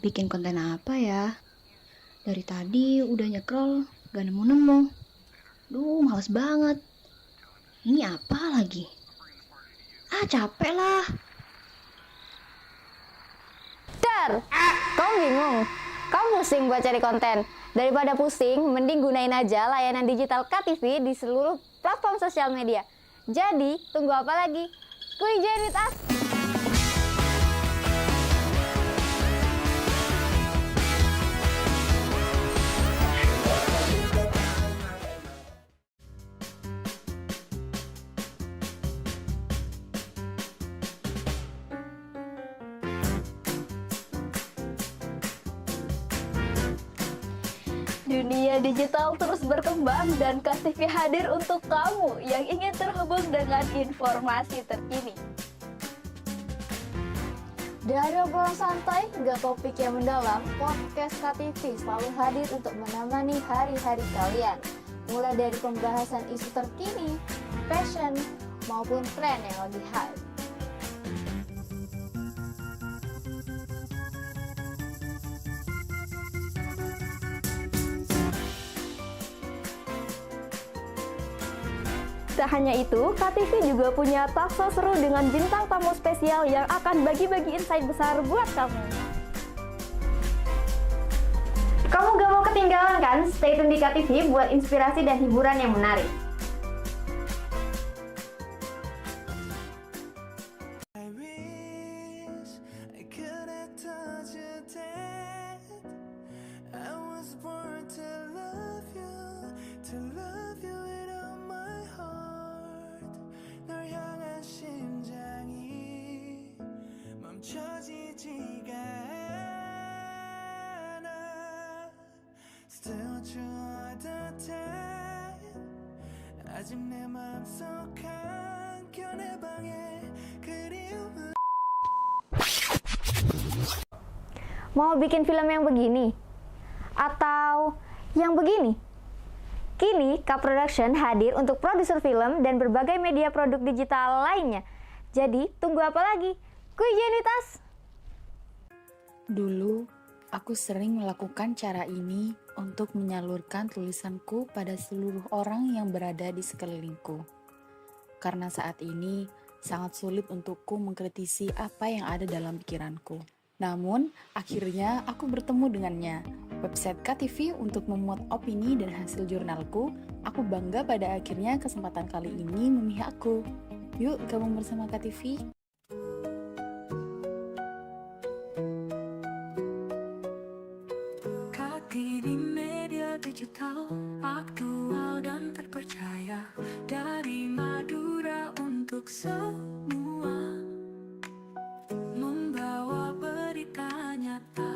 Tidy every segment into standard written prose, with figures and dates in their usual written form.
Bikin konten apa ya? Dari tadi udah nyekrol, gak nemu-nemu. Duh, males banget. Ini apa lagi? Capek lah. Dar, kamu bingung? Kamu pusing buat cari konten? Daripada pusing, mending gunain aja layanan digital KTV di seluruh platform sosial media. Jadi, tunggu apa lagi? Kuy join with us! Dunia digital terus berkembang dan KTV hadir untuk kamu yang ingin terhubung dengan informasi terkini. Dari obrolan santai hingga topik yang mendalam, podcast KTV selalu hadir untuk menemani hari-hari kalian. Mulai dari pembahasan isu terkini, fashion, maupun tren yang lagi hype. Tak hanya itu, KTV juga punya talkshow seru dengan bintang tamu spesial yang akan bagi-bagi insight besar buat kamu. Kamu gak mau ketinggalan kan? Stay tune di KTV buat inspirasi dan hiburan yang menarik. Mau bikin film yang begini? Atau yang begini? Kini, K-Production hadir untuk produser film dan berbagai media produk digital lainnya. Jadi, tunggu apa lagi? Kuy join with us! Dulu, aku sering melakukan cara ini untuk menyalurkan tulisanku pada seluruh orang yang berada di sekelilingku. Karena saat ini, sangat sulit untukku mengkritisi apa yang ada dalam pikiranku. Namun, akhirnya aku bertemu dengannya. Website KTV untuk memuat opini dan hasil jurnalku. Aku bangga pada akhirnya kesempatan kali ini memihakku. Yuk, gabung bersama KTV. Kini media digital, aktual dan terpercaya. Dari Madura untuk semua, membawa berita nyata.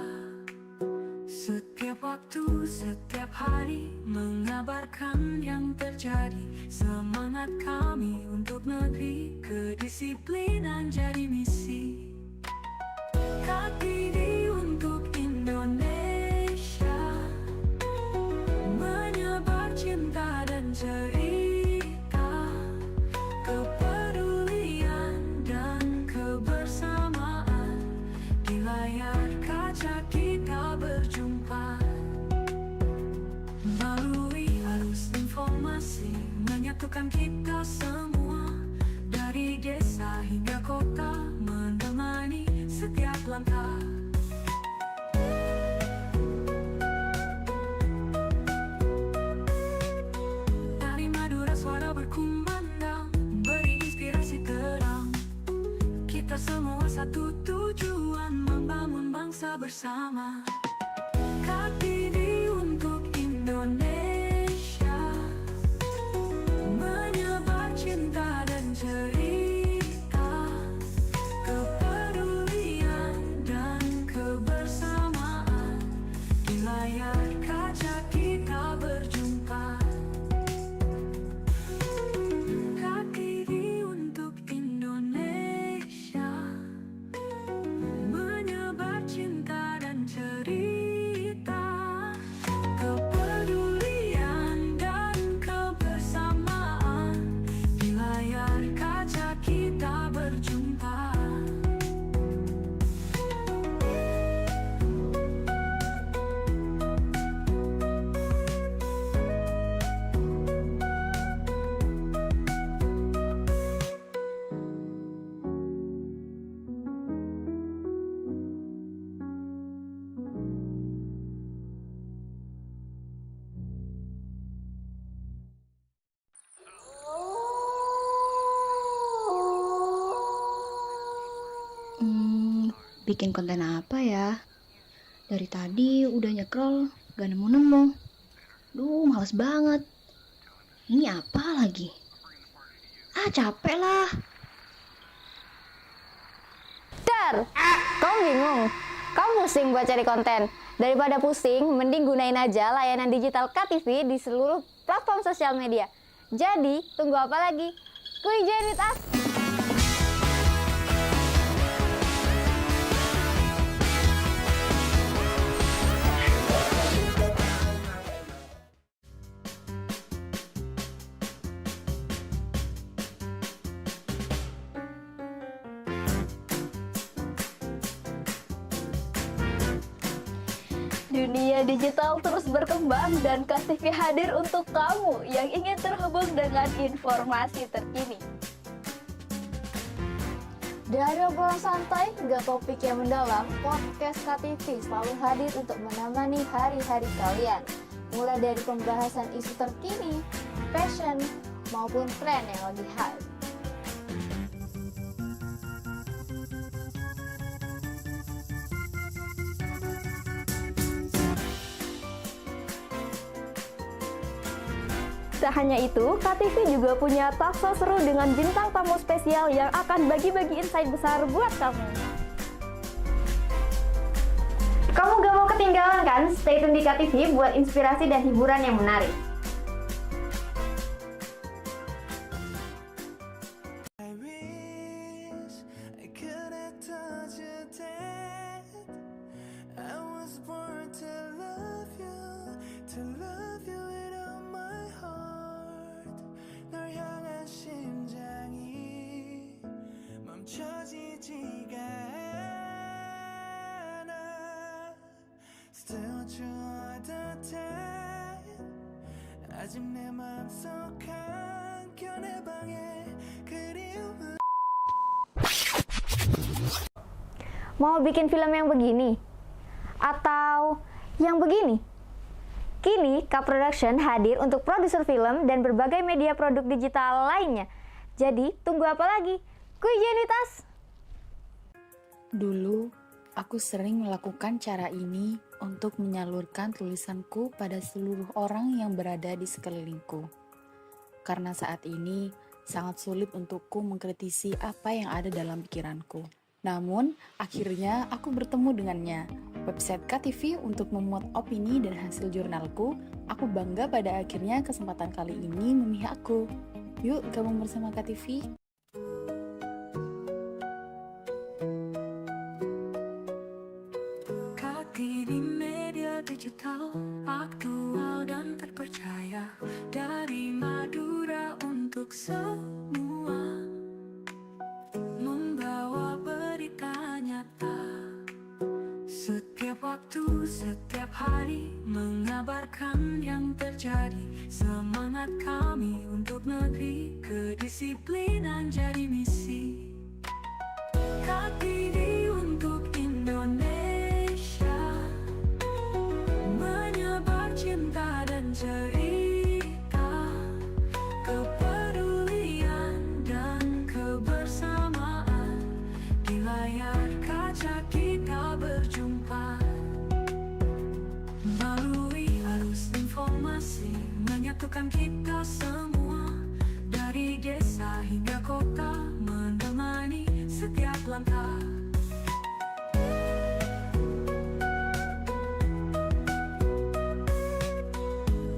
Setiap waktu, setiap hari, mengabarkan yang terjadi. Semangat kami untuk negeri, kedisiplinan jadi misi. KTV untuk Indonesia, menyebar cinta dan cerita, kepedulian dan kebersamaan. Di layar kaca kita berjumpa, melalui arus informasi, menyatukan kita semua. Dari desa hingga kota, menemani setiap langkah. Dari Madura suara berkumandang, beri inspirasi terang. Kita semua satu tujuan, membangun bangsa bersama. KTV untuk Indonesia, menyebar cinta dan cerita, kepedulian dan kebersamaan. Di layar kaca kita berjumpa, KTV untuk Indonesia, menyebar cinta dan cerita. bikin konten apa ya? Dari tadi udah nyekrol, gak nemu-nemu. Duh, males banget. Ini apa lagi? Ah, capek lah. Dar, kamu bingung? Kamu pusing buat cari konten? Daripada pusing, mending gunain aja layanan digital KTV di seluruh platform sosial media. Jadi, tunggu apa lagi? Kuy join with us! Dunia digital terus berkembang dan KTV hadir untuk kamu yang ingin terhubung dengan informasi terkini. Dari obrolan santai hingga topik yang mendalam, podcast KTV selalu hadir untuk menemani hari-hari kalian. Mulai dari pembahasan isu terkini, fashion, maupun tren yang lagi hype. Tak hanya itu, KTV juga punya talkshow seru dengan bintang tamu spesial yang akan bagi-bagi insight besar buat kamu. Kamu gak mau ketinggalan kan? Stay tune di KTV buat inspirasi dan hiburan yang menarik. I wish I could have told you that I was born to love you with all my heart. 널 향한 심장이 멈춰지지가 않아. Still true all the time. 아직 내 맘속 한켠의 방에 그리움은. Mau bikin film yang begini? Atau yang begini? Kini, K-Production hadir untuk produser film dan berbagai media produk digital lainnya. Jadi, tunggu apa lagi? Kuy join with us! Dulu, aku sering melakukan cara ini untuk menyalurkan tulisanku pada seluruh orang yang berada di sekelilingku. Karena saat ini, sangat sulit untukku mengkritisi apa yang ada dalam pikiranku. Namun, akhirnya aku bertemu dengannya, website KTV untuk memuat opini dan hasil jurnalku. Aku bangga pada akhirnya kesempatan kali ini memihakku. Yuk gabung bersama KTV. Kaki di media digital, aktual dan terpercaya. Dari Madura untuk semua, membawa berita nyata. Setiap waktu, setiap hari, mengabarkan yang terjadi. Semangat kami untuk negeri, kedisiplinan jadi misi. KTV untuk Indonesia, menyebar cinta dan cerita, kepedulian dan kebersamaan. Di layar kaca kita berjumpa, melalui arus informasi, menyatukan kita semua. Dari desa hingga kota, menemani setiap langkah.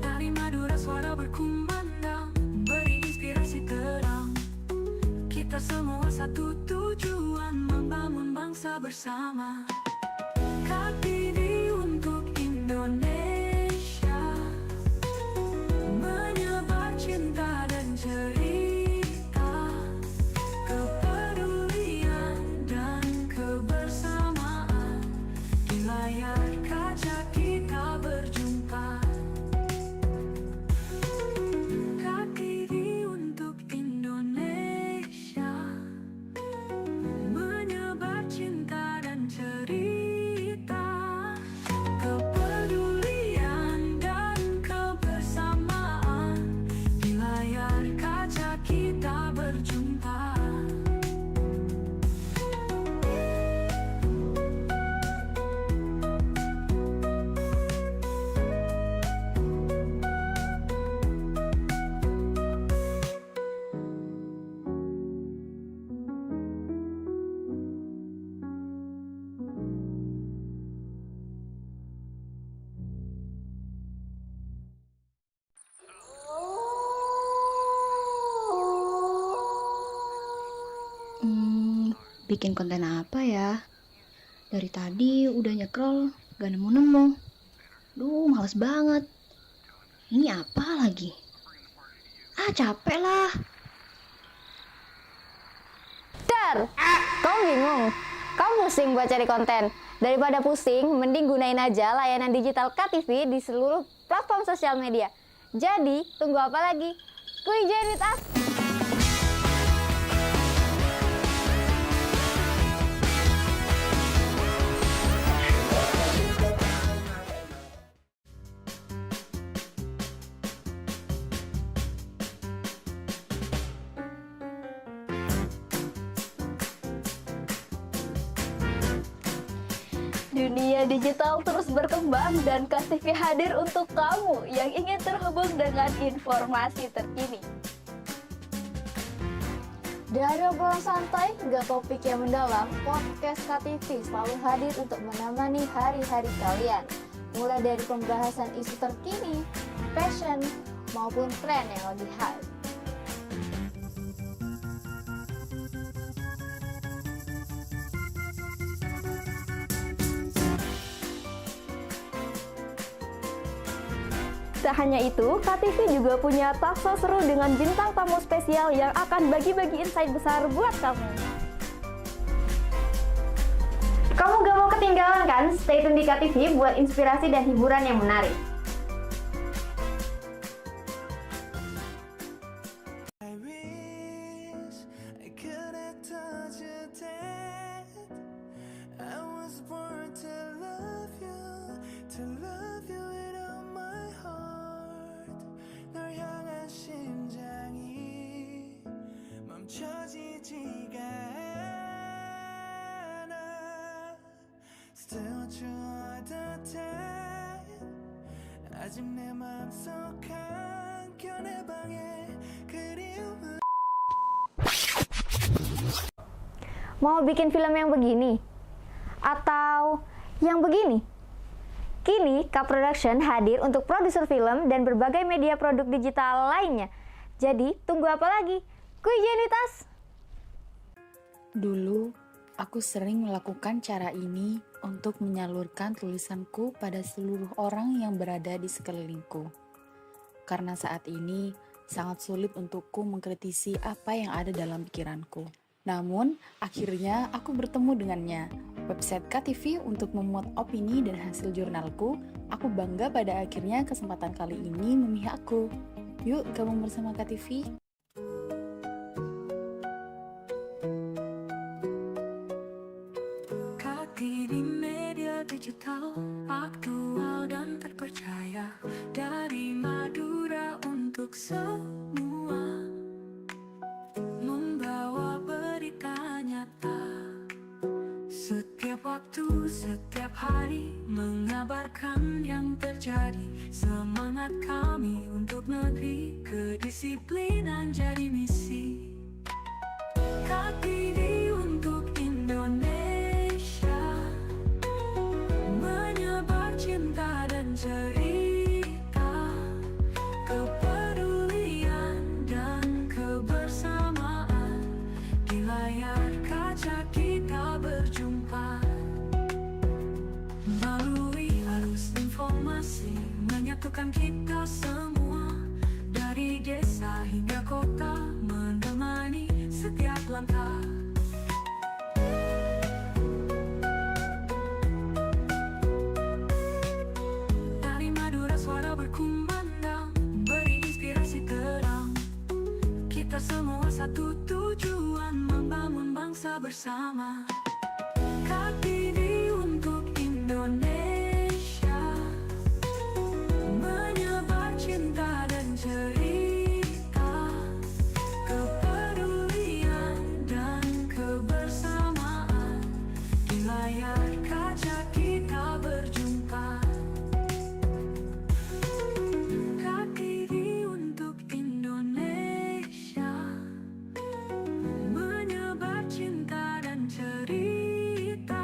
Dari Madura suara berkumandang, beri inspirasi terang. Kita semua satu tujuan, membangun bangsa bersama. KTV untuk Indonesia, menyebar cinta dan cerita, kepedulian dan kebersamaan. Di layar kaca kita berjumpa, KTV untuk Indonesia, menyebar cinta dan cerita, kepedulian dan kebersamaan. Di layar kaca kita berjumpa. bikin konten apa ya? Dari tadi udah nyekrol, gak nemu-nemu. Duh, males banget. Ini apa lagi? Ah, capek lah. Dar, kamu bingung? Kamu pusing buat cari konten? Daripada pusing, mending gunain aja layanan digital KTV di seluruh platform sosial media. Jadi, tunggu apa lagi? Kuy join with us! Dunia digital terus berkembang dan KTV hadir untuk kamu yang ingin terhubung dengan informasi terkini. Dari obrolan santai hingga topik yang mendalam, podcast KTV selalu hadir untuk menemani hari-hari kalian. Mulai dari pembahasan isu terkini, fashion, maupun tren yang lagi hype. Tak hanya itu, KTV juga punya talkshow seru dengan bintang tamu spesial yang akan bagi-bagi insight besar buat kamu. Kamu gak mau ketinggalan kan? Stay tune di KTV buat inspirasi dan hiburan yang menarik. I wish I could have told you that I was born to love you with all my heart. 널 향한 심장이 멈춰지지가 않아. Still true all the time. 아직 내 맘속 한켠의 방에 그리움은. Mau bikin film yang begini? Atau yang begini? Kini, K-Production hadir untuk produser film dan berbagai media produk digital lainnya. Jadi, tunggu apa lagi? Kuy join with us! Dulu, aku sering melakukan cara ini untuk menyalurkan tulisanku pada seluruh orang yang berada di sekelilingku. Karena saat ini, sangat sulit untukku mengkritisi apa yang ada dalam pikiranku. Namun, akhirnya aku bertemu dengannya, website KTV untuk memuat opini dan hasil jurnalku. Aku bangga pada akhirnya kesempatan kali ini memihakku. Yuk gabung bersama KTV. Kaki di media digital, aktual dan terpercaya. Dari Madura untuk semua, membawa berita nyata. Setiap waktu, setiap hari, mengabarkan yang terjadi. Semangat kami untuk negeri, kedisiplinan jadi misi. KTV untuk Indonesia, menyebar cinta dan cerita, kepedulian dan kebersamaan. Di layar kaca kita berjumpa, melalui arus informasi, menyatukan kita semua. Dari desa hingga kota, menemani setiap langkah. Dari Madura suara berkumandang, beri inspirasi terang. Kita semua satu tujuan, membangun bangsa bersama. KTV untuk Indonesia, menyebar cinta dan cerita, kepedulian dan kebersamaan. Di layar kaca kita berjumpa, KTV untuk Indonesia, menyebar cinta dan cerita,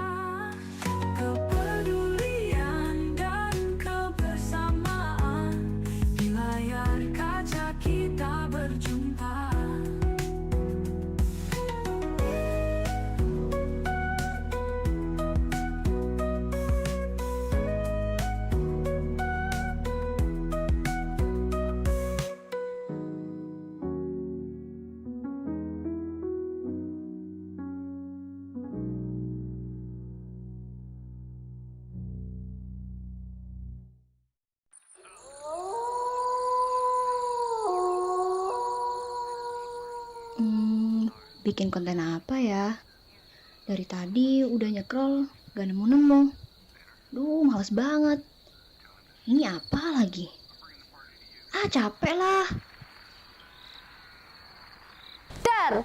Bikin konten apa ya? Dari tadi udah nyekrol, gak nemu-nemu. Duh, males banget. Ini apa lagi? Ah, capek lah. Dar,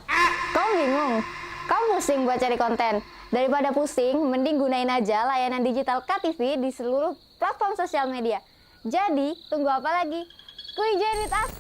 kamu bingung? Kamu pusing buat cari konten? Daripada pusing, mending gunain aja layanan digital KTV di seluruh platform sosial media. Jadi, tunggu apa lagi? Kuy join with us!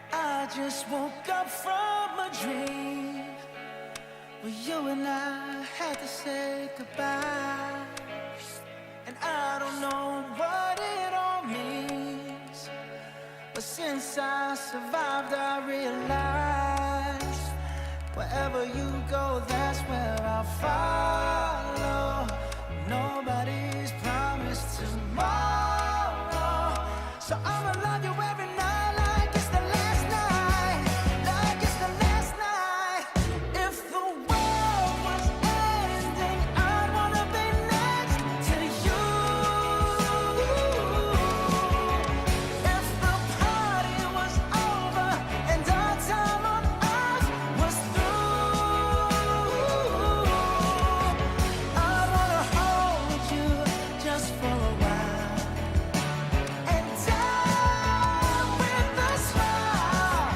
I just woke up from a dream where you and I had to say goodbye. And I don't know what it all means, but since I survived I realized wherever you go, that's where I'll follow. Nobody's promised tomorrow, so I'ma love you every night like it's the last night, like it's the last night. If the world was ending, I'd wanna be next to you. If the party was over and our time on earth was through, I'd wanna hold you just for a while and die with a smile.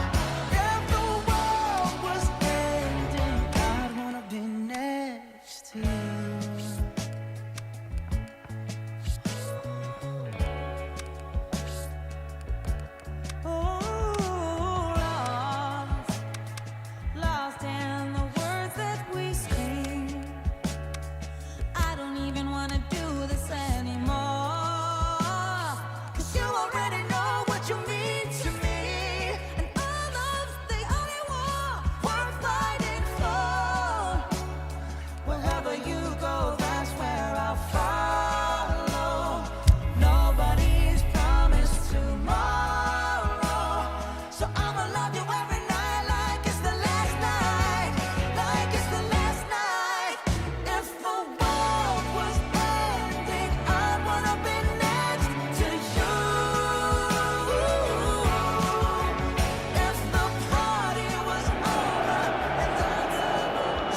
If the world was ending, I'd wanna be next to you. Oh, lost in the words that we sing. I don't even wanna do this anymore, 'cause you already know what you mean to me, and our love's the only war worth fighting for. Wherever you go, that's where I'll follow. Nobody's promised tomorrow, so I'ma love you every night like it's the last night, like it's the last night. If the world was ending, I'd wanna be next to you. If the party was over and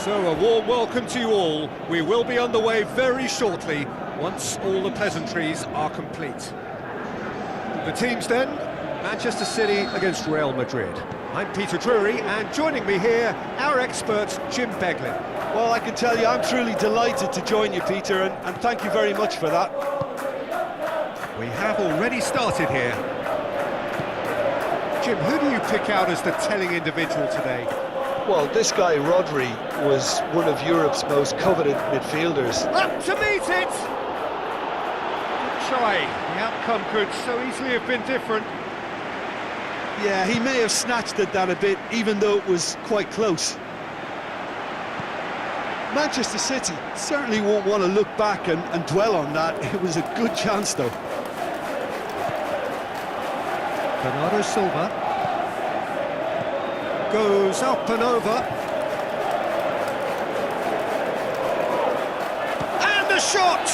So a warm welcome to you all. We will be underway very shortly, once all the pleasantries are complete. The teams then, Manchester City against Real Madrid. I'm Peter Drury, and joining me here, our expert, Jim Beglin. Well, I can tell you I'm truly delighted to join you, Peter, and thank you very much for that. We have already started here. Jim, who do you pick out as the telling individual today? Well, this guy, Rodri, was one of Europe's most coveted midfielders. Up to meet it! Good try. The outcome could so easily have been different. Yeah, he may have snatched it down a bit, even though it was quite close. Manchester City certainly won't want to look back and dwell on that. It was a good chance, though. Bernardo Silva goes up and over. And the shot!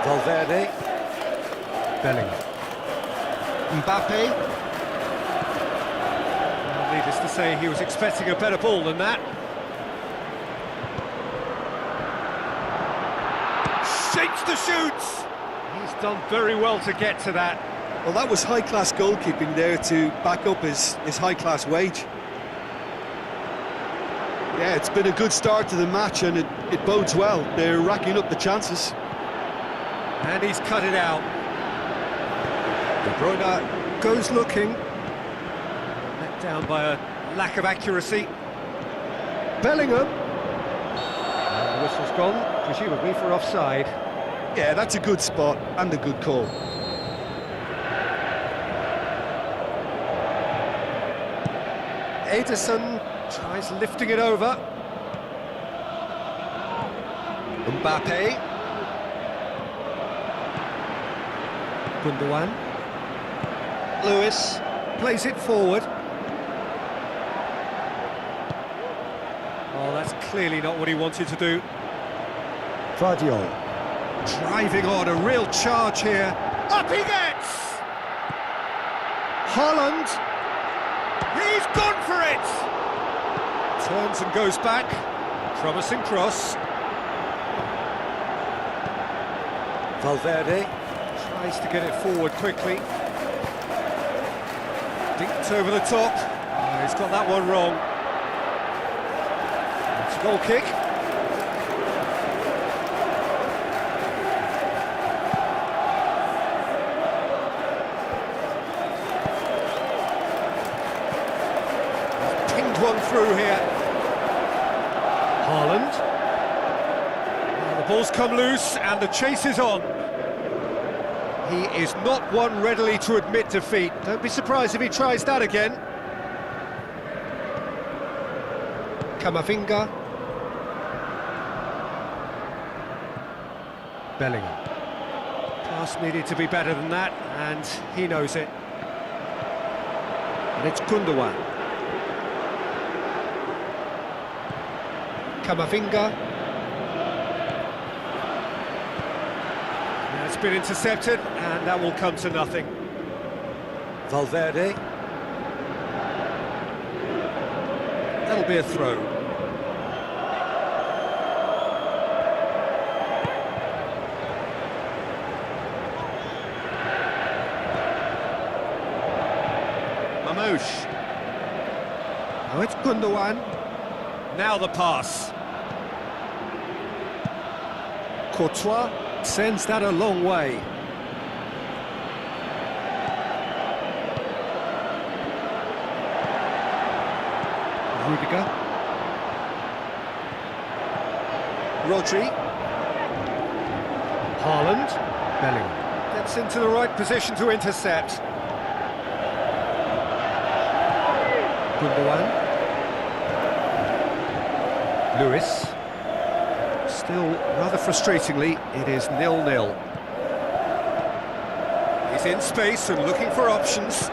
Valverde. Bellingham. Mbappe. Well, needless to say, he was expecting a better ball than that. Shapes to shoot! He's done very well to get to that. Well, that was high-class goalkeeping there to back up his high-class wage. Yeah, it's been a good start to the match, and it bodes well. They're racking up the chances. And he's cut it out. De Bruyne goes looking. Let down by a lack of accuracy. Bellingham. And the whistle's gone, presumably for offside. Yeah, that's a good spot and a good call. Ederson tries lifting it over. Mbappe. Gundogan. Lewis plays it forward. Oh, that's clearly not what he wanted to do. Guardiola. Driving on, a real charge here. Up he gets! Haaland. He's gone for it! Turns and goes back. Promising cross. Valverde tries to get it forward quickly. Dinked over the top. Oh, he's got that one wrong. It's a goal kick. One through here. Haaland. Now the ball's come loose and the chase is on. He is not one readily to admit defeat. Don't be surprised if he tries that again. Camavinga. Bellingham. Pass needed to be better than that, and he knows it. And it's Gundogan. Camavinga. Now it's been intercepted, and that will come to nothing. Valverde. That'll be a throw. Mamouche. Now it's Gundogan. Now the pass. Courtois sends that a long way. Rudiger. Rodri. Haaland. Bellingham. Gets into the right position to intercept. Gundogan. Lewis. Still, rather frustratingly, it is 0-0. He's in space and looking for options.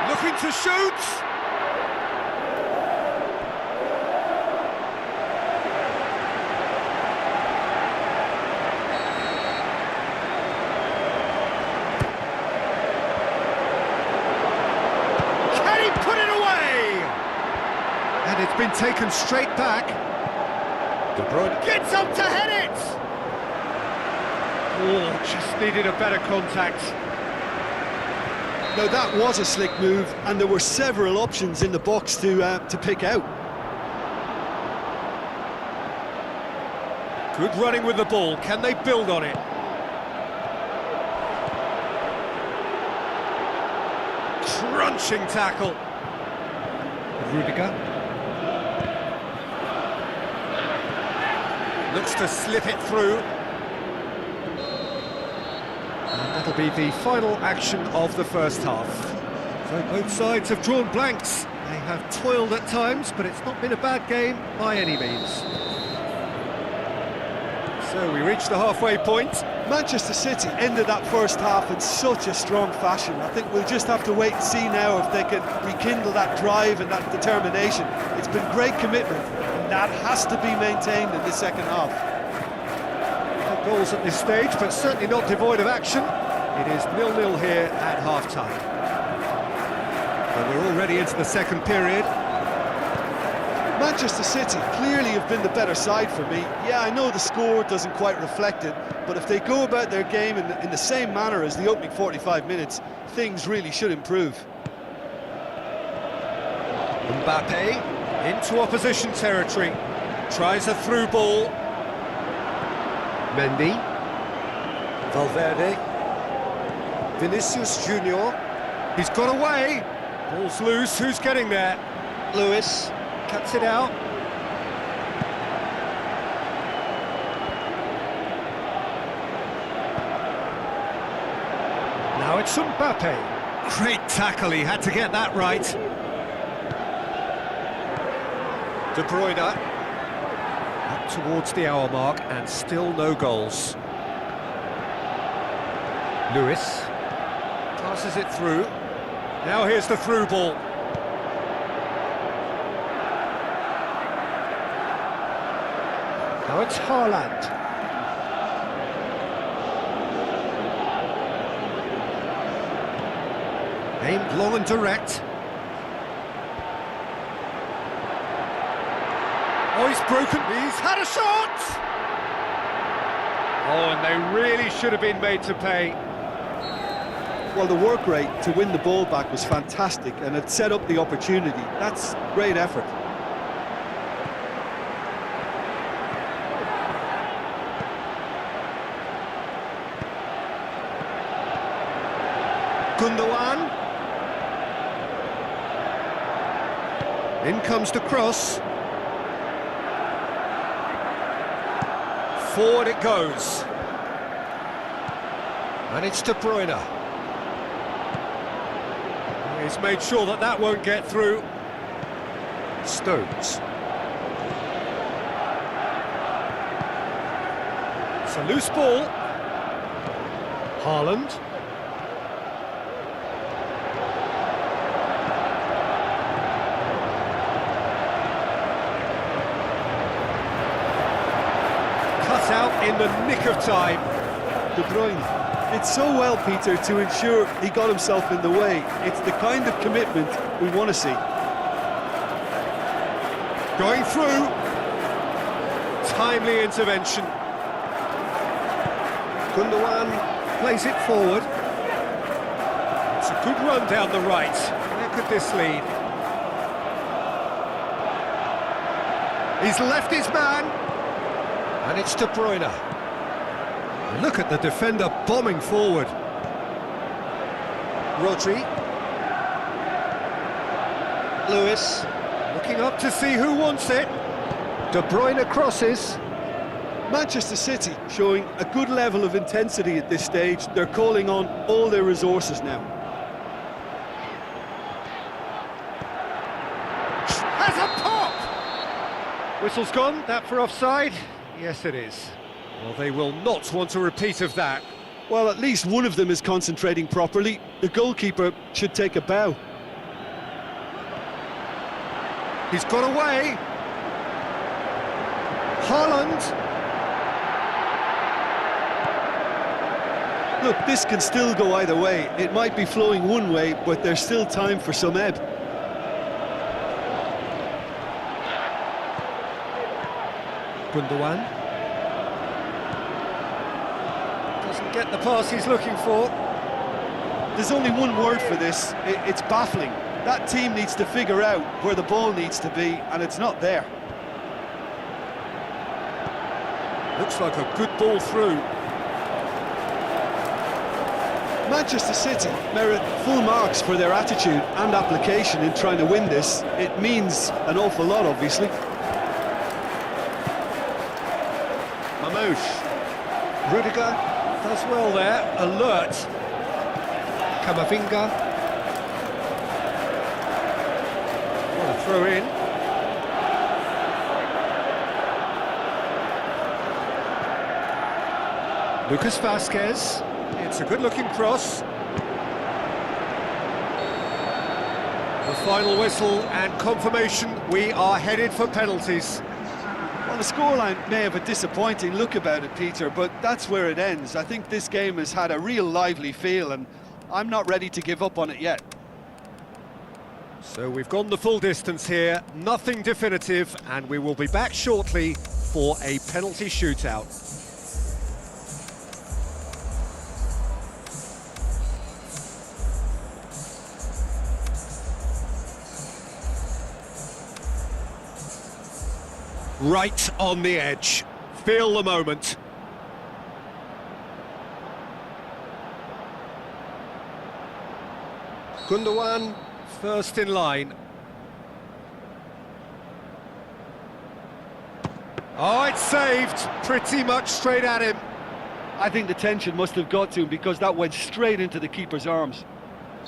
Looking to shoot! Can he put it away? And it's been taken straight back. De Bruyne gets up to head it! Oh, just needed a better contact. No, that was a slick move, and there were several options in the box to pick out. Good running with the ball. Can they build on it? Crunching tackle. Rudiger. Looks to slip it through. And that'll be the final action of the first half. So both sides have drawn blanks. They have toiled at times, but it's not been a bad game by any means. So we reach the halfway point. Manchester City ended that first half in such a strong fashion. I think we'll just have to wait and see now if they can rekindle that drive and that determination. It's been great commitment, and that has to be maintained in the second half. No goals at this stage, but certainly not devoid of action. It is 0-0 here at half-time. And we're already into the second period. Manchester City clearly have been the better side for me. Yeah, I know the score doesn't quite reflect it, but if they go about their game in the same manner as the opening 45 minutes, things really should improve. Mbappe into opposition territory, tries a through ball. Mendy, Valverde, Vinicius Junior, he's got away, ball's loose, who's getting there? Lewis, cuts it out. Now it's Mbappe. Great tackle, he had to get that right. De Bruyne, up towards the hour mark and still no goals. Lewis, passes it through. Now here's the through ball. Now it's Haaland. Aimed long and direct. Oh, he's broken. He's had a shot! Oh, and they really should have been made to pay. Well, the work rate to win the ball back was fantastic, and it set up the opportunity. That's great effort. Gundogan. In comes the cross. Forward it goes. And it's De Bruyne. He's made sure that that won't get through. Stones. It's a loose ball. Haaland. Cut out in the nick of time. De Bruyne. It's so well, Peter, to ensure he got himself in the way. It's the kind of commitment we want to see. Going through. Timely intervention. Gundogan plays it forward. It's a good run down the right. Where could this lead? He's left his man. And it's De Bruyne. Look at the defender bombing forward. Rodri. Lewis. Looking up to see who wants it. De Bruyne crosses. Manchester City showing a good level of intensity at this stage. They're calling on all their resources now. Has a pop! Whistle's gone, that for offside? Yes, it is. Well, they will not want a repeat of that. Well, at least one of them is concentrating properly. The goalkeeper should take a bow. He's got away. Haaland. Look, this can still go either way. It might be flowing one way, but there's still time for some ebb. Gundogan. Doesn't get the pass he's looking for. There's only one word for this. It's baffling. That team needs to figure out where the ball needs to be, and it's not there. Looks like a good ball through. Manchester City merit full marks for their attitude and application in trying to win this. It means an awful lot, obviously. Mamouche. Rudiger does well there, alert. Camavinga. What a throw in. Lucas Vasquez. It's a good-looking cross. The final whistle and confirmation, we are headed for penalties. Well, the scoreline may have a disappointing look about it, Peter, but that's where it ends. I think this game has had a real lively feel, and I'm not ready to give up on it yet. So we've gone the full distance here, nothing definitive, and we will be back shortly for a penalty shootout. Right on the edge. Feel the moment. Gundogan, first in line. Oh, it's saved. Pretty much straight at him. I think the tension must have got to him because that went straight into the keeper's arms.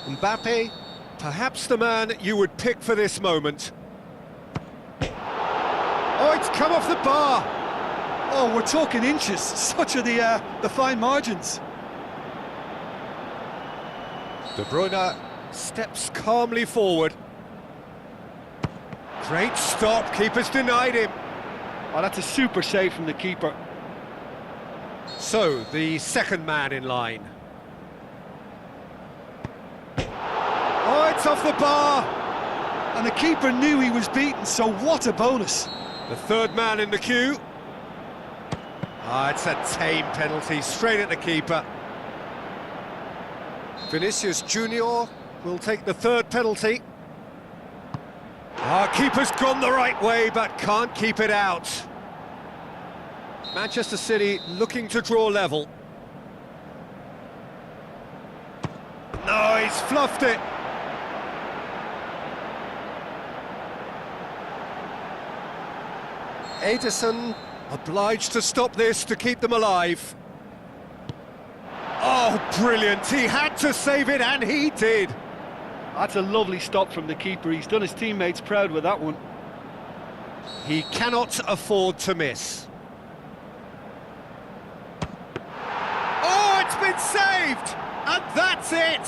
Mbappe, perhaps the man you would pick for this moment. Oh, it's come off the bar. Oh, we're talking inches. Such are the fine margins. De Bruyne steps calmly forward. Great stop, keeper's denied him. Oh, that's a super save from the keeper. So, the second man in line. Oh, it's off the bar. And the keeper knew he was beaten, so what a bonus. The third man in the queue. Ah, it's a tame penalty, straight at the keeper. Vinicius Junior will take the third penalty. Ah, keeper's gone the right way, but can't keep it out. Manchester City looking to draw level. No, he's fluffed it. Ederson obliged to stop this to keep them alive. Oh, brilliant. He had to save it, and he did. That's a lovely stop from the keeper. He's done his teammates proud with that one. He cannot afford to miss. Oh, it's been saved! And that's it!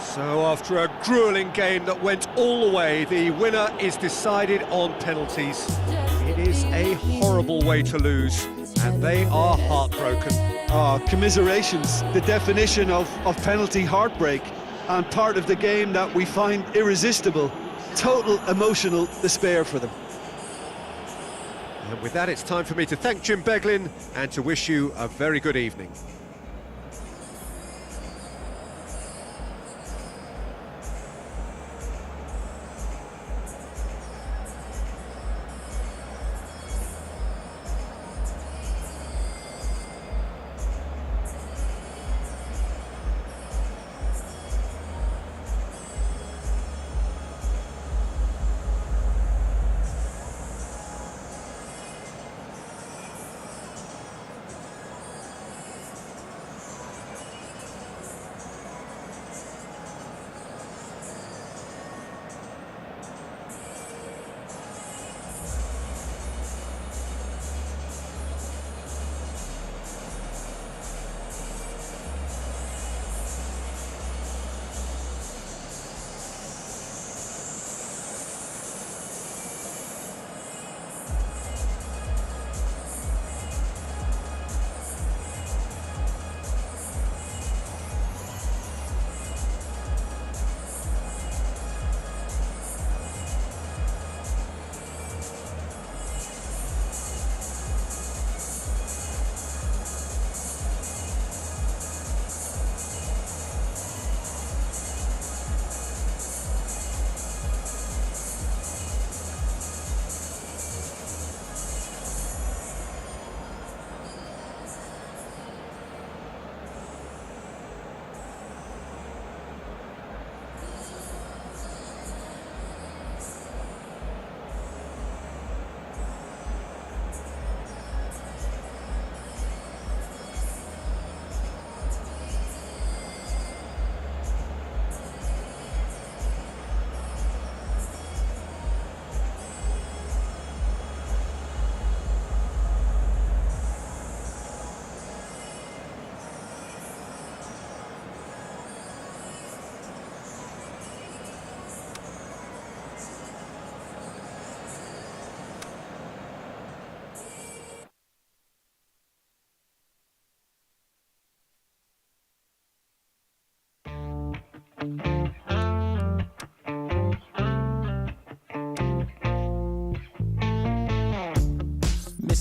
So after a grueling game that went all the way, the winner is decided on penalties. It is a horrible way to lose, and they are heartbroken. Commiserations, the definition of penalty heartbreak, and part of the game that we find irresistible. Total emotional despair for them. And with that, it's time for me to thank Jim Beglin and to wish you a very good evening.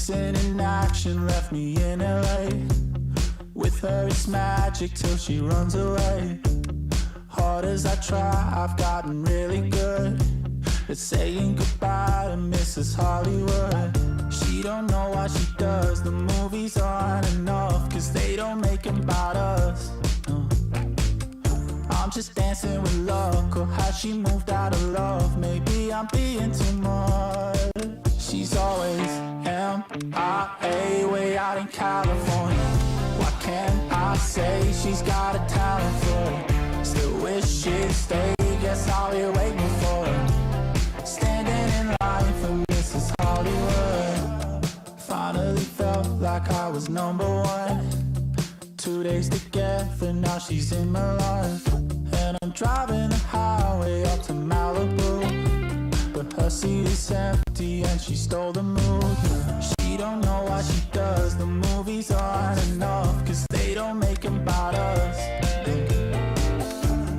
missing in action, left me in LA. With her it's magic till she runs away. Hard as I try, I've gotten really good at saying goodbye to Mrs. Hollywood. She don't know what she does, the movies aren't enough, cause they don't make them about us. I'm just dancing with luck, or has she moved out of love? Maybe I'm being too much. She's always MIA, way out in California. What can I say? She's got a talent for it. Still wish she'd stay, guess I'll be waiting for her. Standing in line for Mrs. Hollywood. Finally felt like I was number one. 2 days together, now she's in my life. And I'm driving the highway up to Malibu, but her seat is empty and she stole the mood. She don't know what she does, the movies aren't enough, cause they don't make them about us.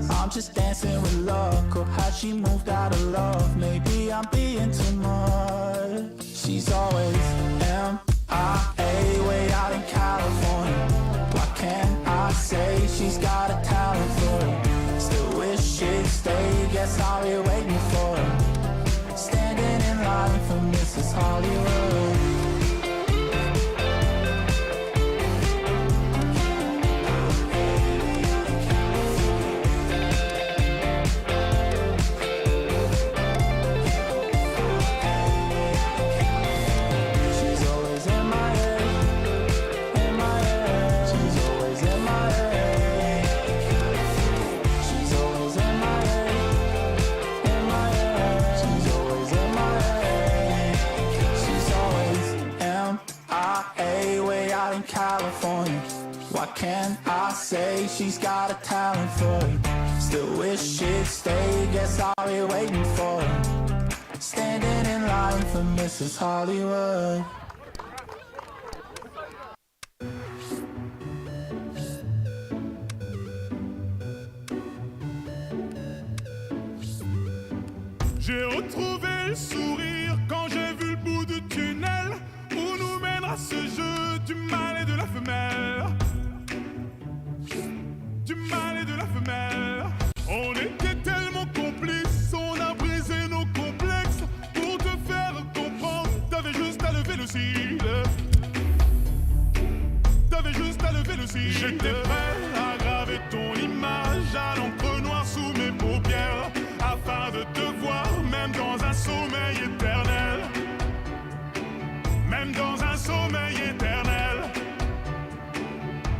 I'm just dancing with luck, or has she moved out of love? Maybe I'm being too much. She's always MIA, way out in California. What can I say? She's got a talent for it. Still wish she'd stay, guess I'll be waiting for her. Standing in line for Mrs. Hollywood. California. What can I say? She's got a talent for it. Still wish she'd stay, guess I'll be waiting for her. Standing in line for Mrs. Hollywood. J'ai retrouvé le sourire quand j'ai vu le bout du tunnel où nous mènera ce jeu du mâle et de la femelle. Du mâle et de la femelle. On était tellement complices, on a brisé nos complexes. Pour te faire comprendre, t'avais juste à lever le cil. T'avais juste à lever le cil. J'étais prêt à graver ton image à l'encre noire sous mes paupières, afin de te voir même dans un sommeil éternel. Même dans un sommeil éternel.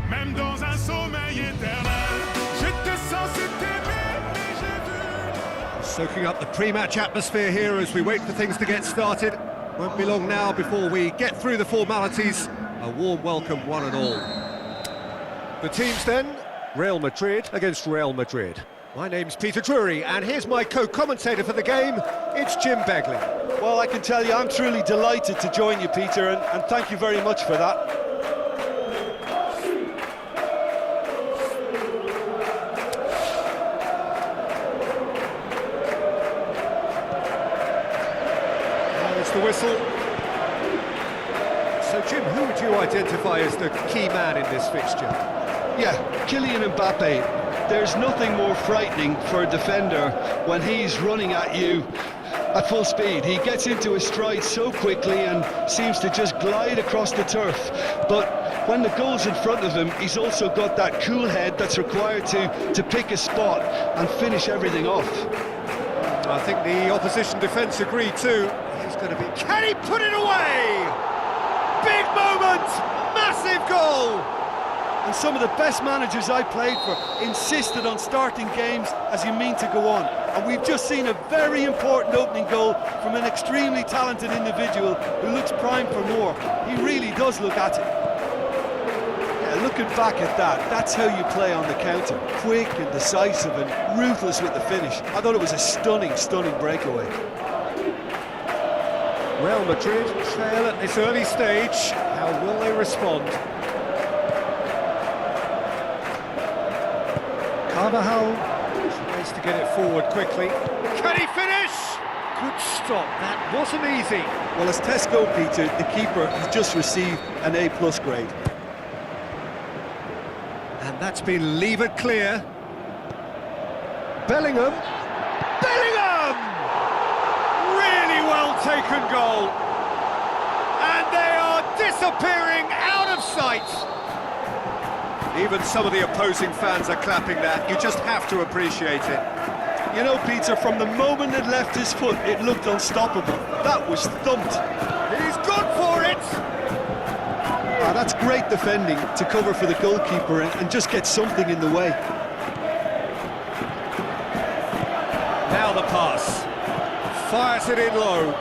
Même dans un sommeil éternel. J'étais censé t'aimer, mais j'ai vu. Soaking up the pre-match atmosphere here as we wait for things to get started. Won't be long now before we get through the formalities. A warm welcome, one and all. The teams then, Real Madrid against Real Madrid. My name's Peter Drury, and here's my co-commentator for the game, it's Jim Begley. Well, I can tell you I'm truly delighted to join you, Peter, and thank you very much for that. There's the whistle. So, Jim, who would you identify as the key man in this fixture? Yeah, Kylian Mbappe. There's nothing more frightening for a defender when he's running at you at full speed. He gets into his stride so quickly and seems to just glide across the turf. But when the goal's in front of him, he's also got that cool head that's required to pick a spot and finish everything off. I think the opposition defence agree too. He's going to be... Can he put it away? Big moment! Massive goal! And some of the best managers I played for insisted on starting games as you mean to go on. And we've just seen a very important opening goal from an extremely talented individual who looks primed for more. He really does look at it. Yeah, looking back at that, that's how you play on the counter. Quick and decisive and ruthless with the finish. I thought it was a stunning, stunning breakaway. Real Madrid trail at this early stage. How will they respond? Carvajal tries to get it forward quickly. Can he finish? Good stop, that wasn't easy. Well, as Tesco, Peter, the keeper has just received an A+ grade. And that's been levered clear. Bellingham! Bellingham! Really well taken goal. And they are disappearing out of sight. Even some of the opposing fans are clapping that. You just have to appreciate it. You know, Peter, from the moment it left his foot, it looked unstoppable. That was thumped. He's gone for it! That's great defending to cover for the goalkeeper and just get something in the way. Now the pass. Fires it in low.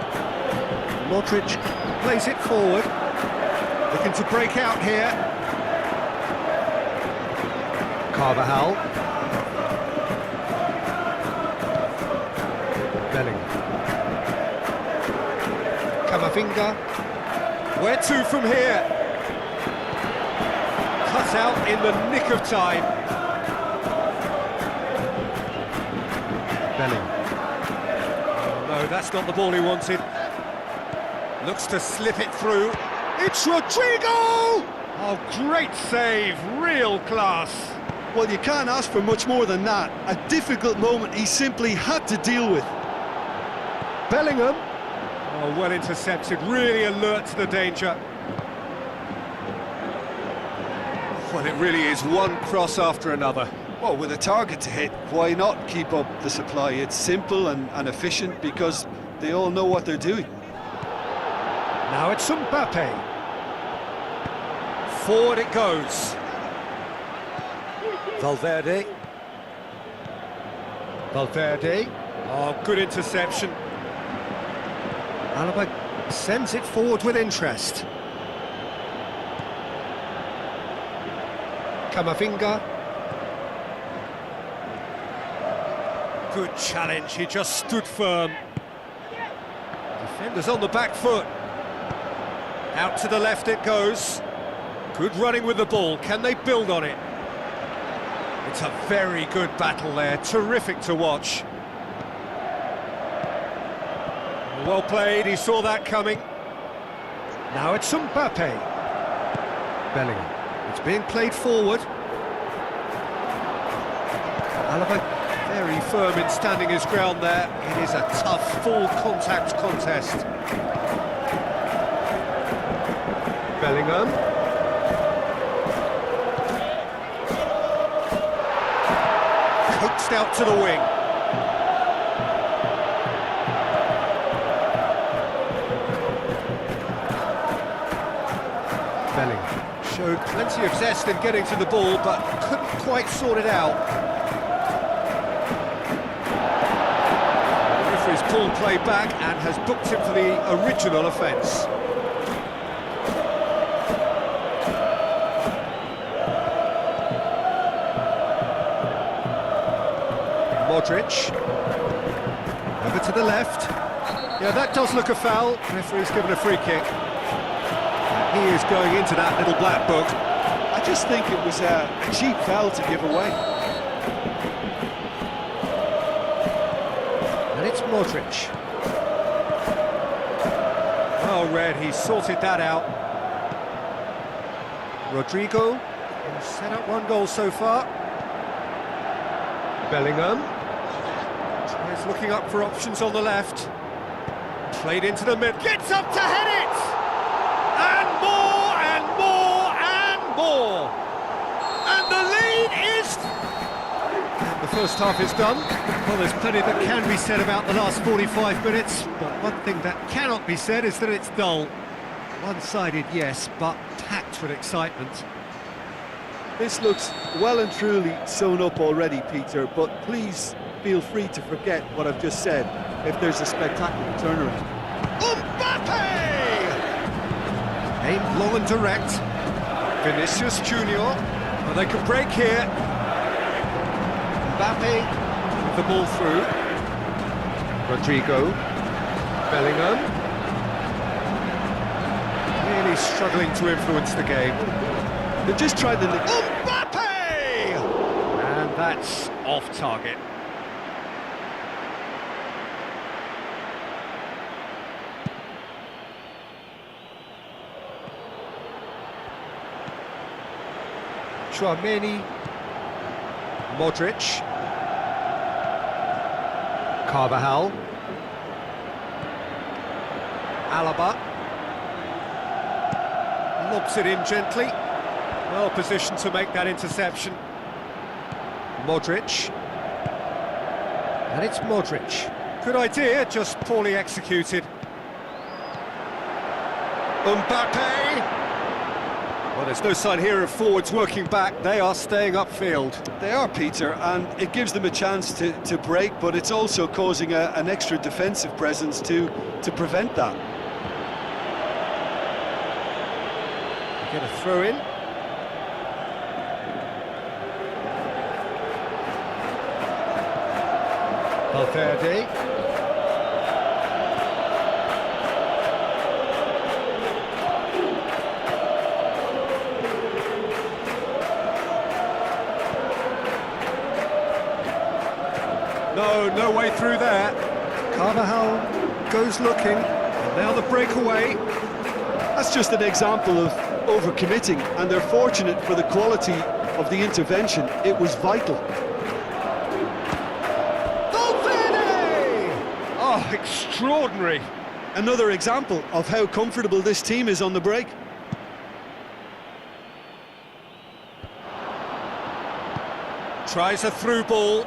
Modric plays it forward. Looking to break out here. Carvajal. Bellingham. Camavinga. Where to from here? Cut out in the nick of time. Bellingham. No, that's not the ball he wanted. Looks to slip it through. It's Rodrigo! Oh, great save, real class. Well, you can't ask for much more than that. A difficult moment he simply had to deal with. Bellingham. Oh, well intercepted, really alert to the danger. Well, it really is one cross after another. Well, with a target to hit, why not keep up the supply? It's simple and efficient because they all know what they're doing. Now it's Mbappe. Forward it goes. Valverde. Valverde. Oh, good interception. Alaba sends it forward with interest. Camavinga. Good challenge, he just stood firm. Defenders on the back foot. Out to the left it goes. Good running with the ball, can they build on it? It's a very good battle there, terrific to watch. Well played, he saw that coming. Now it's Mbappe. Bellingham. It's being played forward. Alaba very firm in standing his ground there. It is a tough, full contact contest. Bellingham. Coaxed out to the wing. Bellingham showed plenty of zest in getting to the ball, but couldn't quite sort it out. The referee's pulled play back and has booked him for the original offence. Modric. Over to the left. Yeah, that does look a foul. The referee's given a free kick. He is going into that little black book. I just think it was a cheap foul to give away. And it's Modric. Oh, red, he sorted that out. Rodrigo, who's set up one goal so far. Bellingham. Tries looking up for options on the left. Played into the mid. Gets up to head it! And more, and more, and more! And the lead is... And the first half is done. Well, there's plenty that can be said about the last 45 minutes, but one thing that cannot be said is that it's dull. One-sided, yes, but packed with excitement. This looks well and truly sewn up already, Peter, but please feel free to forget what I've just said if there's a spectacular turnaround. Mbappe! Aimed long and direct. Vinicius Junior. Well, they could break here. Mbappe with the ball through. Rodrigo. Bellingham. Really struggling to influence the game. They're just trying to... Mbappe! And that's off target. Tchouaméni, Modric, Carvajal, Alaba, lobs it in gently, well positioned to make that interception. Modric, and it's Modric. Good idea, just poorly executed. Mbappe! Well, there's no sign here of forwards working back, they are staying upfield. They are, Peter, and it gives them a chance to break, but it's also causing an extra defensive presence to prevent that. Get a throw in. Valverde. No way through there. Carvajal goes looking, and now the breakaway. That's just an example of overcommitting, and they're fortunate for the quality of the intervention. It was vital. Valverde! Oh, extraordinary. Another example of how comfortable this team is on the break. Tries a through ball.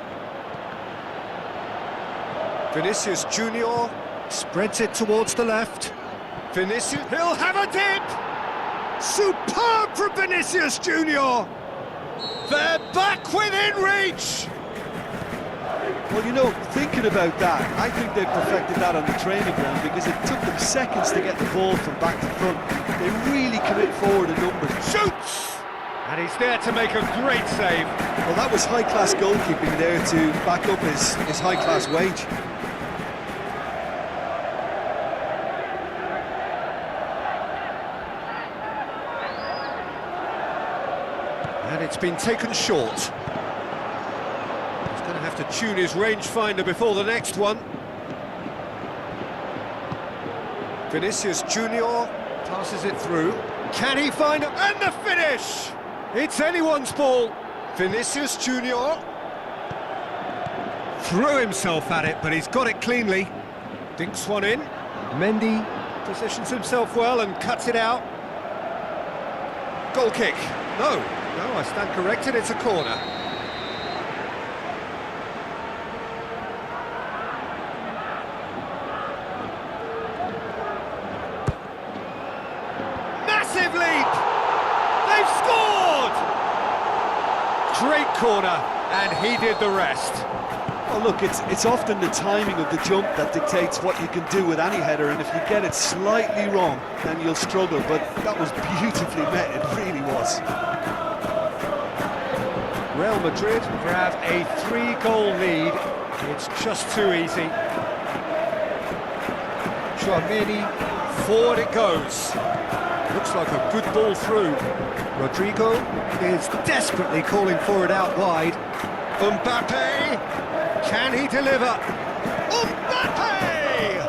Vinicius Junior spreads it towards the left. Vinicius, he'll have a dip! Superb from Vinicius Junior! They're back within reach! Well, you know, thinking about that, I think they perfected that on the training ground because it took them seconds to get the ball from back to front. They really commit forward in numbers. Shoots! And he's there to make a great save. Well, that was high-class goalkeeping there to back up his high-class wage. And it's been taken short. He's going to have to tune his rangefinder before the next one. Vinicius Junior passes it through. Can he find it? And the finish! It's anyone's ball. Vinicius Junior threw himself at it, but he's got it cleanly. Dinks one in. Mendy positions himself well and cuts it out. Goal kick. No, I stand corrected, it's a corner. Massive leap! They've scored! Great corner, and he did the rest. Well, look, it's often the timing of the jump that dictates what you can do with any header, and if you get it slightly wrong, then you'll struggle, but that was beautifully met, it really was. Real Madrid grab a 3-goal lead. It's just too easy. Tchouaméni, forward it goes. Looks like a good ball through. Rodrigo is desperately calling for it out wide. Mbappe, can he deliver? Mbappe!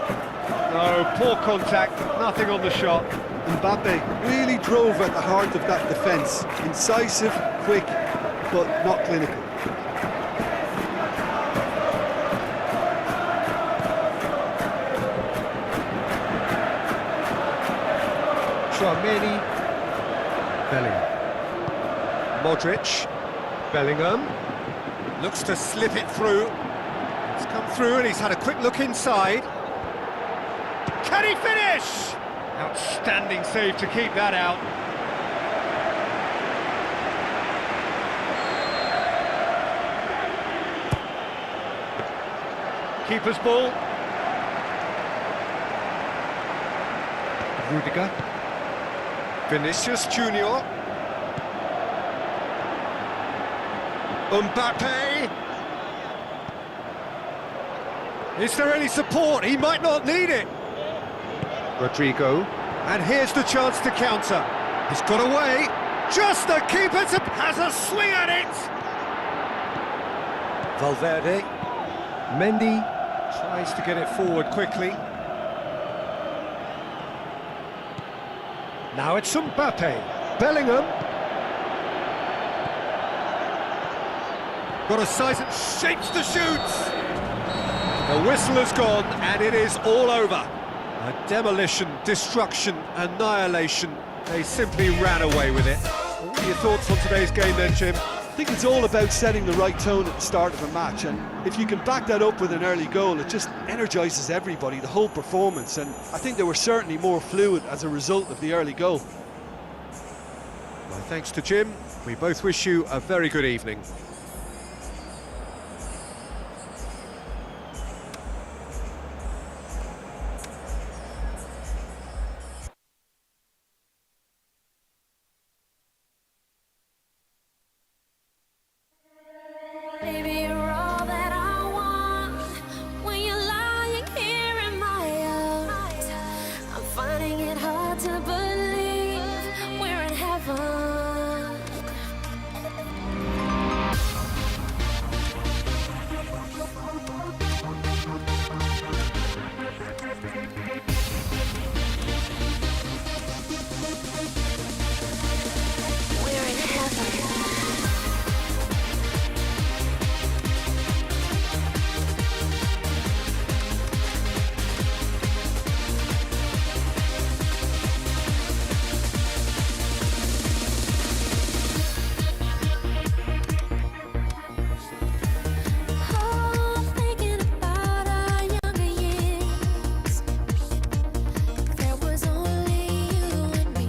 No, poor contact, nothing on the shot. Mbappe really drove at the heart of that defence. Incisive, quick, but not clinical. Tchouaméni, Bellingham, Modric, Bellingham, looks to slip it through. It's come through and he's had a quick look inside. Can he finish? Outstanding save to keep that out. Keeper's ball. Rudiger. Vinicius Junior. Mbappe. Is there any support? He might not need it. Rodrigo. And here's the chance to counter. He's got away. Just the keeper has a swing at it. Valverde. Mendy tries to get it forward quickly. Now it's Mbappe. Bellingham. Got a size and shapes to shoot! The whistle has gone and it is all over. A demolition, destruction, annihilation. They simply ran away with it. What are your thoughts on today's game then, Jim? I think it's all about setting the right tone at the start of a match, and if you can back that up with an early goal, it just energises everybody, the whole performance, and I think they were certainly more fluid as a result of the early goal. Well, thanks to Jim. We both wish you a very good evening. Baby, you're all that I want. When you're lying here in my arms, I'm finding it hard to believe we're in heaven. We're in heaven. Thinking about our younger years, there was only you and me.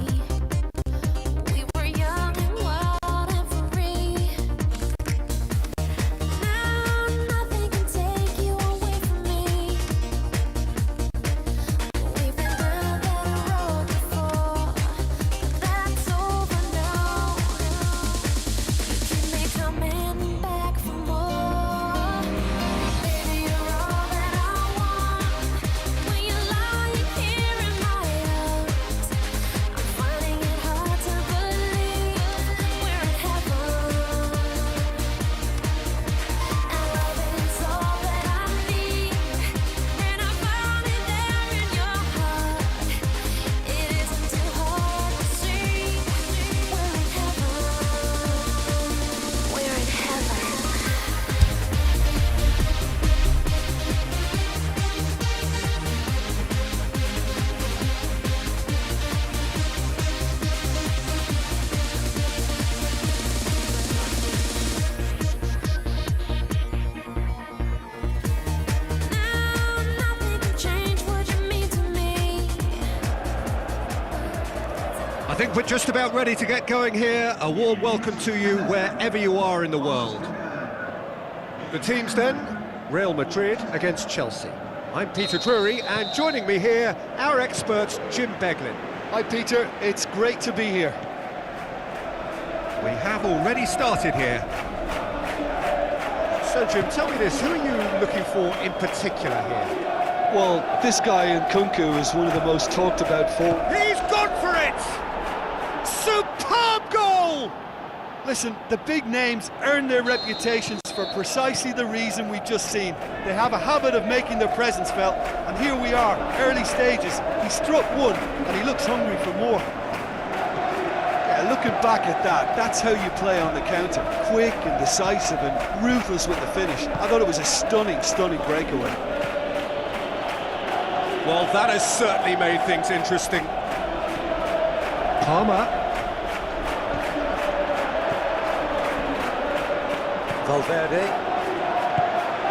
We were young and wild and free. Now nothing can take you away from me. We've been down that road before, but that's over now. You keep me coming back for more. Baby, you're all that I want. When you're lying here in my arms, I'm finding it hard to believe we're in heaven. And love is all that I need, and I found it there in your heart. It isn't too hard to see. We're in heaven. We're in heaven. Now nothing can change what you mean to me. I think we're just about ready to get going here. A warm welcome to you wherever you are in the world. The teams then, Real Madrid against Chelsea. I'm Peter Drury, and joining me here, our expert, Jim Beglin. Hi Peter, it's great to be here. We have already started here. So Jim, tell me this, who are you looking for in particular here? Well, this guy Nkunku is one of the most talked about forwards. He's gone for it! Superb goal! Listen, the big names earn their reputations for precisely the reason we've just seen. They have a habit of making their presence felt, and here we are, early stages. He struck one, and he looks hungry for more. Yeah, looking back at that, that's how you play on the counter. Quick and decisive and ruthless with the finish. I thought it was a stunning, stunning breakaway. Well, that has certainly made things interesting. Palmer. Valverde.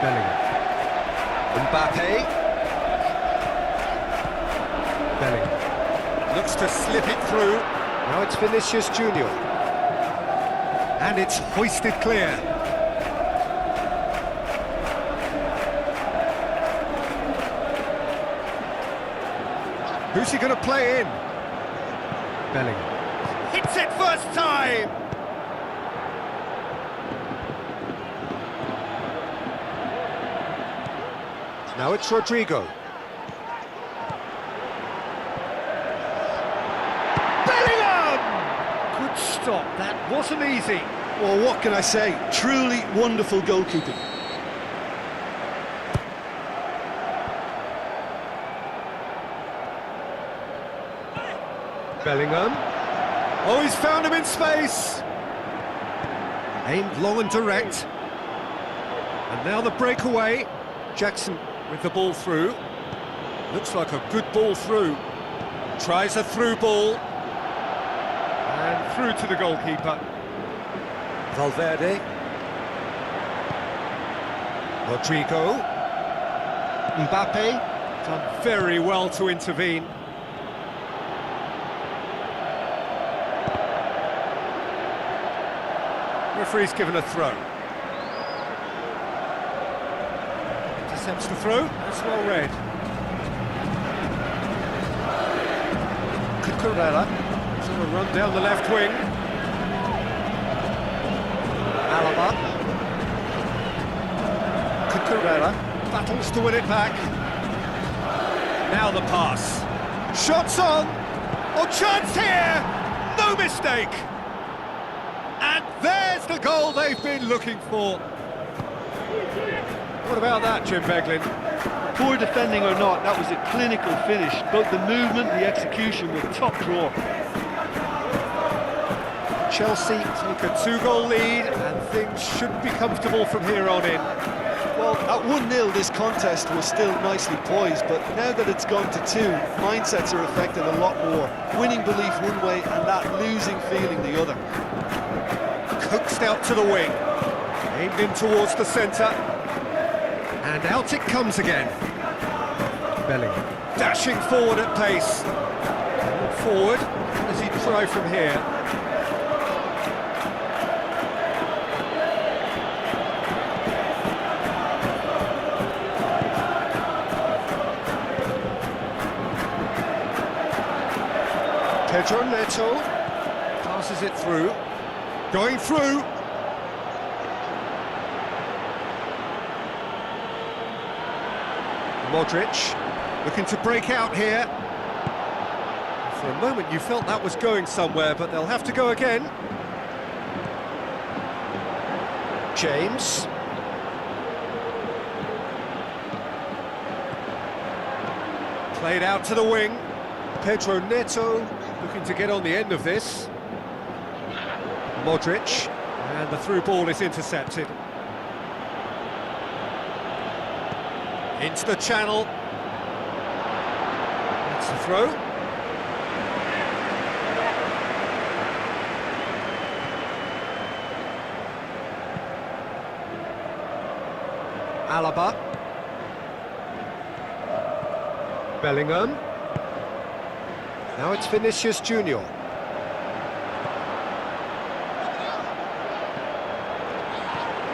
Bellingham. Mbappe. Bellingham. Looks to slip it through. Now it's Vinicius Junior. And it's hoisted clear. Who's he going to play in? Bellingham. Hits it first time! Now it's Rodrigo. Bellingham! Good stop, that wasn't easy. Well, what can I say? Truly wonderful goalkeeping. Bellingham. Oh, he's found him in space. Aimed long and direct. And now the breakaway. Jackson with the ball through. Looks like a good ball through. Tries a through ball. And through to the goalkeeper. Valverde. Rodrigo. Mbappe. Done very well to intervene. Referee's given a throw. Intercepts the throw, that's well read. Cucurella, he's going to run down the left wing. Alaba. Cucurella battles to win it back. Now the pass. Shots on! Oh, chance here! No mistake! And there's the goal they've been looking for. What about that, Jim Beglin? Poor defending or not, that was a clinical finish. Both the movement and the execution were top draw. Chelsea take a 2-goal lead and things should be comfortable from here on in. Well, at 1-0 this contest was still nicely poised, but now that it's gone to 2, mindsets are affected a lot more. Winning belief one way and that losing feeling the other. Coaxed out to the wing, aimed in towards the centre, and out it comes again. Bellingham dashing forward at pace. Forward, as he try from here. Pedro Neto passes it through. Going through. Modric looking to break out here. For a moment you felt that was going somewhere, but they'll have to go again. James. Played out to the wing. Pedro Neto looking to get on the end of this. Modric, and the through ball is intercepted. Into the channel. That's the throw. Alaba. Bellingham. Now it's Vinicius Junior.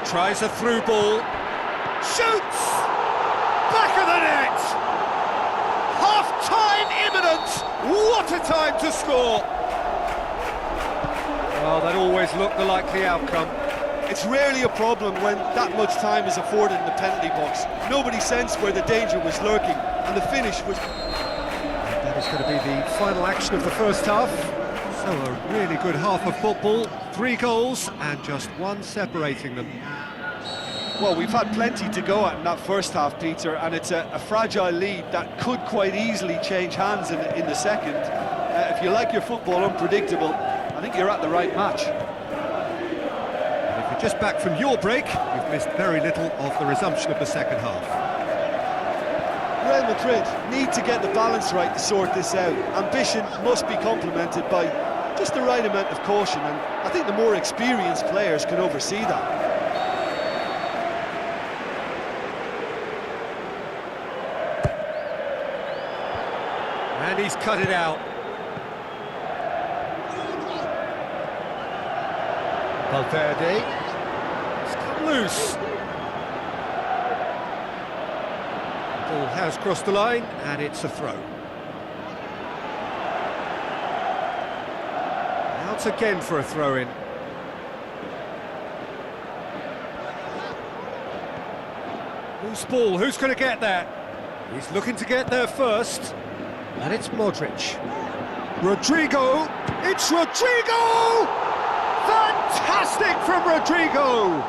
Tries a through ball. Shoots! Back of the net! Half-time imminent! What a time to score! Well, that always looked the likely outcome. It's rarely a problem when that much time is afforded in the penalty box. Nobody sensed where the danger was lurking, and the finish was... That is going to be the final action of the first half. So a really good half of football. 3 goals and just 1 separating them. Well, we've had plenty to go at in that first half, Peter, and it's a fragile lead that could quite easily change hands in the second. If you like your football unpredictable, I think you're at the right match. And if you're just back from your break, you've missed very little of the resumption of the second half. Real Madrid need to get the balance right to sort this out. Ambition must be complemented by just the right amount of caution, and I think the more experienced players can oversee that. And he's cut it out. Valverde. It's come loose. Ball has crossed the line, and it's a throw. Out again for a throw-in. Loose ball, who's going to get that? He's looking to get there first. And it's Modric. Rodrigo! It's Rodrigo! Fantastic from Rodrigo!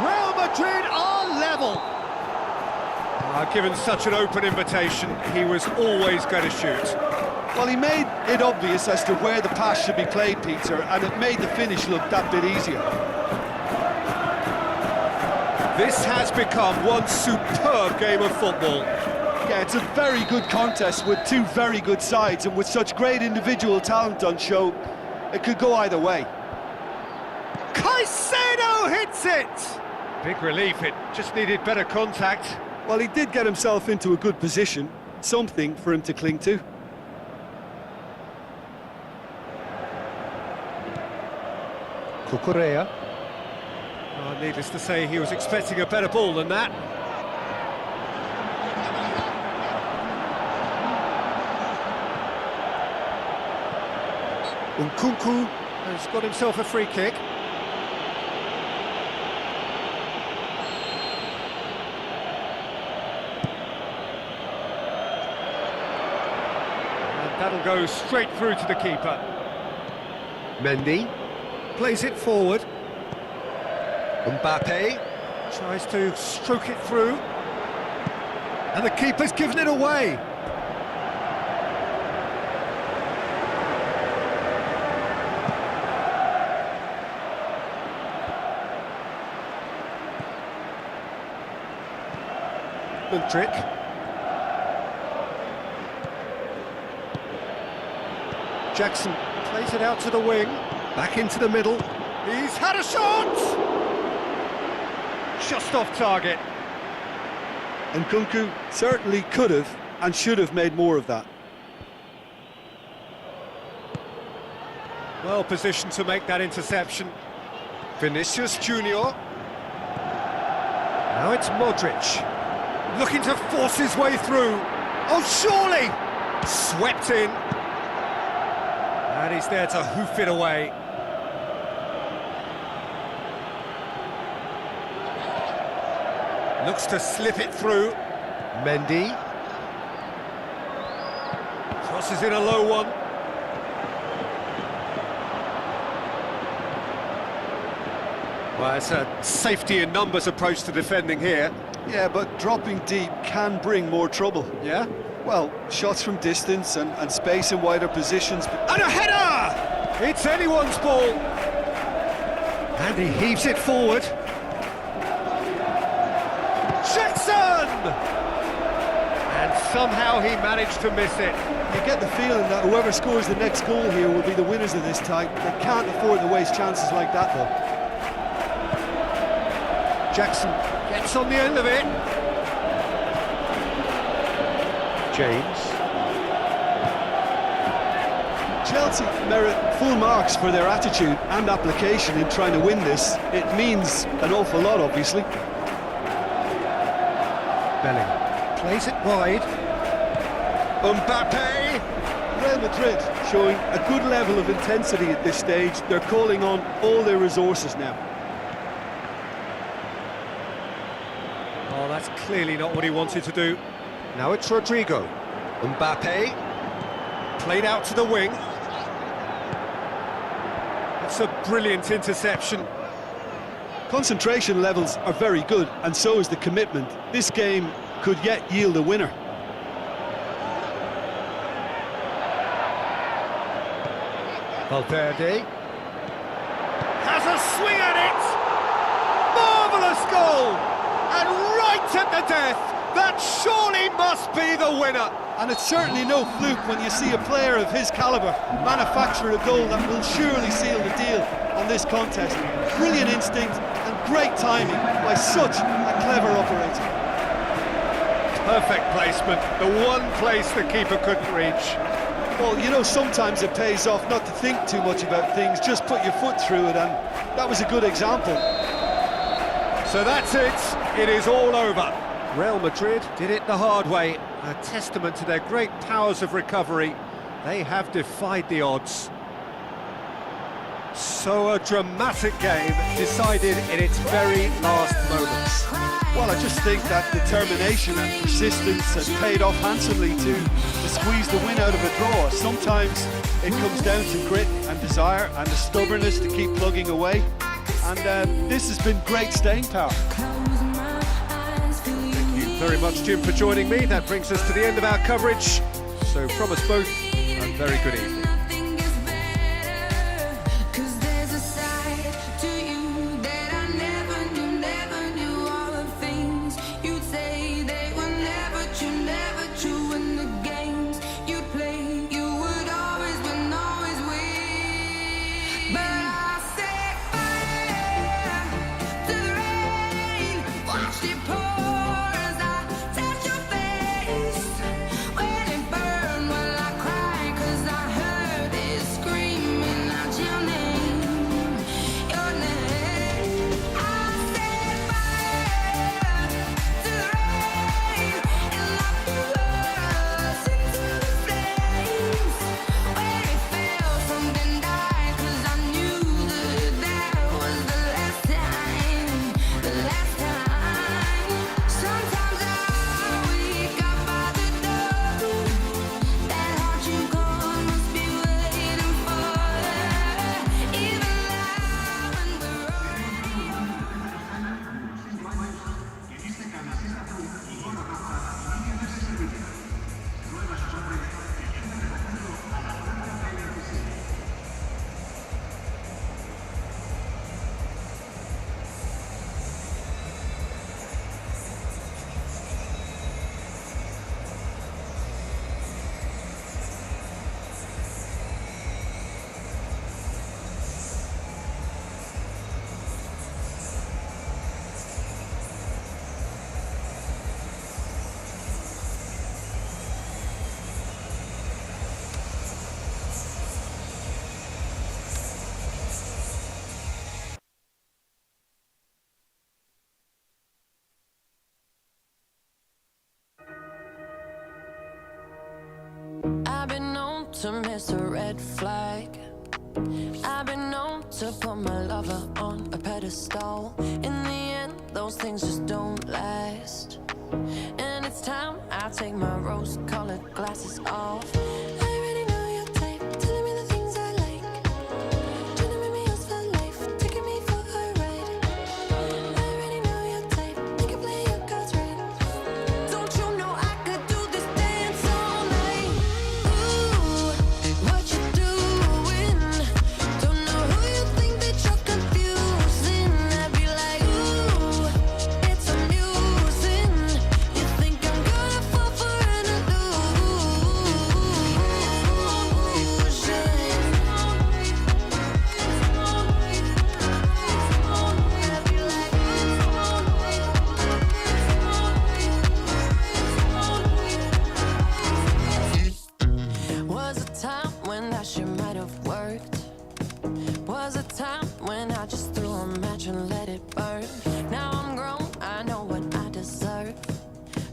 Real Madrid are level. Given such an open invitation, he was always going to shoot. Well, he made it obvious as to where the pass should be played, Peter, and it made the finish look that bit easier. This has become one superb game of football. Yeah, it's a very good contest with two very good sides, and with such great individual talent on show, it could go either way. Caicedo hits it! Big relief, it just needed better contact. Well, he did get himself into a good position, something for him to cling to. Cucurella. Oh, needless to say, he was expecting a better ball than that. Nkunku has got himself a free kick. And that'll go straight through to the keeper. Mendy plays it forward. Mbappe tries to stroke it through. And the keeper's given it away. Trick. Jackson plays it out to the wing, back into the middle. He's had a shot! Just off target. And Nkunku certainly could have and should have made more of that. Well positioned to make that interception. Vinicius Junior. Now it's Modric. Looking to force his way through. Oh, surely! Swept in. And he's there to hoof it away. Looks to slip it through. Mendy. Crosses in a low one. Well, it's a safety in numbers approach to defending here. Yeah, but dropping deep can bring more trouble. Yeah? Well, shots from distance and space in wider positions. And a header! It's anyone's ball. And he heaves it forward. Jackson! And somehow he managed to miss it. You get the feeling that whoever scores the next goal here will be the winners of this tie. They can't afford to waste chances like that, though. Jackson gets on the end of it. James. Chelsea merit full marks for their attitude and application in trying to win this. It means an awful lot, obviously. Belling plays it wide. Mbappe. Real Madrid showing a good level of intensity at this stage. They're calling on all their resources now. Oh, that's clearly not what he wanted to do. Now it's Rodrigo. Mbappe. Played out to the wing. That's a brilliant interception. Concentration levels are very good, and so is the commitment. This game could yet yield a winner. Valverde has a swing at it. Marvellous goal! And right at the death, that surely must be the winner. And it's certainly no fluke when you see a player of his calibre manufacture a goal that will surely seal the deal on this contest. Brilliant instinct and great timing by such a clever operator. Perfect placement, the one place the keeper couldn't reach. Well, you know, sometimes it pays off not to think too much about things, just put your foot through it, and that was a good example. So that's it, it is all over. Real Madrid did it the hard way, a testament to their great powers of recovery. They have defied the odds. So a dramatic game decided in its very last moments. Well, I just think that determination and persistence has paid off handsomely to squeeze the win out of a draw. Sometimes it comes down to grit and desire and the stubbornness to keep plugging away. And this has been great staying power. Thank you very much, Jim, for joining me. That brings us to the end of our coverage. So from us both, a very good evening. Cause there's a side to you that I never knew to miss a red flag. I've been known to put my lover on a pedestal. In the end, those things just don't last. And it's time I take my rose-colored glasses off. I already know your type, telling me the things I like, trying to make me yours for life, taking me for a ride. I already know your type, they can play your cards right. Don't you know I could do this dance all night? Ooh, what you doing? Don't know who you think that you're confusing. I'd be like, ooh, it's amusing. You think I'm gonna fall for an illusion? I'd be like, was a time when that shit might have worked. Was a time when I just threw a match and let it burn. Now I'm grown, I know what I deserve.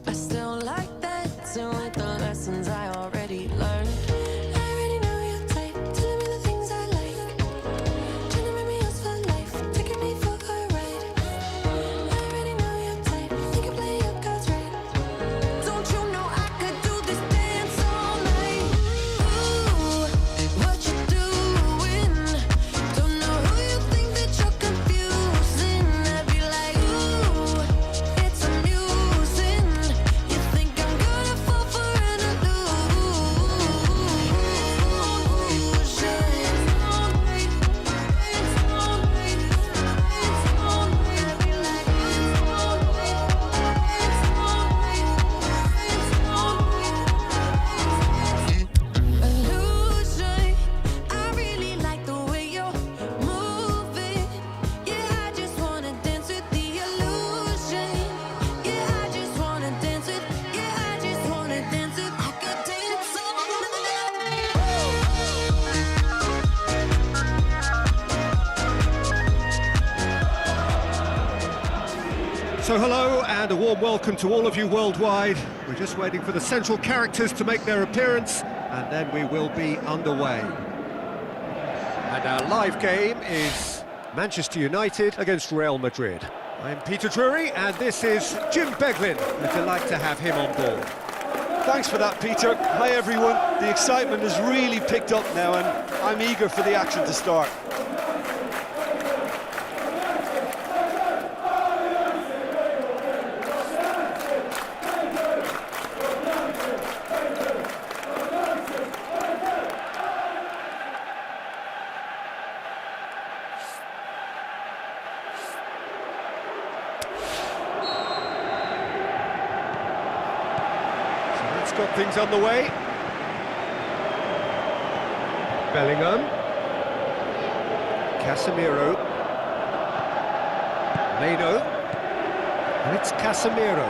I still like that, too, with the lessons I already learned. I already know your type, telling me the things I like, trying to make me yours for life, taking me for a ride. I already know your type, you can play your cards right. Don't you know I could do this dance all night? Ooh, what you doing? Don't know who you think that you're confusing. I'd be like, ooh, it's amusing. You think I'm gonna fall for an illusion? I really like the way you're moving. Yeah, I just wanna dance with the illusion. Yeah, I just wanna dance with. Yeah, I just wanna dance with. I could dance all So hello and a warm welcome to all of you worldwide. We're just waiting for the central characters to make their appearance and then we will be underway. And our live game is Manchester United against Real Madrid. I'm Peter Drury and this is Jim Beglin. A delight to have him on board. Thanks for that, Peter. Hi, everyone. The excitement has really picked up now, and I'm eager for the action to start. Got things underway. Bellingham. Casemiro. Meno. And it's Casemiro.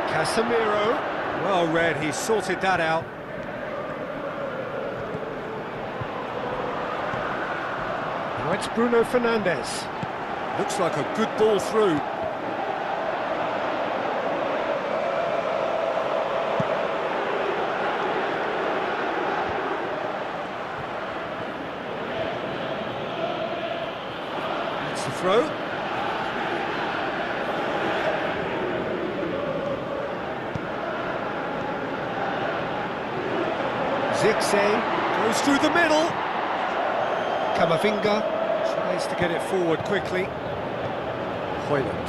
Casemiro. Well read, he sorted that out. Now it's Bruno Fernandes. Looks like a good ball through. The throw. Zirkzee goes through the middle. Camavinga tries to get it forward quickly. Højlund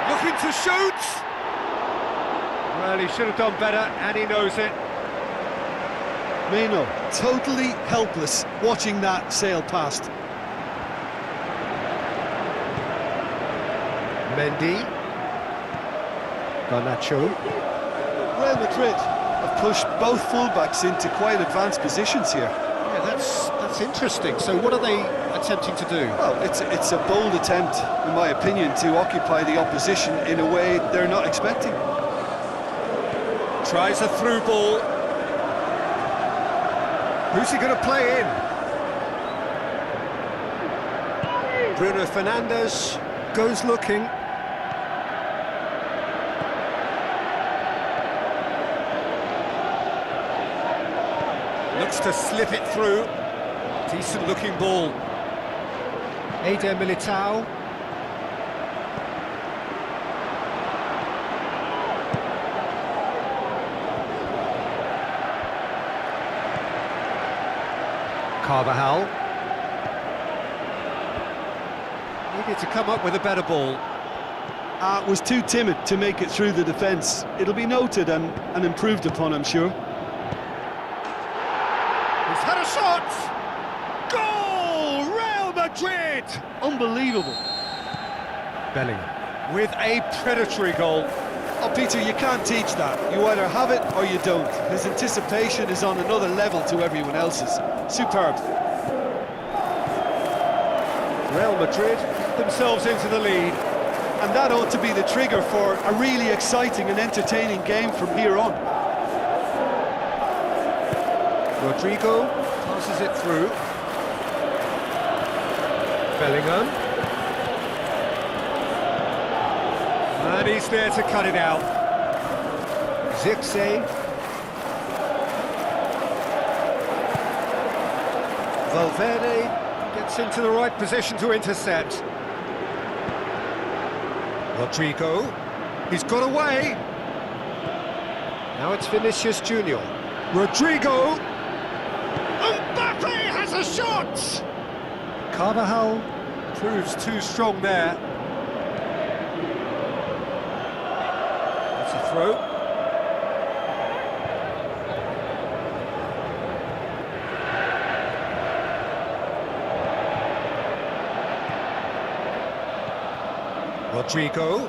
looking to shoot. Well, he should have done better, and he knows it. Meno, totally helpless watching that sail past. Mendy. Garnacho. Real Madrid have pushed both fullbacks into quite advanced positions here. Yeah, that's interesting. So what are they attempting to do? Well, it's a bold attempt, in my opinion, to occupy the opposition in a way they're not expecting. Tries a through ball. Who's he going to play in? Bruno Fernandes goes looking. Gets to slip it through. Decent looking ball. Eder Militao. Carvajal. Needed to come up with a better ball. Was too timid to make it through the defence. It'll be noted and improved upon, I'm sure. He's had a shot! Goal! Real Madrid! Unbelievable. Bellingham with a predatory goal. Oh, Peter, you can't teach that. You either have it or you don't. His anticipation is on another level to everyone else's. Superb. Real Madrid themselves into the lead. And that ought to be the trigger for a really exciting and entertaining game from here on. Rodrigo passes it through. Bellingham. And he's there to cut it out. Zirkzee. Valverde gets into the right position to intercept. Rodrigo, he's got away. Now it's Vinicius Junior. Rodrigo. Mbappe has a shot. Carvajal proves too strong there. It's a throw. Rodrigo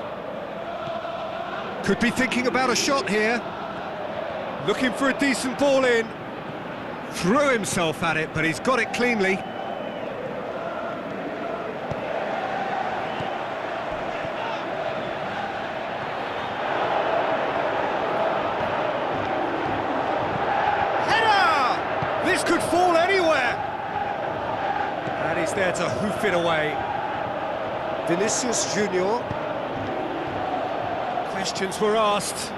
could be thinking about a shot here, looking for a decent ball in, threw himself at it, but he's got it cleanly. Header! This could fall anywhere, and he's there to hoof it away. Vinicius Junior. Questions were asked,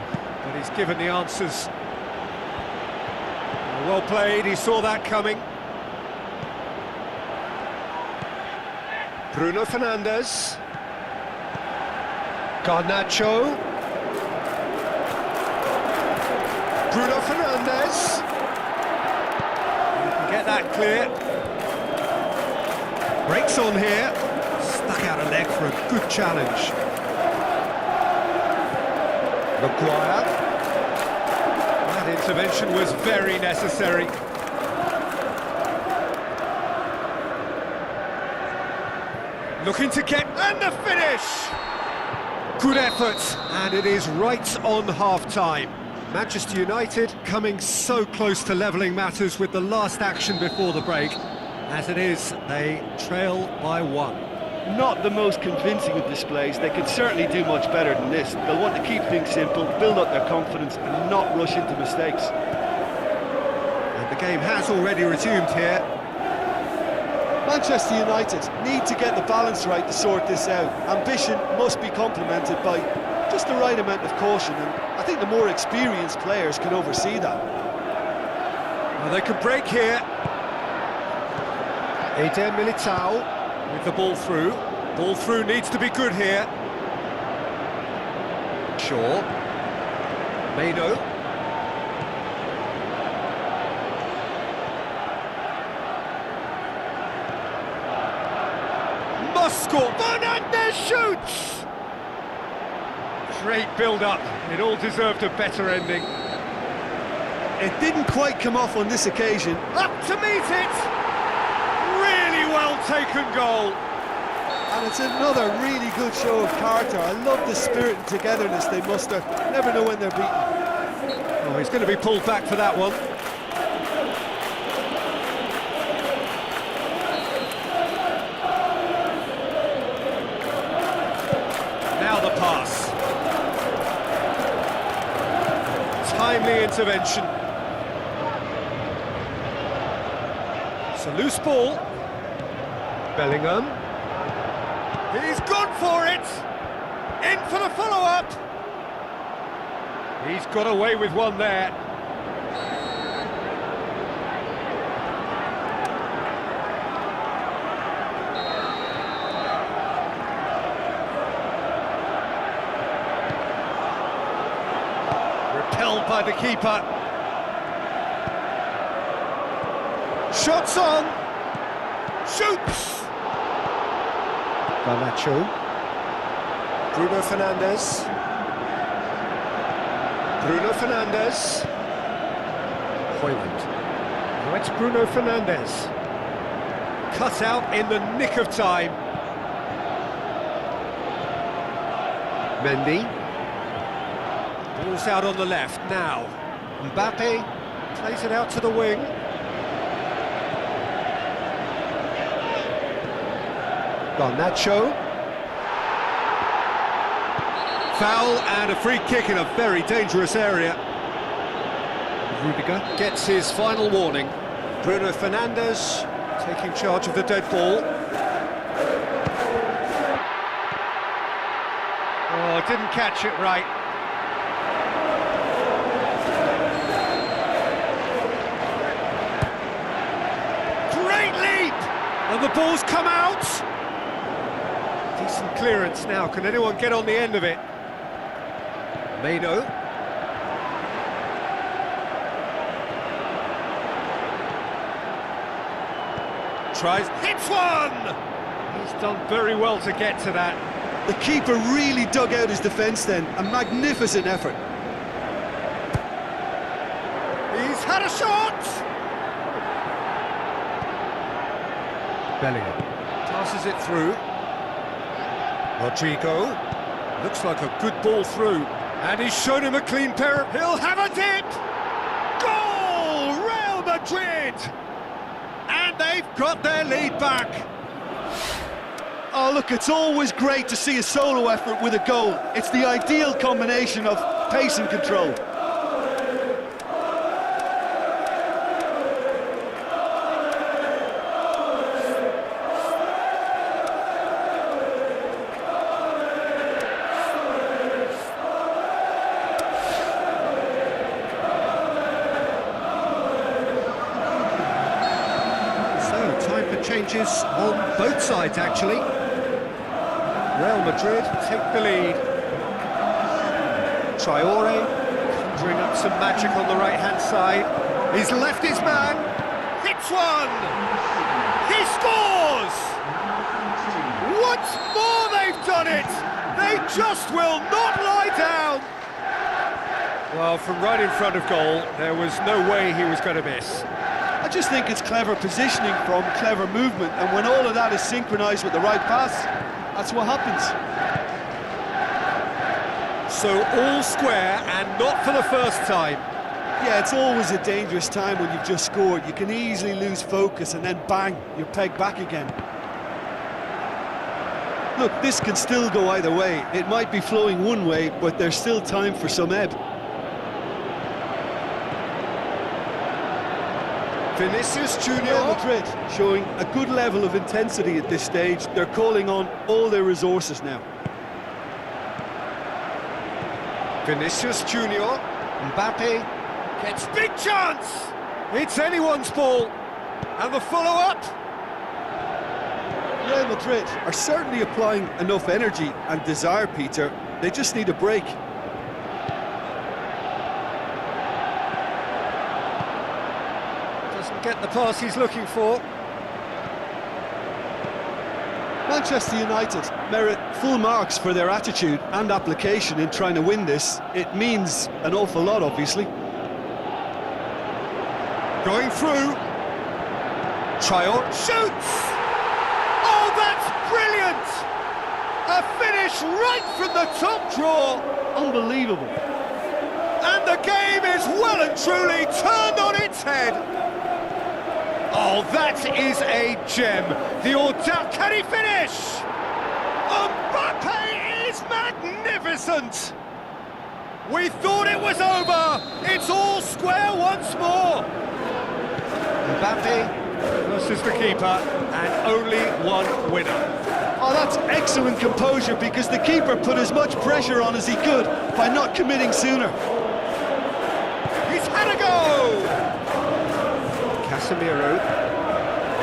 but he's given the answers. Well played, he saw that coming. Bruno Fernandes. Garnacho. Bruno Fernandes. You can get that clear. Breaks on here. Stuck out a leg for a good challenge. Maguire. That intervention was very necessary. Looking to get, and the finish! Good effort, and it is right on half-time. Manchester United coming so close to levelling matters with the last action before the break. As it is, they trail by 1. Not the most convincing of displays. They could certainly do much better than this. They'll want to keep things simple, build up their confidence and not rush into mistakes. And the game has already resumed here. Manchester United need to get the balance right to sort this out. Ambition must be complemented by just the right amount of caution, and I think the more experienced players can oversee that. Well, they could break here. Eder Militao with the ball through. Ball through needs to be good here. Shaw. Meno. Must score. Fernandes shoots! Great build-up. It all deserved a better ending. It didn't quite come off on this occasion. Up to meet it! Really well taken goal. And it's another really good show of character. I love the spirit and togetherness they muster. Never know when they're beaten. Oh, he's going to be pulled back for that one. Now the pass. Timely intervention. It's a loose ball. Bellingham. He's gone for it! In for the follow-up! He's got away with one there. saved by the keeper. Shots on. Shoots. Garnacho. Bruno Fernandes. Bruno Fernandes. Hoyland. Now it's Bruno Fernandes. Cut out in the nick of time. Mendy. Ball's out on the left now. Mbappe plays it out to the wing. Garnacho. Foul and a free kick in a very dangerous area. Rudiger gets his final warning. Bruno Fernandes taking charge of the dead ball. Oh, didn't catch it right. Great leap! And the ball's come out. Decent clearance now. Can anyone get on the end of it? Mano. Tries, hits one! He's done very well to get to that. The keeper really dug out his defence then. A magnificent effort. He's had a shot! Bellingham passes it through. Rodrigo. Looks like a good ball through. And he's shown him a clean pair. He'll have a dip! Goal! Real Madrid! And they've got their lead back. Oh, look, it's always great to see a solo effort with a goal. It's the ideal combination of pace and control. Changes on both sides, actually. Real Madrid take the lead. Traore conjuring up some magic on the right-hand side. He's left his man. Hits one. He scores! Once more they've done it. They just will not lie down. Well, from right in front of goal, there was no way he was going to miss. I just think it's clever positioning from clever movement, and when all of that is synchronised with the right pass, that's what happens. So all square, and not for the first time. Yeah, it's always a dangerous time when you've just scored. You can easily lose focus and then bang, you're pegged back again. Look, this can still go either way. It might be flowing one way, but there's still time for some ebb. Vinicius Junior. Real Madrid showing a good level of intensity at this stage. They're calling on all their resources now. Vinicius Junior. Mbappe gets big chance. It's anyone's ball. And the follow-up. Real Madrid are certainly applying enough energy and desire, Peter. They just need a break. Get the pass he's looking for. Manchester United merit full marks for their attitude and application in trying to win this. It means an awful lot, obviously. Going through. Traore shoots! Oh, that's brilliant! A finish right from the top draw. Unbelievable. And the game is well and truly turned on its head. Oh, that is a gem. The audacious, can he finish? Mbappe is magnificent. We thought it was over. It's all square once more. Mbappe versus the keeper, and only one winner. Oh, that's excellent composure, because the keeper put as much pressure on as he could by not committing sooner. He's had a go. Casemiro,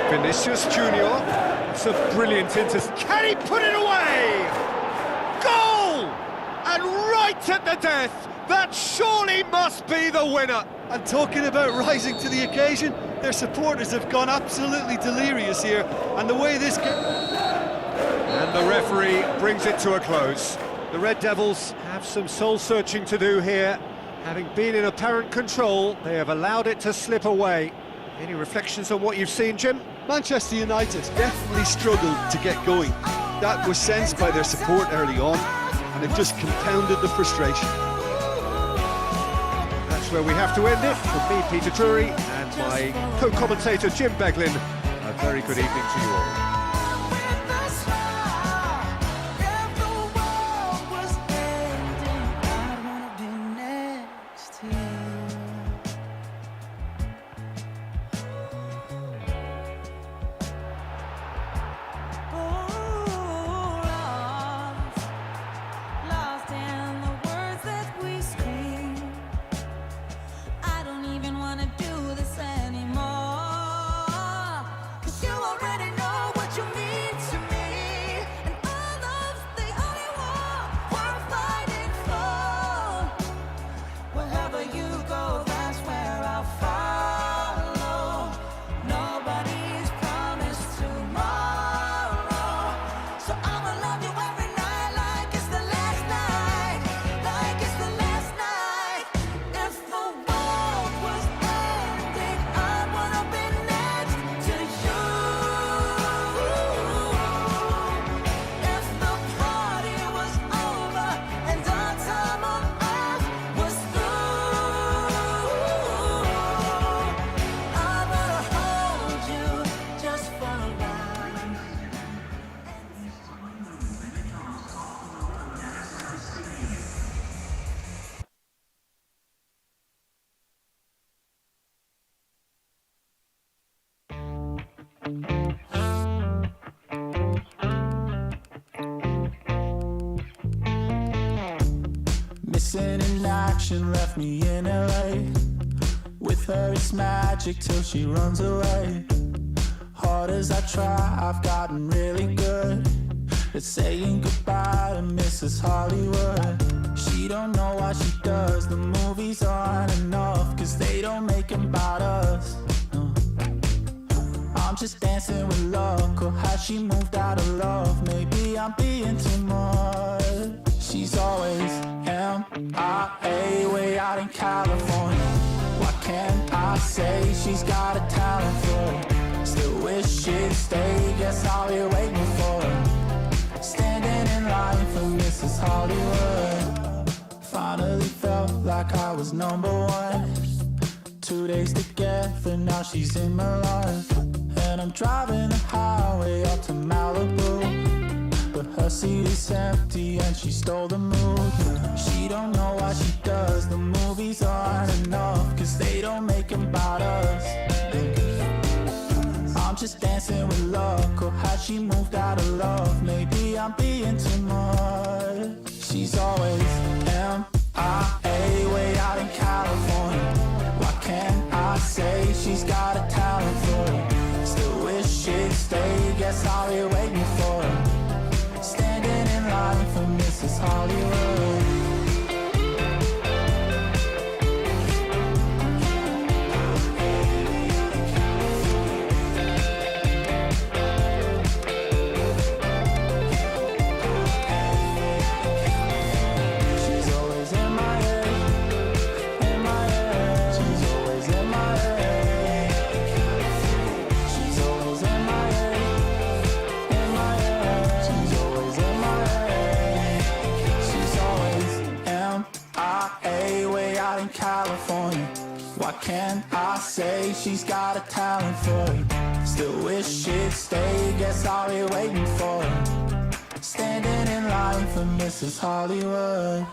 Vinicius Junior. It's a brilliant intercept. Can he put it away? Goal! And right at the death, That surely must be the winner. And talking about rising to the occasion, their supporters have gone absolutely delirious here, and the way this... And the referee brings it to a close. The Red Devils have some soul-searching to do here. Having been in apparent control, they have allowed it to slip away. Any reflections on what you've seen, Jim? Manchester United definitely struggled to get going. That was sensed by their support early on, and it just compounded the frustration. That's where we have to end it. From me, Peter Drury, and my co-commentator, Jim Beglin. A very good evening to you all. Missing in action left me in LA. With her it's magic till she runs away. Hard as I try, I've gotten really good at saying goodbye to Mrs. Hollywood. She don't know what she does, the movies aren't enough, cause they don't make them about us. No. I'm just dancing with luck, or how she moved out of love. Maybe I'm being too much. She's always MIA, way out in California. What can I say? She's got a talent for it. Still wish she'd stay, guess I'll be waiting for her. Standing in line for Mrs. Hollywood. Finally felt like I was number one. 2 days together, now she's in my life. And I'm driving the highway up to Malibu. But her seat is empty and she stole the mood. She don't know what she does, the movies aren't enough, cause they don't make them about us. I'm just dancing with luck, or how she moved out of love. Maybe I'm being too much. She's always MIA, way out in California. What can I say? She's got a talent for it. Still wish she'd stay, guess I'll be waiting for her. Standing in line for Mrs. Hollywood. She's always in my head, in my head. She's always in my head. She's always in my head, in my head. She's always in my head. She's always MIA, way out in California. What can I say? She's got a talent for it. Still wish she'd stay, guess I'll be waiting for her. Standing in line for Mrs. Hollywood.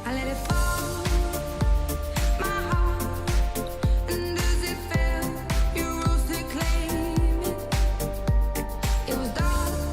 I let it fall, my heart, and does it feel? You rose to claim it. It was dark.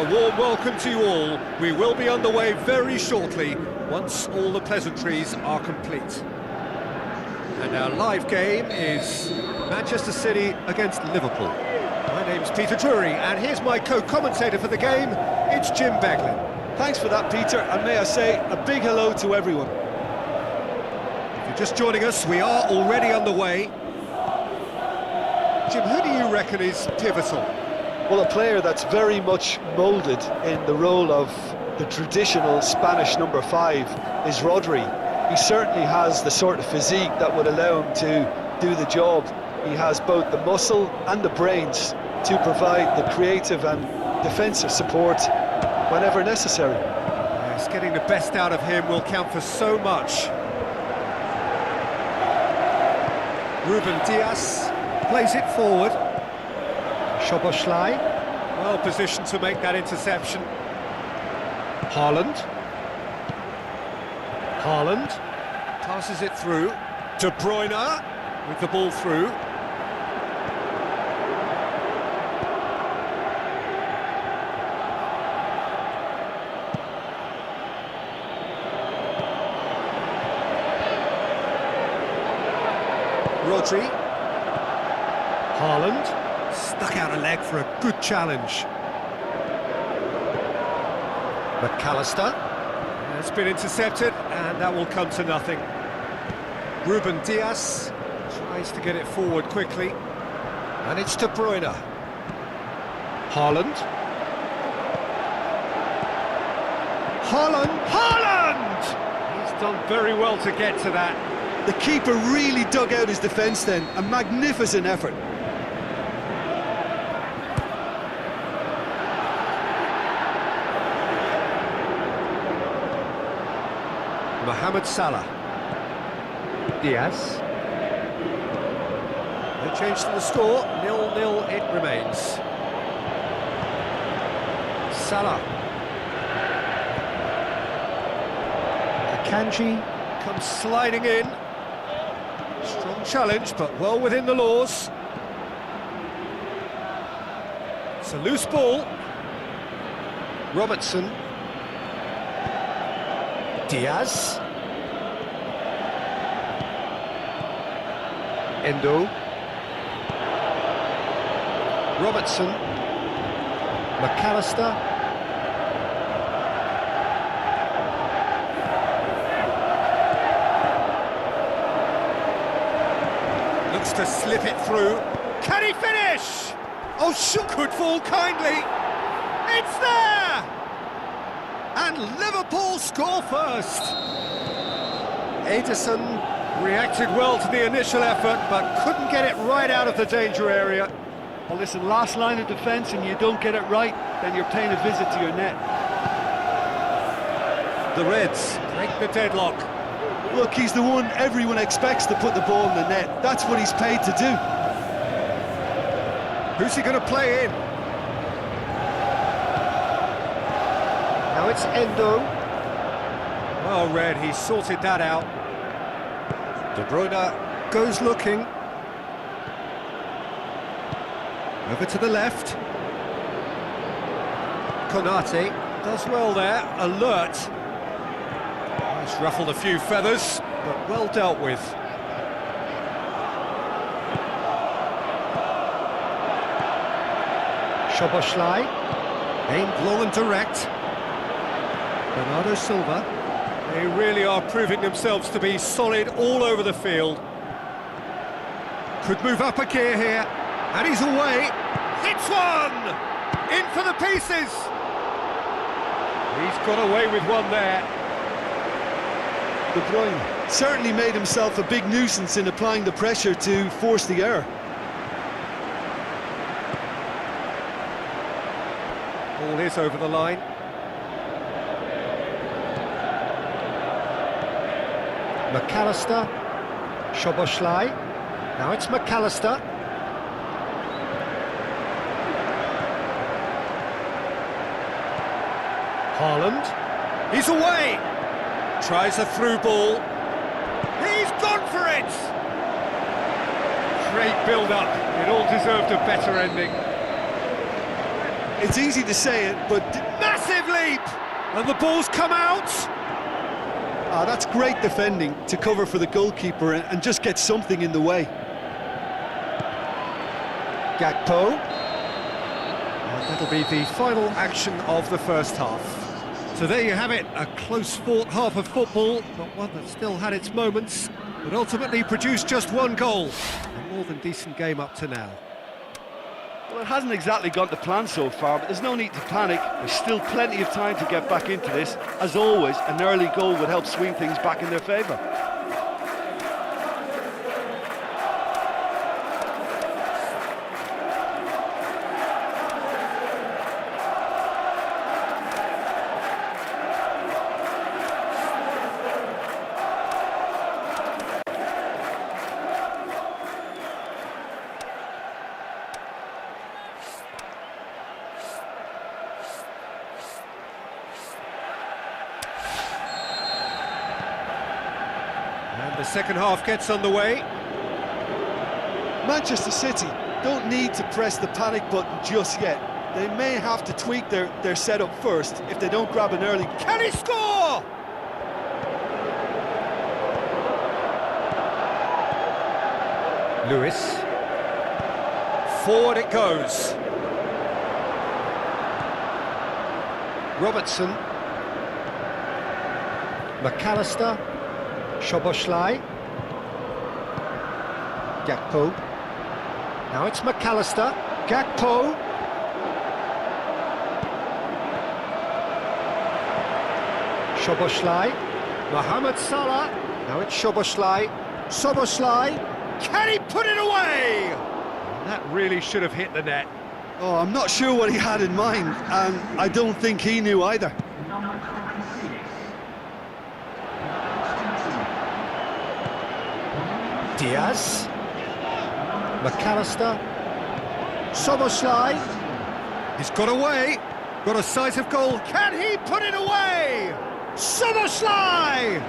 a warm welcome to you all. We will be underway very shortly, once all the pleasantries are complete. And our live game is Manchester City against Liverpool. My name's Peter Drury, and here's my co-commentator for the game, it's Jim Beglin. Thanks for that, Peter, and may I say a big hello to everyone. If you're just joining us, we are already underway. Jim, who do you reckon is pivotal? Well, a player that's very much moulded in the role of the traditional Spanish number 5 is Rodri. He certainly has the sort of physique that would allow him to do the job. He has both the muscle and the brains to provide the creative and defensive support whenever necessary. Yes, getting the best out of him will count for so much. Ruben Dias plays it forward. Szoboszlai, well positioned to make that interception. Haaland passes it through. De Bruyne with the ball through. Rodri. Haaland stuck out a leg for a good challenge. McAllister has been intercepted, and that will come to nothing. Ruben Dias tries to get it forward quickly, and it's De Bruyne. Haaland. He's done very well to get to that. The keeper really dug out his defence then, a magnificent effort. Mohamed Salah. Diaz. No change to the score, 0-0 it remains. Salah. Akanji comes sliding in. Strong challenge, but well within the laws. It's a loose ball. Robertson. Diaz. Endo. Robertson. McAllister. Looks to slip it through. Can he finish? Oh, could fall kindly. It's there! And Liverpool score first. Ederson reacted well to the initial effort, but couldn't get it right out of the danger area. Well, listen, last line of defence, and you don't get it right, then you're paying a visit to your net. The Reds break the deadlock. Look, he's the one everyone expects to put the ball in the net. That's what he's paid to do. Who's he going to play in? Now it's Endo. Well read, he sorted that out. De Bruyne goes looking. Over to the left. Konate does well there, alert. He's ruffled a few feathers, but well dealt with. Szoboszlai, aimed low and direct. Bernardo Silva. They really are proving themselves to be solid all over the field. Could move up a gear here, and he's away. Hits one! In for the pieces! He's got away with one there. De Bruyne certainly made himself a big nuisance in applying the pressure to force the error. Ball is over the line. McAllister, Szoboszlai. Now it's McAllister. Haaland. He's away. Tries a through ball. He's gone for it. Great build-up. It all deserved a better ending. It's easy to say it, but Massive leap! And the ball's come out! that's great defending to cover for the goalkeeper and just get something in the way. Gakpo. And that'll be the final action of the first half. So there you have it, a close-fought half of football, but one that still had its moments, but ultimately produced just one goal. A more than decent game up to now. Well, it hasn't exactly gone to plan so far, but there's no need to panic. There's still plenty of time to get back into this. As always, an early goal would help swing things back in their favour. And the second half gets underway. Manchester City don't need to press the panic button just yet. They may have to tweak their setup first if they don't grab an early... Can he score? Lewis. Forward it goes. Robertson. McAllister. Szoboszlai. Gakpo. Now it's McAllister. Gakpo. Szoboszlai. Mohamed Salah. Now it's Szoboszlai. Szoboszlai. Can he put it away? That really should have hit the net. Oh, I'm not sure what he had in mind, and I don't think he knew either. Diaz. McAllister. Szoboszlai. He's got away. Got a sight of goal. Can he put it away? Szoboszlai!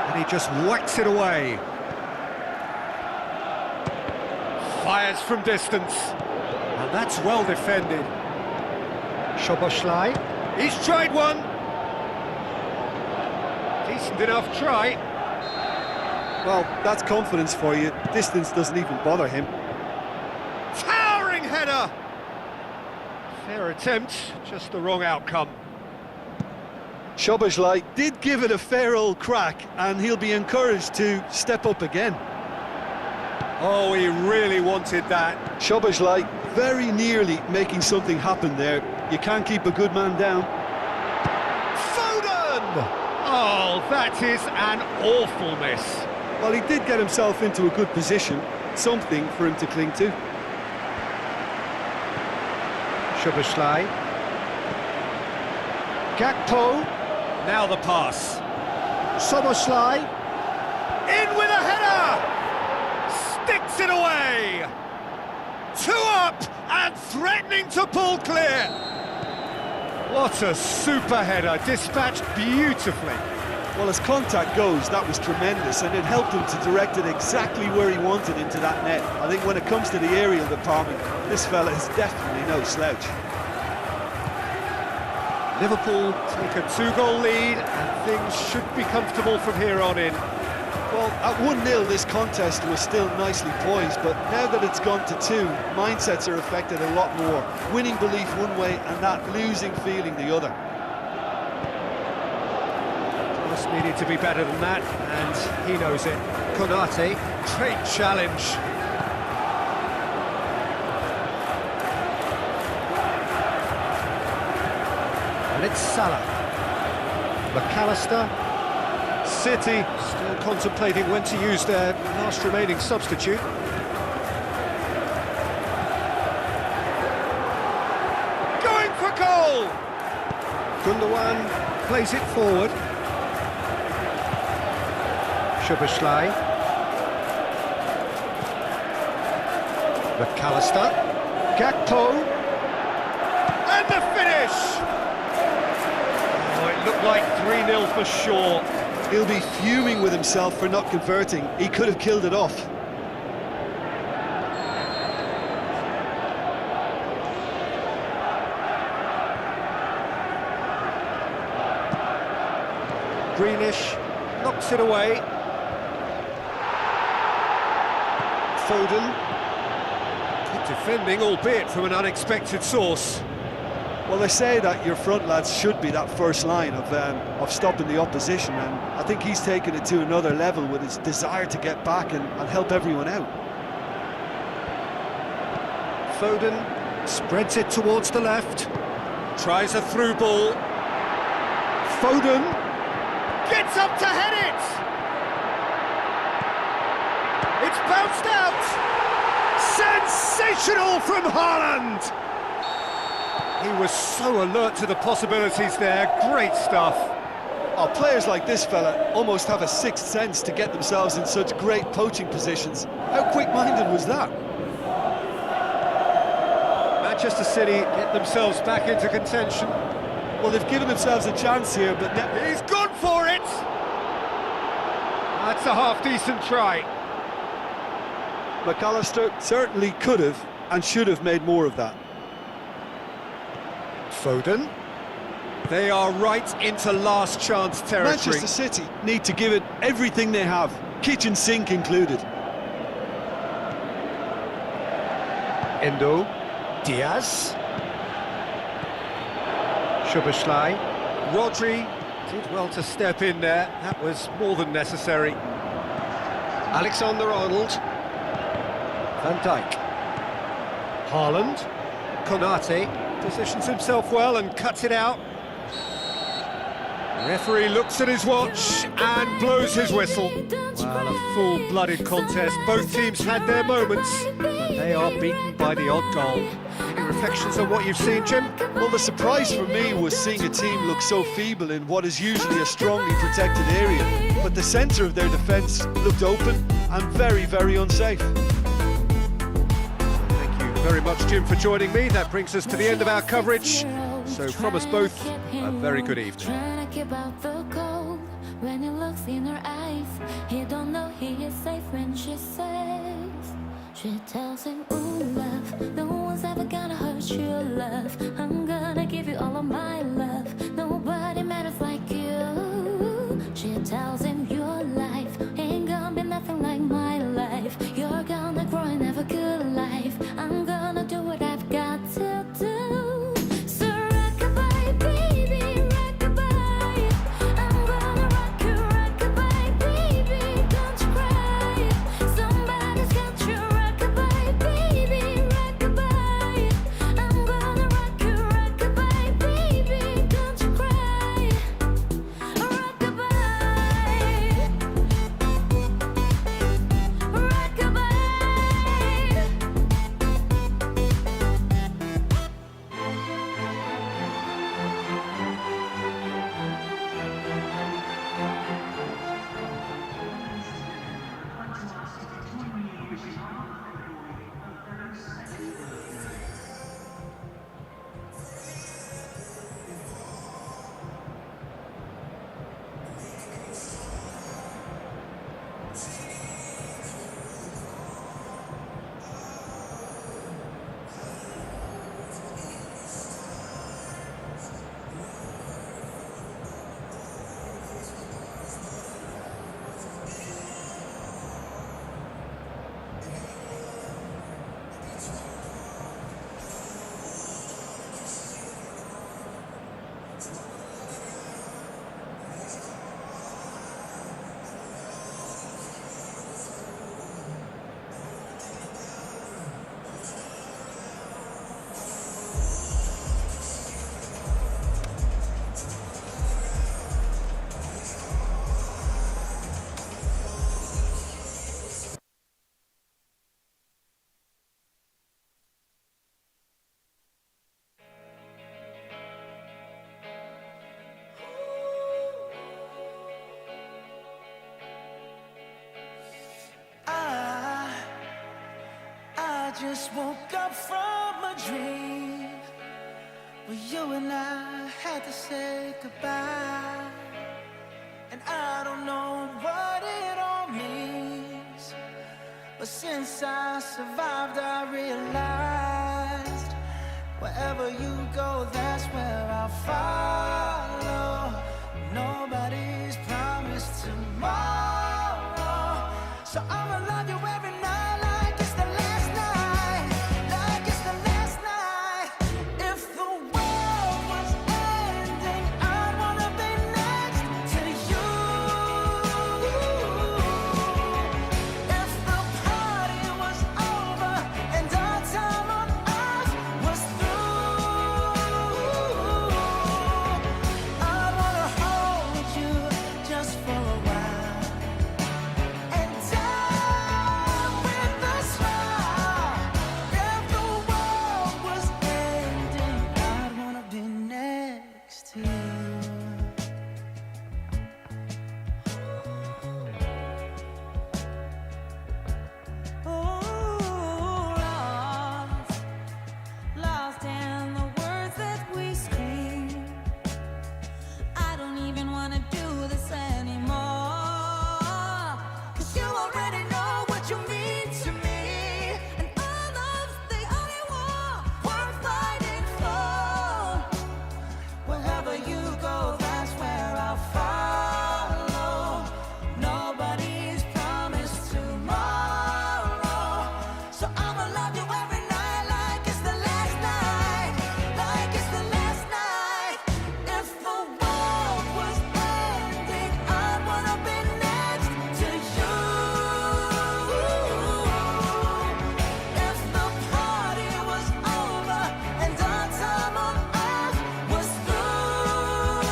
And he just whacks it away. Fires from distance. And that's well defended. Szoboszlai. He's tried one. Decent enough try. Well, that's confidence for you. Distance doesn't even bother him. Towering header. Fair attempt, just the wrong outcome. Szoboszlai did give it a fair old crack, and he'll be encouraged to step up again. Oh, he really wanted that. Szoboszlai very nearly making something happen there. You can't keep a good man down. Foden! Oh, that is an awful miss. Well, he did get himself into a good position. Something for him to cling to. Szoboszlai. Gakpo. Now the pass. Szoboszlai. In with a header! Sticks it away! 2 up and threatening to pull clear. What a super header, dispatched beautifully. Well, as contact goes, that was tremendous, and it helped him to direct it exactly where he wanted into that net. I think when it comes to the aerial department, this fella is definitely no slouch. Liverpool take a 2-goal lead and things should be comfortable from here on in. Well, at 1-0 this contest was still nicely poised, but now that it's gone to 2, mindsets are affected a lot more. Winning belief one way and that losing feeling the other. Just needed to be better than that, and he knows it. Konate, great challenge. And it's Salah. McAllister. City still contemplating when to use their last remaining substitute. Going for goal! Gundogan plays it forward. Szoboszlai. McAllister. Gakpo. And the finish! Oh, it looked like 3-0 for sure. He'll be fuming with himself for not converting. He could have killed it off. Greenish knocks it away. Foden. Good defending, albeit from an unexpected source. Well, they say that your front lads should be that first line of stopping the opposition, and I think he's taken it to another level with his desire to get back and help everyone out. Foden spreads it towards the left. Tries a through ball. Foden gets up to head it! It's bounced out! Sensational from Haaland! He was so alert to the possibilities there, great stuff. Oh, players like this fella almost have a sixth sense to get themselves in such great poaching positions. How quick-minded was that? Manchester City get themselves back into contention. Well, they've given themselves a chance here, but He's gone for it! That's a half-decent try. McAllister certainly could have and should have made more of that. Foden. They are right into last chance territory. Manchester City need to give it everything they have, kitchen sink included. Endo. Diaz. Szoboszlai. Rodri did well to step in there. That was more than necessary. Alexander-Arnold. Van Dijk. Haaland. Konate positions himself well and cuts it out. The referee looks at his watch and blows his whistle. Well, a full-blooded contest. Both teams had their moments, but they are beaten by the odd goal. Any reflections on what you've seen, Jim? Well, the surprise for me was seeing a team look so feeble in what is usually a strongly protected area. But the centre of their defence looked open and very, very unsafe. Thank you very much, Jim, for joining me. That brings us to the end of our coverage. So from us both, a very good evening. Trying to keep out the cold when he looks in her eyes. He don't know he is safe when she says. She tells him, ooh, love, no one's ever gonna hurt your love. I'm gonna give you all of my love. Nobody matters like you. She tells him your life ain't gonna be nothing like my life. You're gonna grow and have a good life. I'm gonna do what I've got to do. So rock-a-bye, baby, rock-a-bye. I'm gonna rock you, rock-a-bye, baby. Don't you cry. Somebody's got you, rock-a-bye, baby, rock-a-bye. I'm gonna rock you, rock-a-bye, baby. Don't you cry. Rock-a-bye, rock-a-bye. I just woke up from a dream Well, you and I had to say goodbye, and I don't know what it all means, but since I survived, I realized wherever you go, that's where I'll follow. Nobody's promised tomorrow, so I'ma love you every night like it's the last night, like it's the last night. If the world was ending, I'd wanna be next to you. If the party was over and our time on earth was through, I'd wanna hold you just for a while and die with a smile. If the world was ending, I'd wanna be next to you. Lost in the words that we scream. I don't even wanna do this anymore, 'cause you already know what you mean to me, and our love's the only war worth fighting for. Wherever you go, that's where I'll follow. Nobody's promised tomorrow, so I'ma love you every night like it's the last night, like it's the last night. If the world was ending, I'd wanna be next to you. If the party was over and our time on earth was through,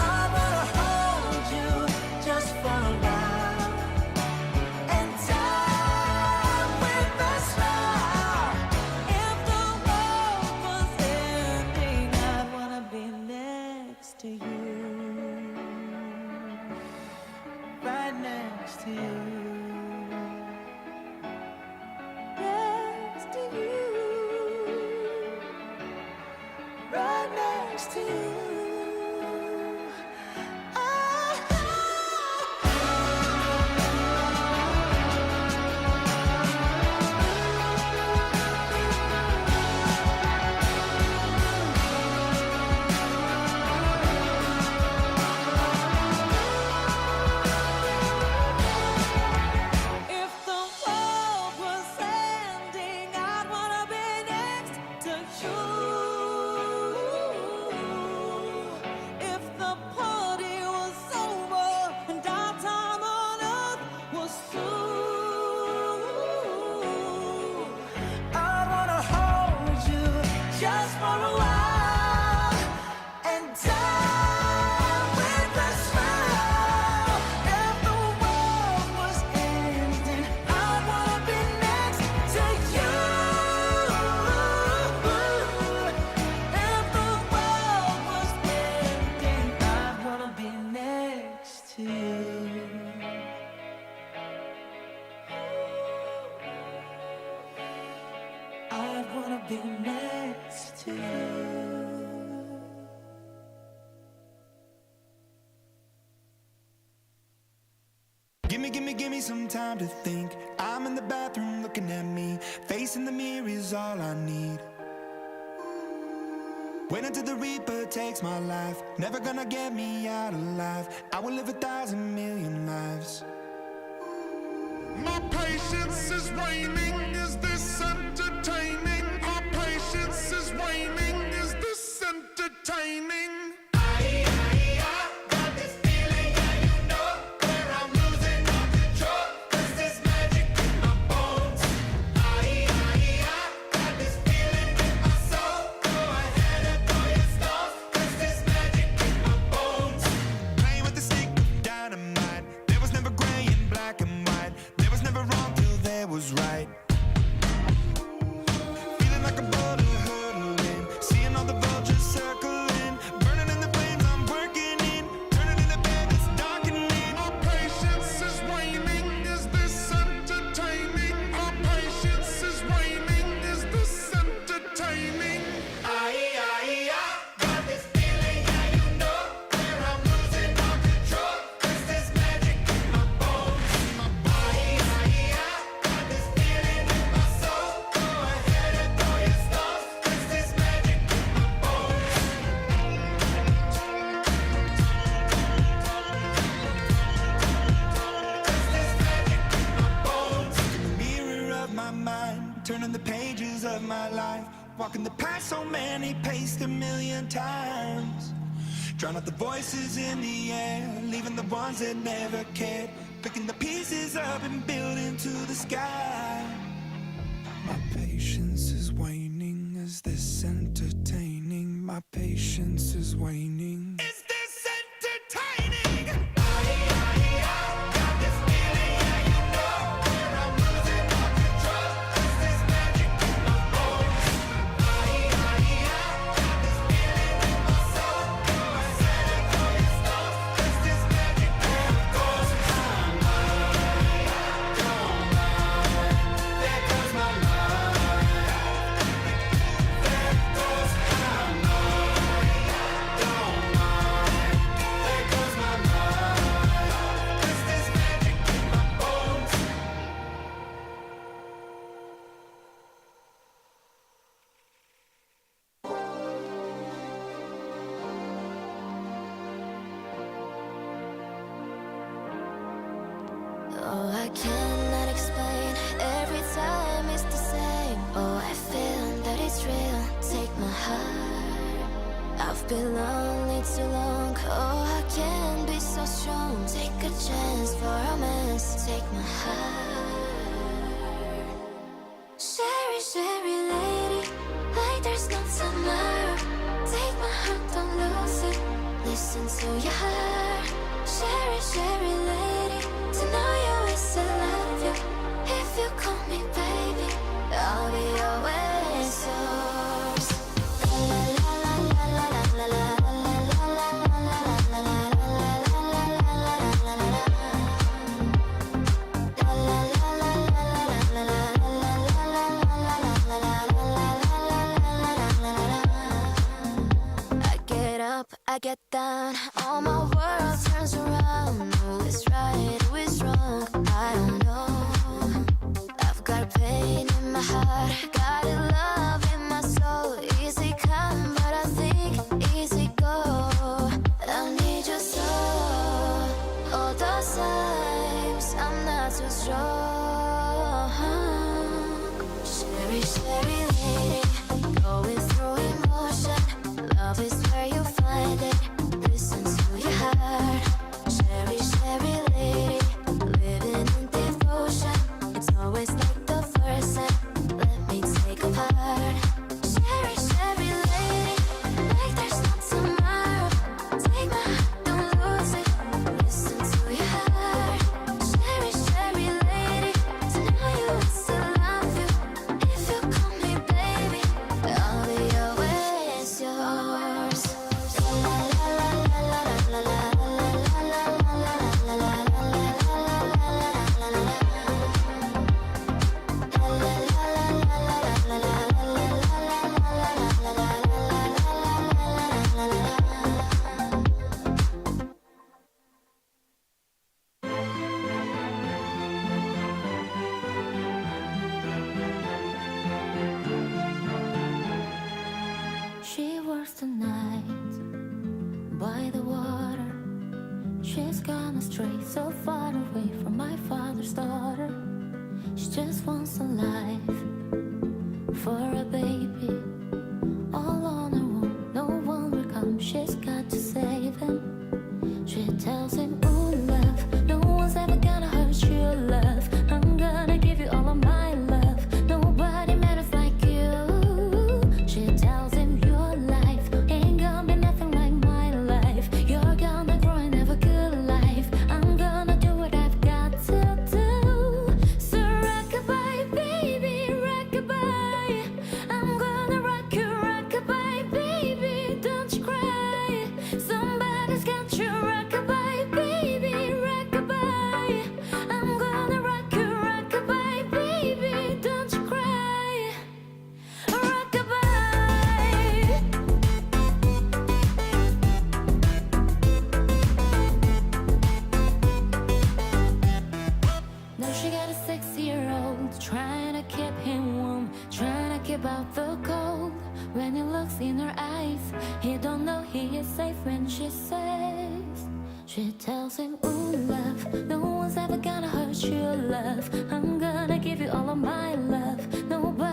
I'd wanna hold you just for a while and die with a smile. If the world was ending, I'd wanna be next to you. Right next to you. Next to you. Right next to you. If the world was ending, I'd wanna be next to you. If the party was over and our time on earth was through, I wanna hold you just for a while and die with a smile. If the world was ending, I wanna be next to you. If the world was ending, I wanna be next to you. I wanna be next to you. Give me some time to think. I'm in the bathroom looking at me. Facing the mirror is all I need. Wait until the Reaper takes my life. Never gonna get me out alive. I will live 1,000,000,000 lives. My patience is waning, is this entertaining? My patience is waning, is this entertaining? Got this feeling, and you know where I'm losing all control. 'Cause there's magic in my bones. Got this feeling in my soul. Go ahead and throw your stones. 'Cause there's magic in my bones. Playing with the stick of dynamite. There was never gray and black and white. There was never wrong till there was right. turning the pages of my life, walking the path so many paced a million times. Drown out the voices in the air, leaving the ones that never cared, picking the pieces up and building to the sky. My patience is waning, is this entertaining? My patience is waning. Is this entertaining? Got this feeling, yeah, you know, where I'm losing all control. Is this magic in my bones? Got this feeling in my soul. I said it for your stone. Is this magic in my bones? There goes my life. There goes my life. Don't mind. There goes my life. Is this magic in my bones? Oh, I cannot explain. Every time it's the same. Oh, I feel that it's real. Take my heart. I've been lonely too long. Oh, I can't be so strong. Take a chance for romance. Take my heart. Sherry, Sherry lady, like there's no tomorrow. Take my heart, don't lose it. Listen to your heart. Sherry, Sherry lady, to know you is to love you. If you call me baby, I'll be always yours. La la la la la la la la la la I get up, I get down, all my world turns around. Who is right, who is wrong, I don't know. I've got pain in my heart, got a love in my soul. Easy come, but I think easy go. I need your soul. All those times I'm not too strong. Sherry, Sherry lady, going through emotion. Love is where you find it. Listen to your heart. Sherry, Sherry lady, living in devotion. It's always like the first time. Let me take a part. Sherry, Sherry lady, like there's no tomorrow. Take my heart, don't lose it. Listen to your heart. Sherry, Sherry lady, to know you is to love you. If you call me baby, I'll be always yours. La la la la la la la She works the night by the water. She's gone astray, so far away from my father's daughter. She just wants a life for a baby. All on her own, no one will come. She's got to save him. She tells him, ooh, love, no one's ever gonna hurt your love. I'm gonna give you all of my love. Nobody matters like you. She tells him, your life ain't gonna be nothing like my life. You're gonna grow and have a good life. I'm gonna do what I've got to do. So rockabye, baby, rockabye. I'm gonna rock you, rockabye, baby. Don't you cry. Somebody's got you, rockabye, baby, rockabye. I'm gonna rock you, rockabye, baby. Don't you cry. Rockabye. Now she got a 6-year-old, trying to keep him warm, trying to keep out the cold. When he looks in her eyes, he don't know he is safe when she says. She tells him, ooh, love, no one's ever gonna hurt your love. I'm gonna give you all of my love. Nobody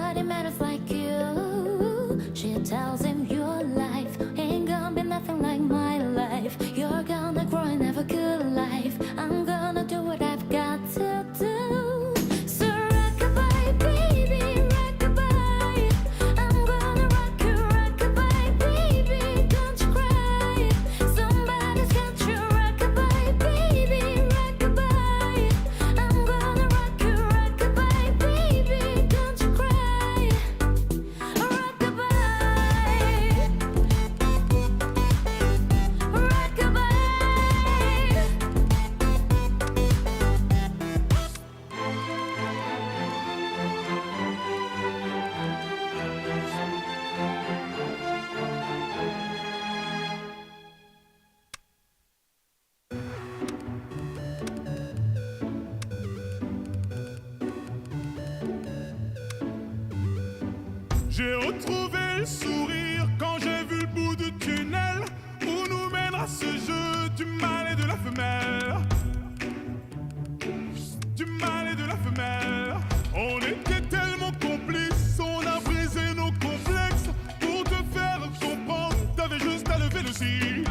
J'ai retrouvé le sourire quand j'ai vu le bout du tunnel où nous mènera ce jeu du mâle et de la femelle. Du mâle et de la femelle. On était tellement complices, on a brisé nos complexes pour te faire comprendre. T'avais juste à lever le cil.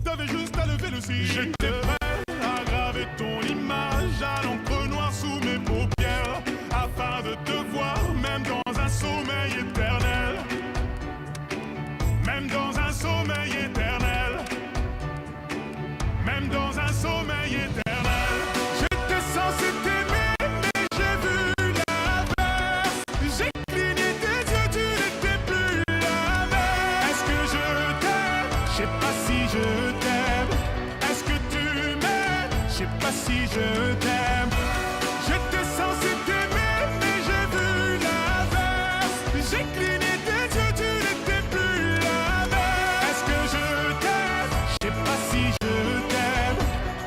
T'avais juste à lever le cil. J'étais prêt à graver ton image à l'encre noire sous mes paupières afin de te voir même dans un sommeil éternel. Même dans un sommeil éternel. Même dans un sommeil éternel. J'étais censé t'aimer, mais j'ai vu l'inverse. J'ai cligné tes yeux, tu n'étais plus la même. Est-ce que je t'aime? Je sais pas si je t'aime. Est-ce que tu m'aimes? Je sais pas si je t'aime. J'étais censé t'aimer, mais j'ai vu l'inverse. J'ai cligné tes yeux, tu n'étais plus la même. Est-ce que je t'aime? Je sais pas si je t'aime.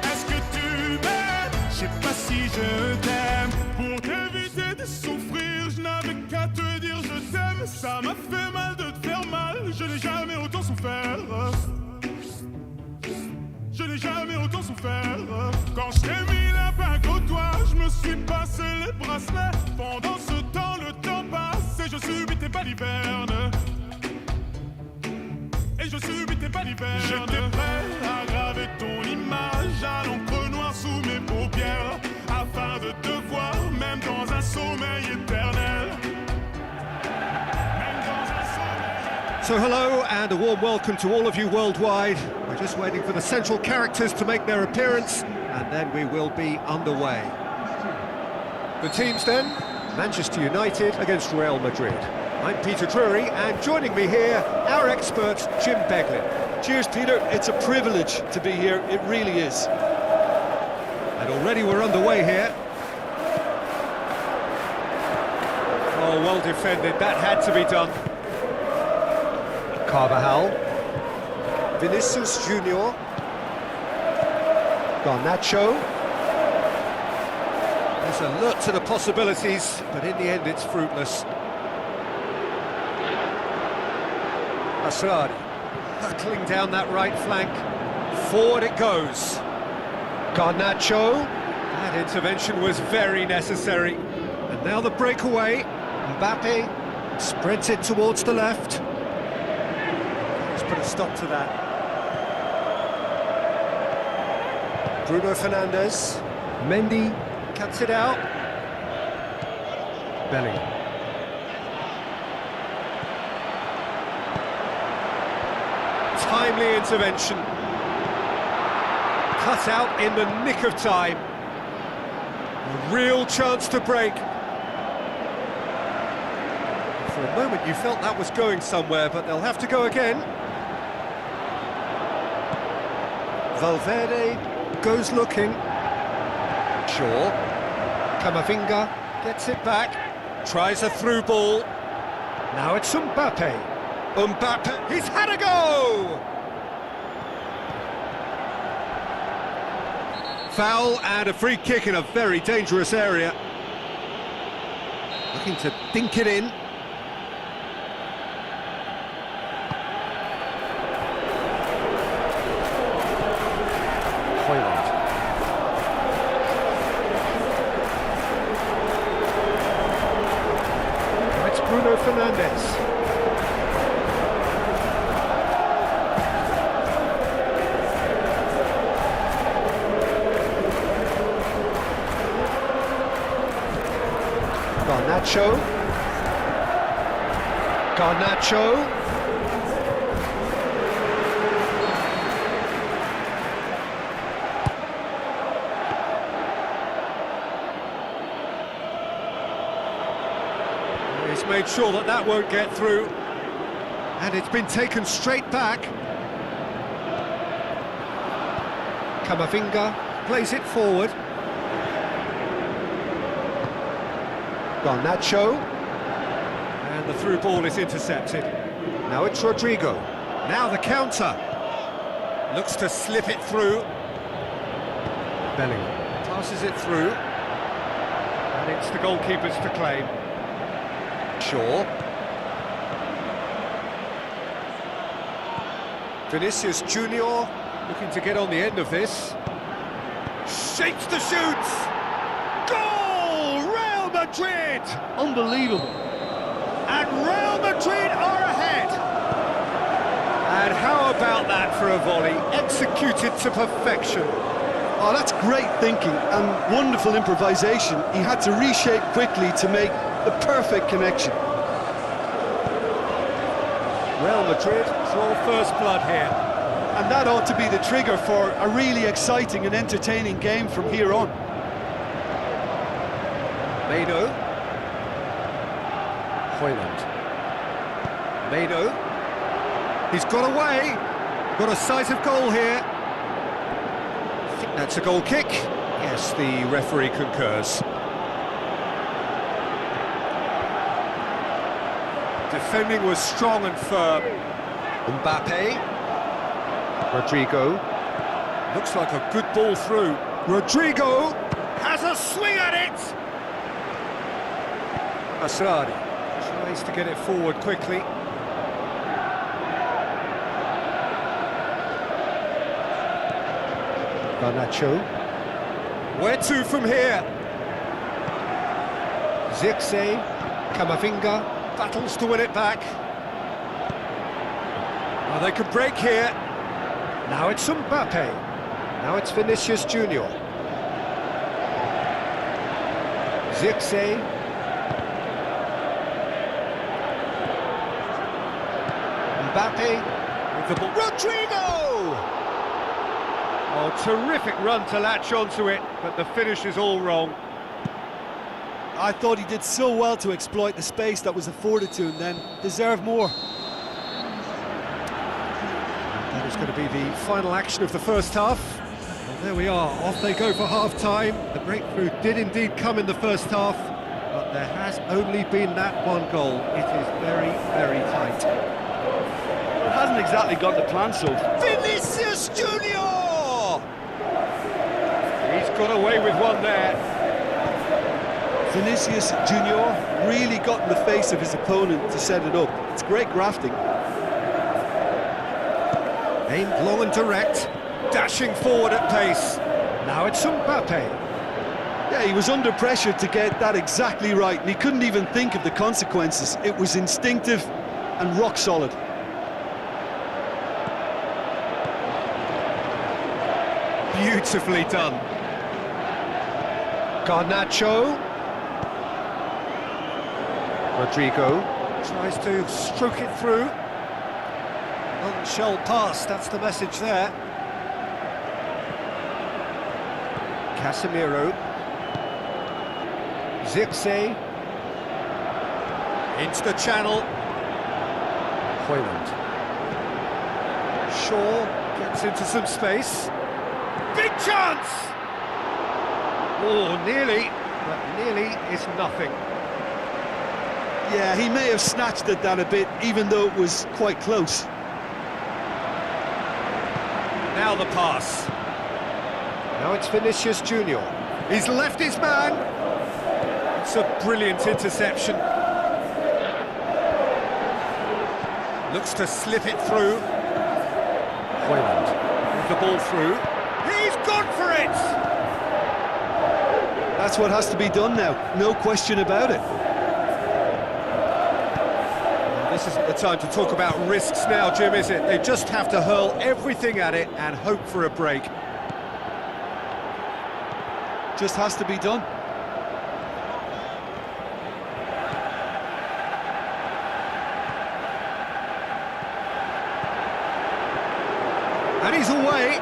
Est-ce que tu m'aimes? Je sais pas si je t'aime. Pour t'éviter de souffrir, je n'avais qu'à te dire je t'aime. Ça m'a fait mal de te faire mal, je n'ai jamais autant souffert. Je n'ai jamais autant souffert. Quand je t'ai mis la bague au doigt, je me suis passé les bracelets. Pendant ce temps, le temps passe et je subis tes balivernes. Et je subis tes balivernes. J'étais prêt à graver ton image à l'encre noire sous mes paupières afin de te voir même dans un sommeil éternel. Même dans un sommeil. So hello and a warm welcome to all of you worldwide. We're just waiting for the central characters to make their appearance and then we will be underway. The teams then, Manchester United against Real Madrid. I'm Peter Drury and joining me here, our expert Jim Beglin. Cheers, Peter. It's a privilege to be here. It really is. And already we're underway here. Oh, well defended, that had to be done. Carvajal. Vinicius Junior. Garnacho. There's alert to the possibilities, but in the end it's fruitless. Besar, hurtling down that right flank. Forward it goes. Garnacho. That intervention was very necessary. And now the breakaway. Mbappe spreads it towards the left. Let's put a stop to that. Bruno Fernandes. Mendy cuts it out. Bellingham. Timely intervention. Cut out in the nick of time. A real chance to break. For a moment you felt that was going somewhere, but they'll have to go again. Valverde goes looking. Shaw. Camavinga gets it back. Tries a through ball. Now it's Mbappe. Mbappe, he's had a go! Foul and a free kick in a very dangerous area. Looking to dink it in. Hoyland. Now it's Bruno Fernandes. Garnacho. He's made sure that that won't get through. And it's been taken straight back. Camavinga plays it forward. Garnacho. And the through ball is intercepted. Now it's Rodrigo. Now the counter. Looks to slip it through. Bellingham passes it through. And it's the goalkeepers to claim. Shaw. Vinicius Junior looking to get on the end of this. Shapes the shoots! Goal! Real Madrid! Unbelievable. And Real Madrid are ahead! And how about that for a volley? Executed to perfection. Oh, that's great thinking and wonderful improvisation. He had to reshape quickly to make the perfect connection. Real Madrid draw first blood here. And that ought to be the trigger for a really exciting and entertaining game from here on. Mano. Hoyland. Mano. He's got away. Got a sight of goal here. I think that's a goal kick. Yes, the referee concurs. Defending was strong and firm. Mbappe. Rodrigo. Looks like a good ball through. Rodrigo has a swing at it! Besar tries to get it forward quickly. Garnacho. Where to from here? Zirkzee, Camavinga battles to win it back. Well, they could break here. Now it's Mbappe. Now it's Vinicius Junior. Zirkzee. Mbappe with the ball. Rodrigo! Oh, terrific run to latch onto it, but the finish is all wrong. I thought he did so well to exploit the space that was afforded to him then. Deserved more. That is going to be the final action of the first half. Well, there we are, off they go for half-time. The breakthrough did indeed come in the first half, but there has only been that one goal. It is very, very tight. It hasn't exactly got the plan so far. Vinicius Junior! He's got away with one there. Vinicius Junior really got in the face of his opponent to set it up. It's great grafting. Aimed long and direct, dashing forward at pace. Now it's Mbappe. Yeah, he was under pressure to get that exactly right, and he couldn't even think of the consequences. It was instinctive and rock solid. Beautifully done. Garnacho. Rodrigo tries to stroke it through. Shell pass, that's the message there. Casemiro. Zirkzee. Into the channel. Hoyland. Shaw gets into some space. Big chance! Oh, nearly, but nearly is nothing. Yeah, he may have snatched at that a bit, even though it was quite close. Now the pass. Now it's Vinicius Junior. He's left his man. It's a brilliant interception. Looks to slip it through. Hoyland with the ball through. He's gone for it! That's what has to be done now, no question about it. This isn't the time to talk about risks now, Jim, is it? They just have to hurl everything at it and hope for a break. Just has to be done. And he's away.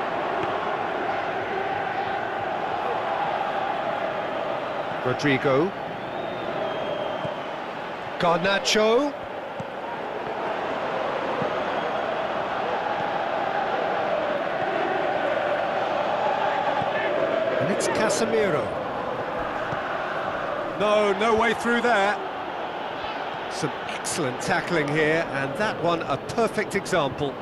Rodrigo. Garnacho. And it's Casemiro. No way through there. Some excellent tackling here, and that one a perfect example.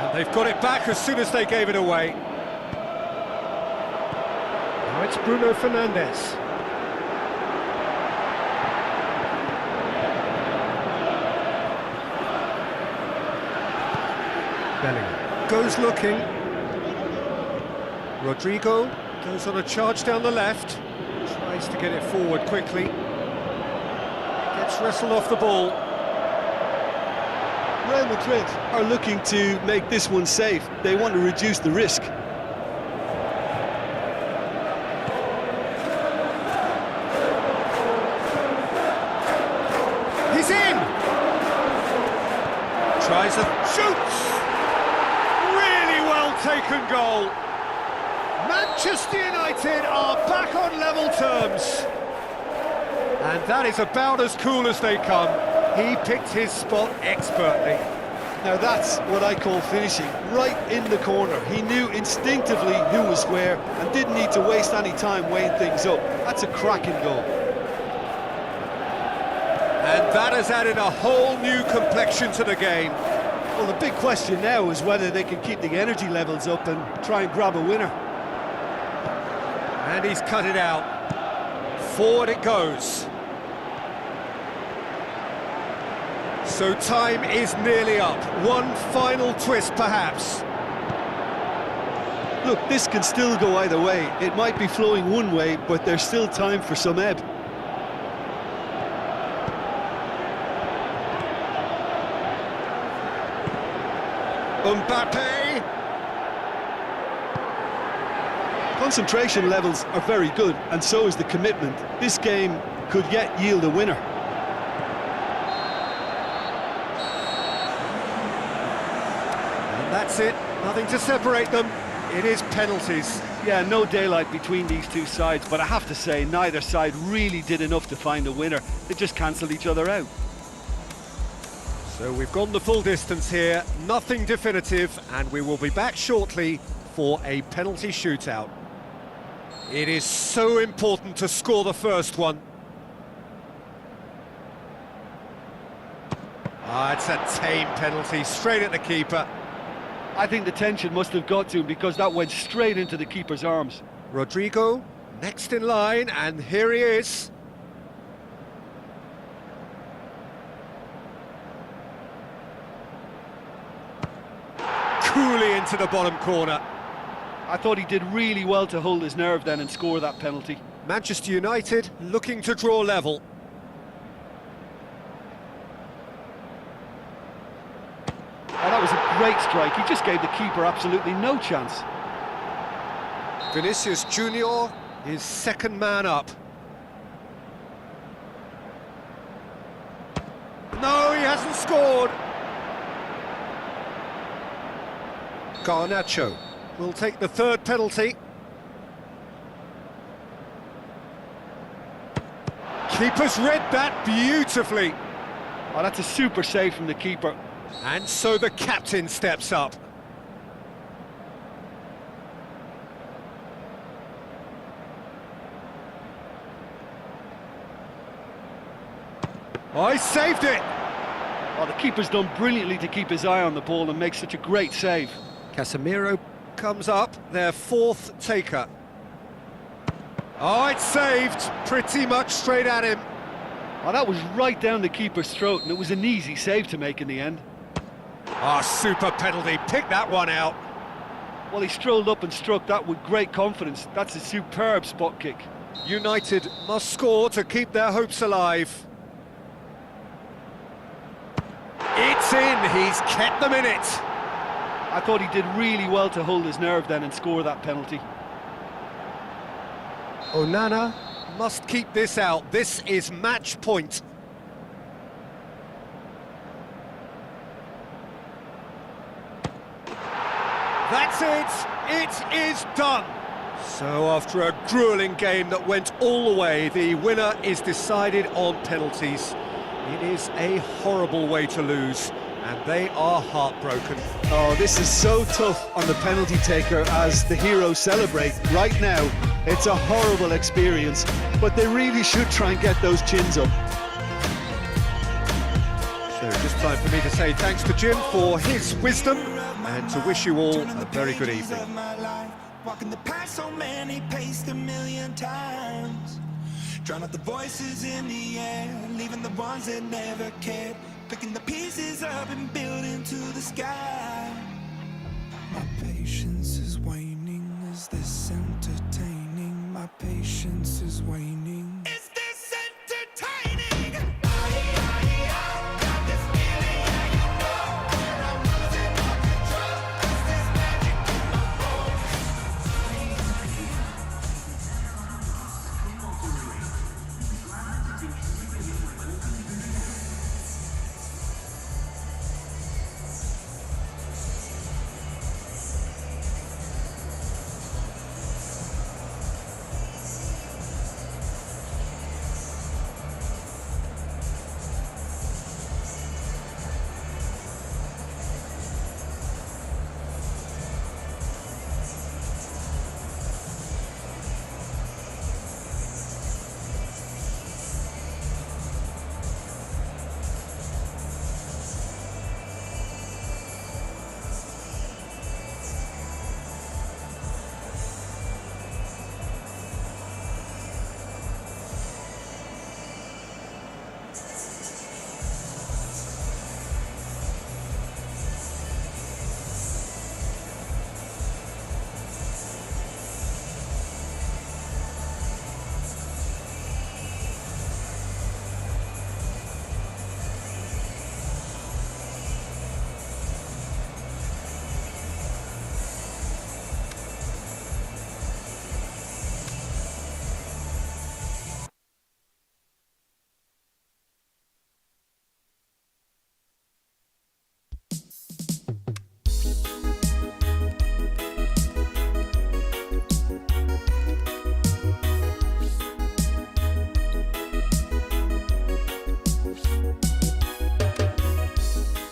And they've got it back as soon as they gave it away. Now it's Bruno Fernandes. Bellingham goes looking. Rodrigo goes on a charge down the left. Tries to get it forward quickly. Gets wrestled off the ball. Real Madrid are looking to make this one safe. They want to reduce the risk. He's in! Tries a shoots! Really well taken goal. Manchester United are back on level terms. And that is about as cool as they come. He picked his spot expertly. Now that's what I call finishing, right in the corner. He knew instinctively who was where and didn't need to waste any time weighing things up. That's a cracking goal. And that has added a whole new complexion to the game. Well, the big question now is whether they can keep the energy levels up and try and grab a winner. And he's cut it out. Forward it goes. So time is nearly up. One final twist, perhaps. Look, this can still go either way. It might be flowing one way, but there's still time for some ebb. Mbappe! Concentration levels are very good, and so is the commitment. This game could yet yield a winner. And that's it. Nothing to separate them. It is penalties. Yeah, no daylight between these two sides, but I have to say, neither side really did enough to find a winner. They just cancelled each other out. So we've gone the full distance here. Nothing definitive, and we will be back shortly for a penalty shootout. It is so important to score the first one. It's a tame penalty, straight at the keeper. I think the tension must have got to him because that went straight into the keeper's arms. Rodrigo, next in line, and here he is. Coolly into the bottom corner. I thought he did really well to hold his nerve then and score that penalty. Manchester United looking to draw level. Oh, that was a great strike. He just gave the keeper absolutely no chance. Vinicius Junior is second man up. No, he hasn't scored. Garnacho will take the third penalty. Keeper's read that beautifully. Oh, that's a super save from the keeper. And so the captain steps up. Oh, he saved it! Oh, the keeper's done brilliantly to keep his eye on the ball and make such a great save. Casemiro comes up, their fourth taker. Oh, it's saved, pretty much straight at him. Oh, that was right down the keeper's throat, and it was an easy save to make in the end. Oh, super penalty, pick that one out. Well, he strolled up and struck that with great confidence. That's a superb spot kick. United must score to keep their hopes alive. It's in, he's kept them in it. I thought he did really well to hold his nerve then and score that penalty. Onana must keep this out. This is match point. That's it. It is done. So after a grueling game that went all the way, the winner is decided on penalties. It is a horrible way to lose, and they are heartbroken. Oh, this is so tough on the penalty taker as the heroes celebrate. Right now, it's a horrible experience, but they really should try and get those chins up. So just time for me to say thanks to Jim for his wisdom and to wish you all a very good evening. Walking the path so many paced a million times. Drown out the voices in the air, leaving the ones that never cared. Picking the pieces up and building to the sky. My patience is waning. Is this entertaining? My patience is waning. Is this entertaining? Got this feeling, yeah, you know. And I'm losing all control. Is this magic in my bones?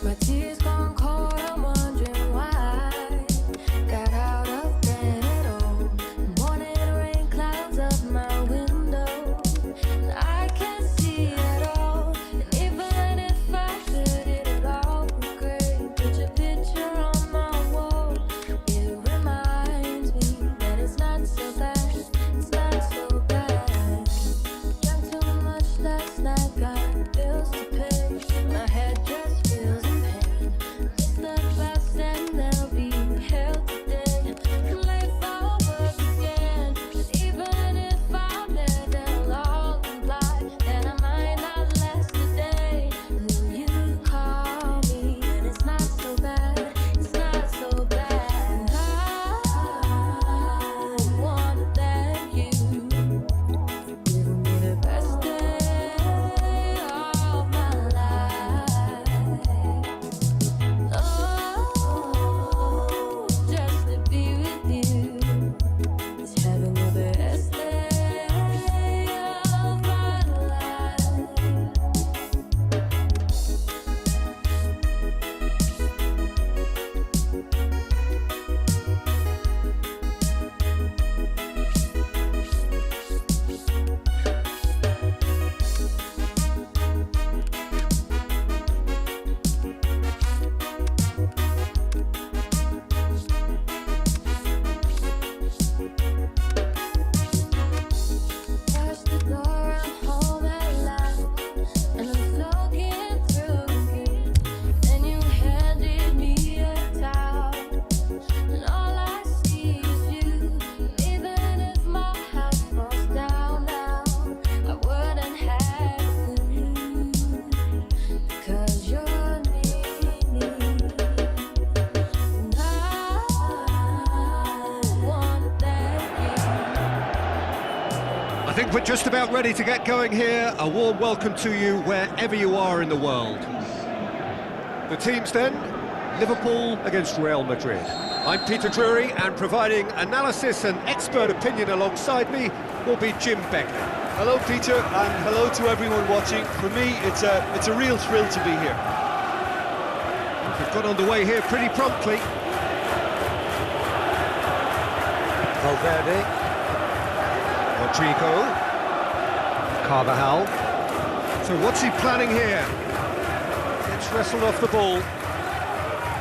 My tears gone cold, I'm wondering why. Got out of bed at all. Morning rain clouds up my window, and I can't see at all. And even if I could, it'd all be great. Put your picture on my wall. It reminds me that it's not so bad. It's not so bad. Drank too much last night, got bills to pay. My head just feels in pain. Miss the class and they'll be held today. Late for work again. But even if I'm there, they'll all comply. Then I might not last a day. Then you call me, and it's not so bad. It's not so bad. I wanna thank you for giving me the best day of my life. Oh, just to be with you is having the best day of my life. Past the door, I'm home at last, and I'm looking through you. And you handed me a towel, and all I see is you. Even if my house falls down now, I wouldn't have to leave, because you're me. And I wanna thank you. I think we're just about ready to get going here. A warm welcome to you wherever you are in the world. The teams then, Liverpool against Real Madrid. I'm Peter Drury, and providing analysis and expert opinion alongside me will be Jim Beckley. Hello, Peter, and hello to everyone watching. For me, it's a real thrill to be here. We've got underway here pretty promptly. Valverde, Rodrigo, Carvajal. So what's he planning here? Gets wrestled off the ball.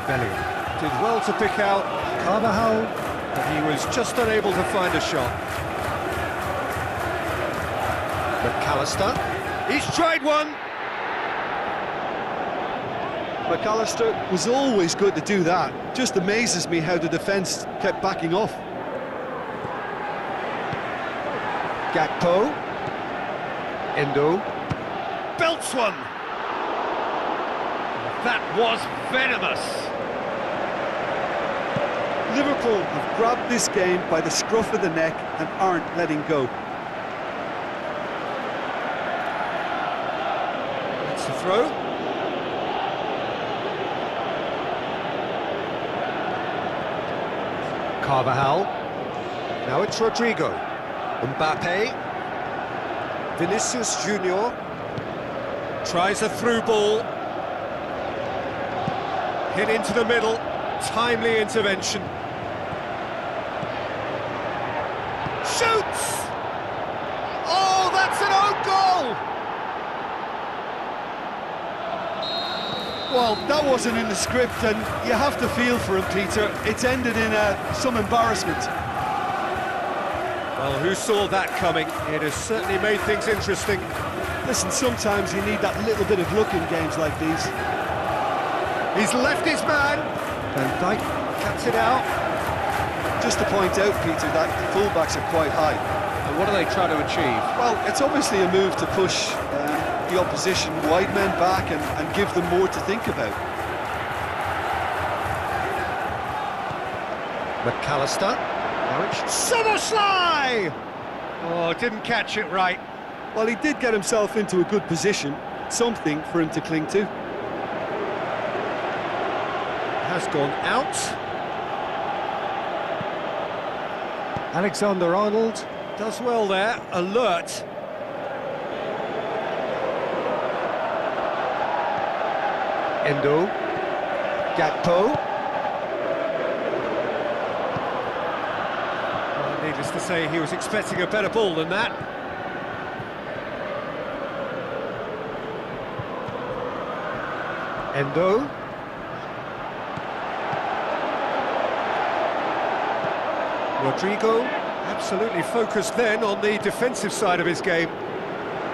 Bellingham did well to pick out Carvajal. but he was just unable to find a shot. McAllister, he's tried one! McAllister was always good to do that. Just amazes me how the defence kept backing off. Gakpo, Endo, belts one! That was venomous! Liverpool have grabbed this game by the scruff of the neck and aren't letting go. That's the throw. Carvajal. Now it's Rodrigo. Mbappe. Vinicius Junior. Tries a through ball. Hit into the middle. Timely intervention. Shoots! Oh, that's an own goal! Well, that wasn't in the script, and you have to feel for him, Peter. It's ended in some embarrassment. Well, who saw that coming? It has certainly made things interesting. Listen, sometimes you need that little bit of luck in games like these. He's left his man. Van Dijk cuts it out. Just to point out, Peter, that the fullbacks are quite high. And what are they trying to achieve? Well, it's obviously a move to push the opposition wide men back and give them more to think about. McAllister. Soboslai! Oh, didn't catch it right. Well, he did get himself into a good position, something for him to cling to. Has gone out. Alexander-Arnold does well there, alert. Endo. Gakpo. Well, needless to say, he was expecting a better ball than that. Endo. Rodrigo, absolutely focused then on the defensive side of his game.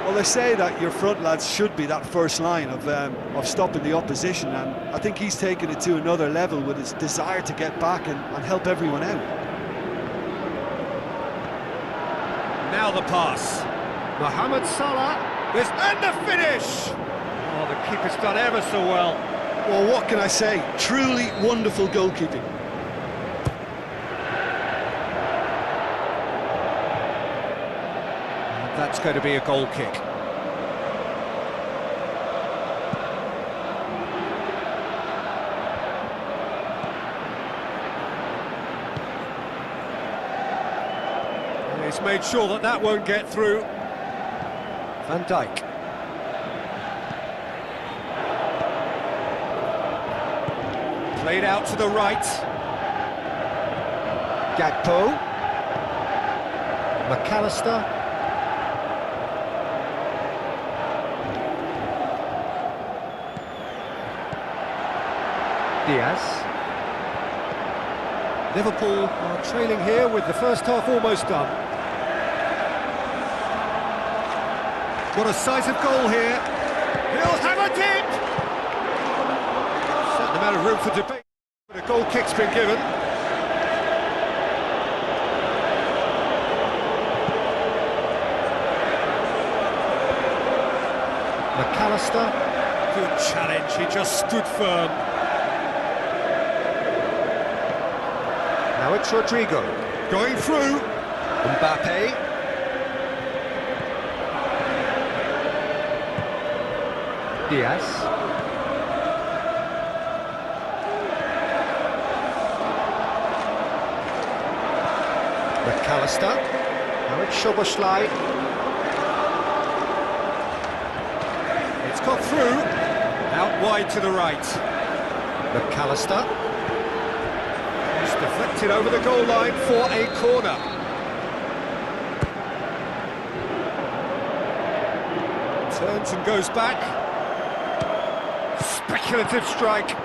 Well, they say that your front lads should be that first line of stopping the opposition, and I think he's taken it to another level with his desire to get back and help everyone out. Now the pass. Mohamed Salah, and the finish! Oh, the keeper's done ever so well. Well, what can I say? Truly wonderful goalkeeping. That's going to be a goal kick. He's made sure that that won't get through. Van Dijk. Played out to the right. Gakpo. McAllister. Diaz. Liverpool are trailing here with the first half almost done. Got a decisive goal here. He'll have it in! Certain amount of room for debate. But a goal kick's been given. McAllister. Good challenge, he just stood firm. Now it's Rodrigo, going through, Mbappe. Diaz. McAllister, now it's Soboslai. It's got through, out wide to the right. McAllister. Deflected over the goal line for a corner. Turns and goes back. Speculative strike.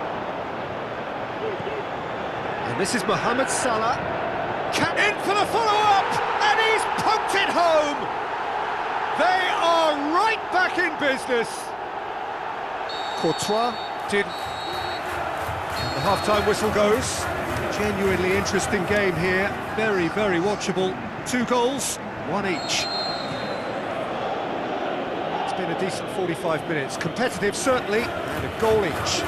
And this is Mohamed Salah. In for the follow-up, and he's poked it home. They are right back in business. Courtois did. The half-time whistle goes. Genuinely interesting game here. Very, very watchable. 2 goals, 1 each. It's been a decent 45 minutes. Competitive, certainly, and a goal each.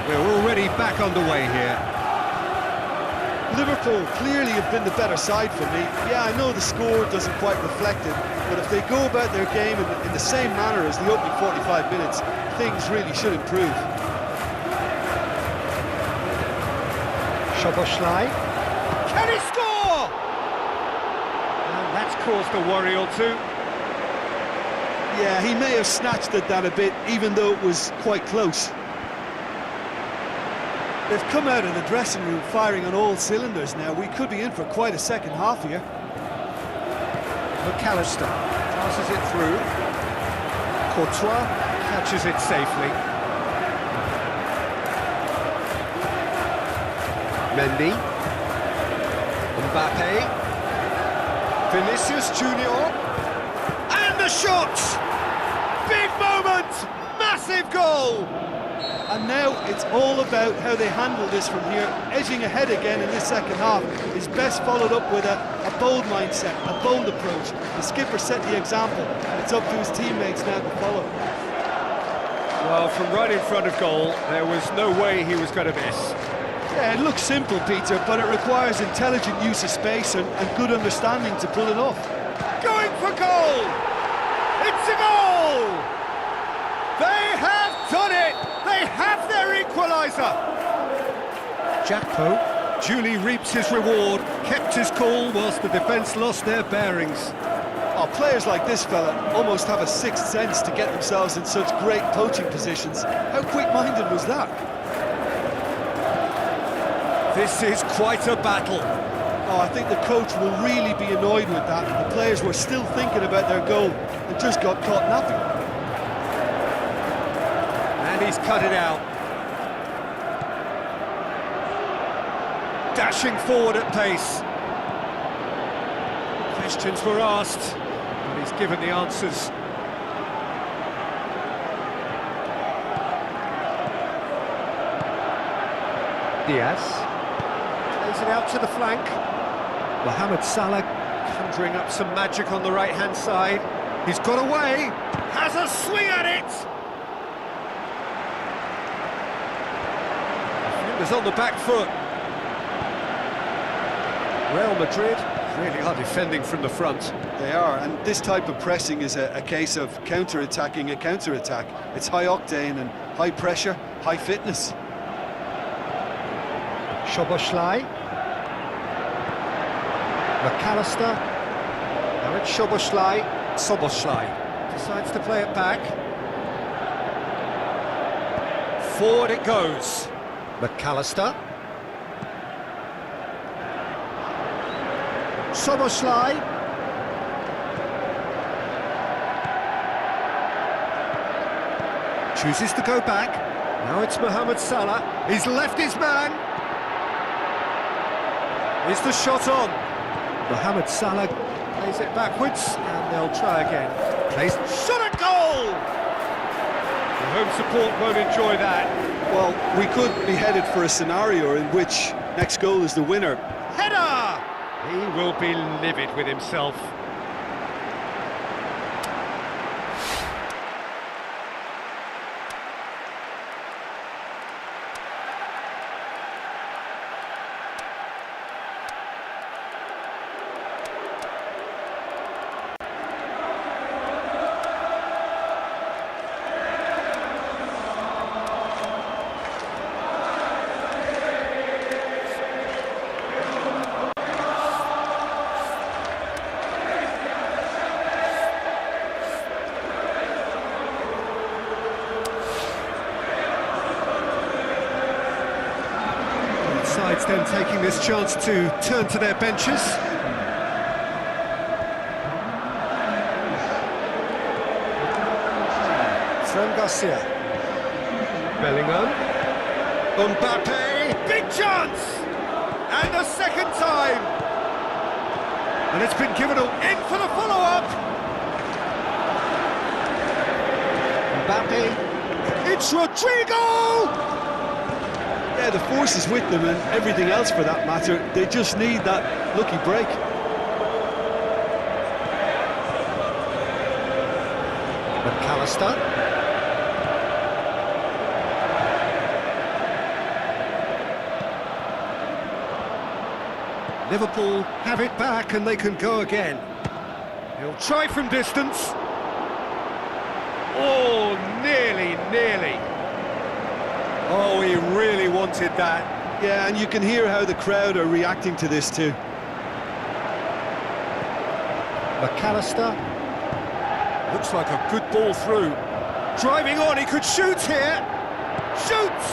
We're already back underway here. Liverpool clearly have been the better side for me. Yeah, I know the score doesn't quite reflect it, but if they go about their game in the same manner as the opening 45 minutes, things really should improve. Szoboszlai. Can he score? And that's caused a worry or two. Yeah, he may have snatched at that a bit, even though it was quite close. They've come out of the dressing room firing on all cylinders now. We could be in for quite a second half here. McAllister passes it through. Courtois catches it safely. Mendy. Mbappe. Vinicius Junior. And the shot! Big moment! Massive goal! And now it's all about how they handle this from here. Edging ahead again in this second half is best followed up with a bold mindset, a bold approach. The skipper set the example, and it's up to his teammates now to follow. Well, from right in front of goal, there was no way he was going to miss. Yeah, it looks simple, Peter, but it requires intelligent use of space and good understanding to pull it off. Going for goal! It's a goal! They have done it! They have their equaliser! Jackpo duly reaps his reward, kept his cool whilst the defence lost their bearings. Oh, players like this fella almost have a sixth sense to get themselves in such great poaching positions. How quick-minded was that? This is quite a battle. Oh, I think the coach will really be annoyed with that. The players were still thinking about their goal and just got caught napping. And he's cut it out. Dashing forward at pace. Questions were asked, and he's given the answers. Diaz plays it out to the flank. Mohamed Salah conjuring up some magic on the right-hand side. He's got away, has a swing at it! Defenders on the back foot. Real Madrid really are defending from the front. They are, and this type of pressing is a case of counter-attacking a counter-attack. It's high octane and high pressure, high fitness. Szoboszlai. McAllister. Now it's Szoboszlai. Szoboszlai decides to play it back. Forward it goes. McAllister. Szoboszlai. Chooses to go back. Now it's Mohamed Salah. He's left his man. Is the shot on? Mohamed Salah plays it backwards, and they'll try again. Plays shot at goal! The home support won't enjoy that. Well, we could be headed for a scenario in which next goal is the winner. Header! He will be livid with himself. Sides then taking this chance to turn to their benches. Fran Garcia. Bellingham. Mbappe, big chance! And a second time! And it's been given in for the follow-up! Mbappe, it's Rodrigo! Yeah, the force is with them and everything else for that matter. They just need that lucky break. McAllister. Liverpool have it back and they can go again. He'll try from distance. Oh, nearly. Oh, he really wanted that. Yeah, and you can hear how the crowd are reacting to this too. McAllister. Looks like a good ball through. Driving on, he could shoot here. Shoots!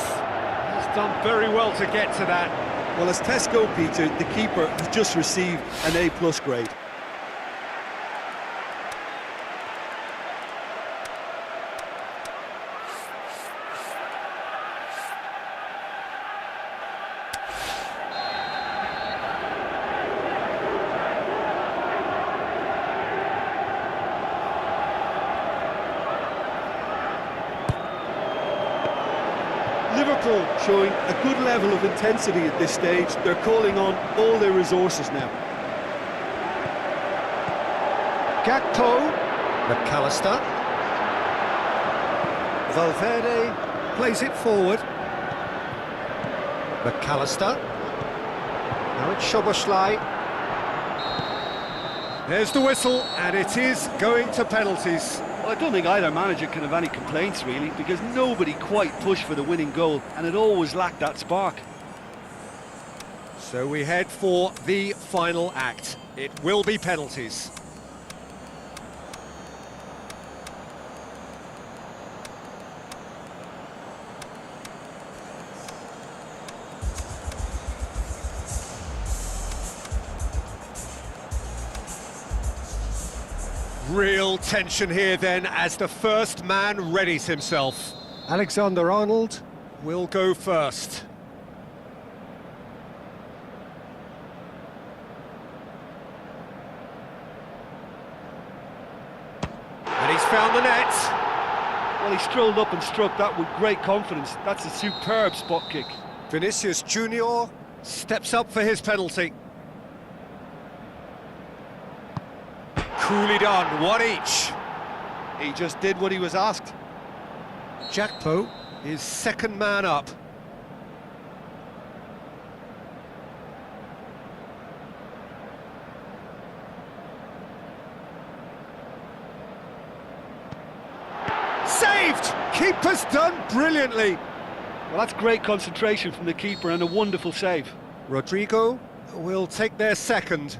He's done very well to get to that. Well, as Tesco, Peter, the keeper has just received an A+ grade. Liverpool showing a good level of intensity at this stage. They're calling on all their resources now. Gakpo, McAllister. Valverde plays it forward. McAllister. Now it's Szoboszlai. There's the whistle, and it is going to penalties. Well, I don't think either manager can have any complaints, really, because nobody quite pushed for the winning goal, and it always lacked that spark. So we head for the final act. It will be penalties. Real tension here then as the first man readies himself. Alexander-Arnold will go first. And he's found the net. Well, he strolled up and struck that with great confidence. That's a superb spot kick. Vinicius Junior steps up for his penalty. Coolly done, one each. He just did what he was asked. Gakpo is second man up. Saved! Keeper's done brilliantly. Well, that's great concentration from the keeper and a wonderful save. Rodrigo will take their second.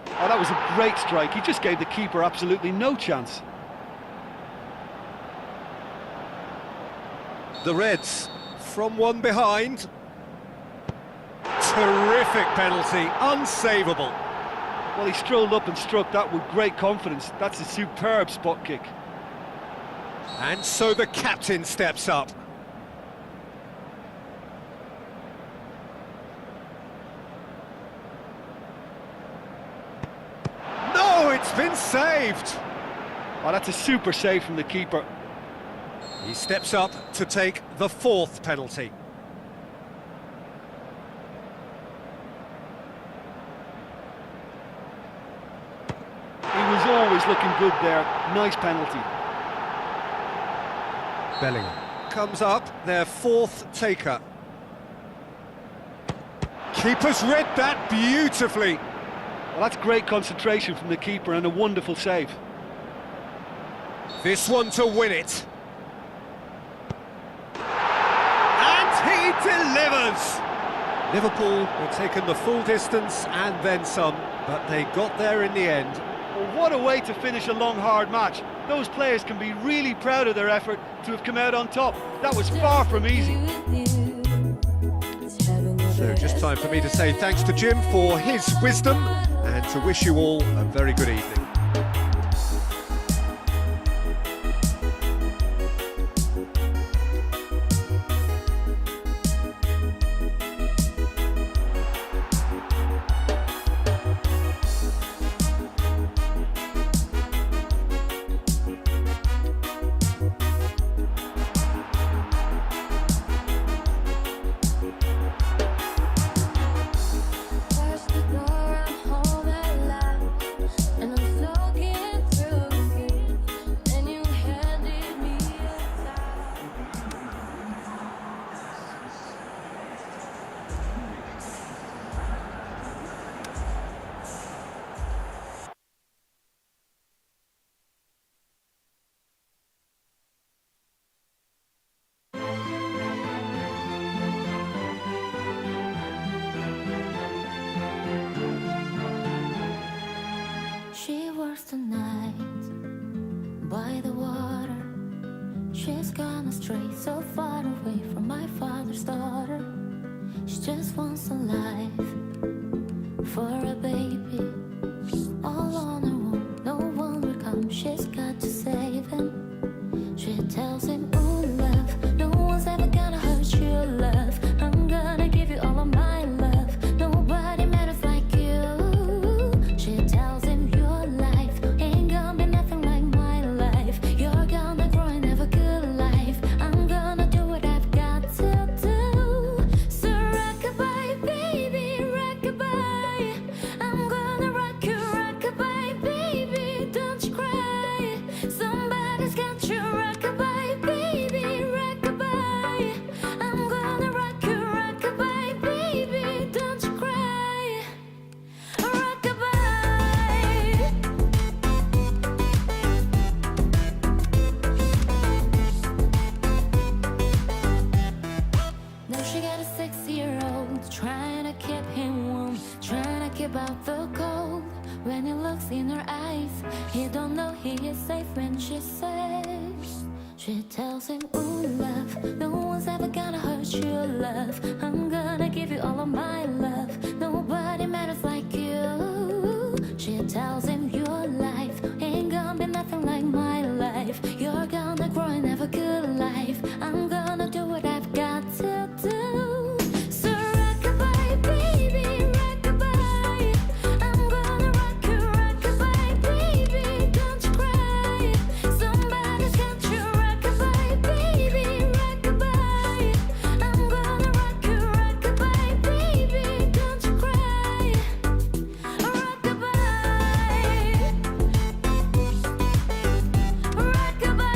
Oh, that was a great strike. He just gave the keeper absolutely no chance. The Reds from one behind. Terrific penalty, unsavable. Well, he strolled up and struck that with great confidence. That's a superb spot kick. And so the captain steps up. No, it's been saved. Oh, that's a super save from the keeper. He steps up to take the fourth penalty. He was always looking good there. Nice penalty. Bellingham comes up, their fourth taker. Keeper's read that beautifully. Well, that's great concentration from the keeper and a wonderful save. This one to win it. And he delivers! Liverpool were taken the full distance and then some, but they got there in the end. Well, what a way to finish a long, hard match. Those players can be really proud of their effort to have come out on top. That was far from easy. So just time for me to say thanks to Jim for his wisdom and to wish you all a very good evening. yours tonight by the water. She's gone astray, so far away from my father's daughter. She just wants a life for a baby, all on her own. No one will come, she's got to save him. She tells him, ooh, love, no one's ever gonna hurt your love. I'm gonna give you all of my love. Nobody matters like you. She tells him, your life ain't gonna be nothing like my life. You're gonna grow and have a good life. I'm gonna do what I've got to do. So rock-a-bye, baby, rock-a-bye. I'm gonna rock you, rock-a-bye, baby, don't you cry. Somebody's got you, rock-a-bye, baby, rock-a-bye. I'm gonna rock you, rock-a-bye, baby, don't you cry. Rock-a-bye. Now she got a 6-year-old, trying to keep him warm, trying to keep out the cold. When he looks in her eyes, he don't know he is safe when she says, she tells him, ooh, love, no one's ever gonna hurt your love. I'm gonna give you all of my love. Nobody matters like you. She tells him, your life ain't gonna be nothing like my life. You're gonna grow and have a good life. I'm gonna do what I've got to do. So rock-a-bye, baby, rock-a-bye. I'm gonna rock you, rock-a-bye, baby, don't you cry. Somebody's got you, rock-a-bye, baby, rock-a-bye. I'm gonna rock you, rock-a-bye, baby, don't you cry. Rock-a-bye. Rock-a-bye.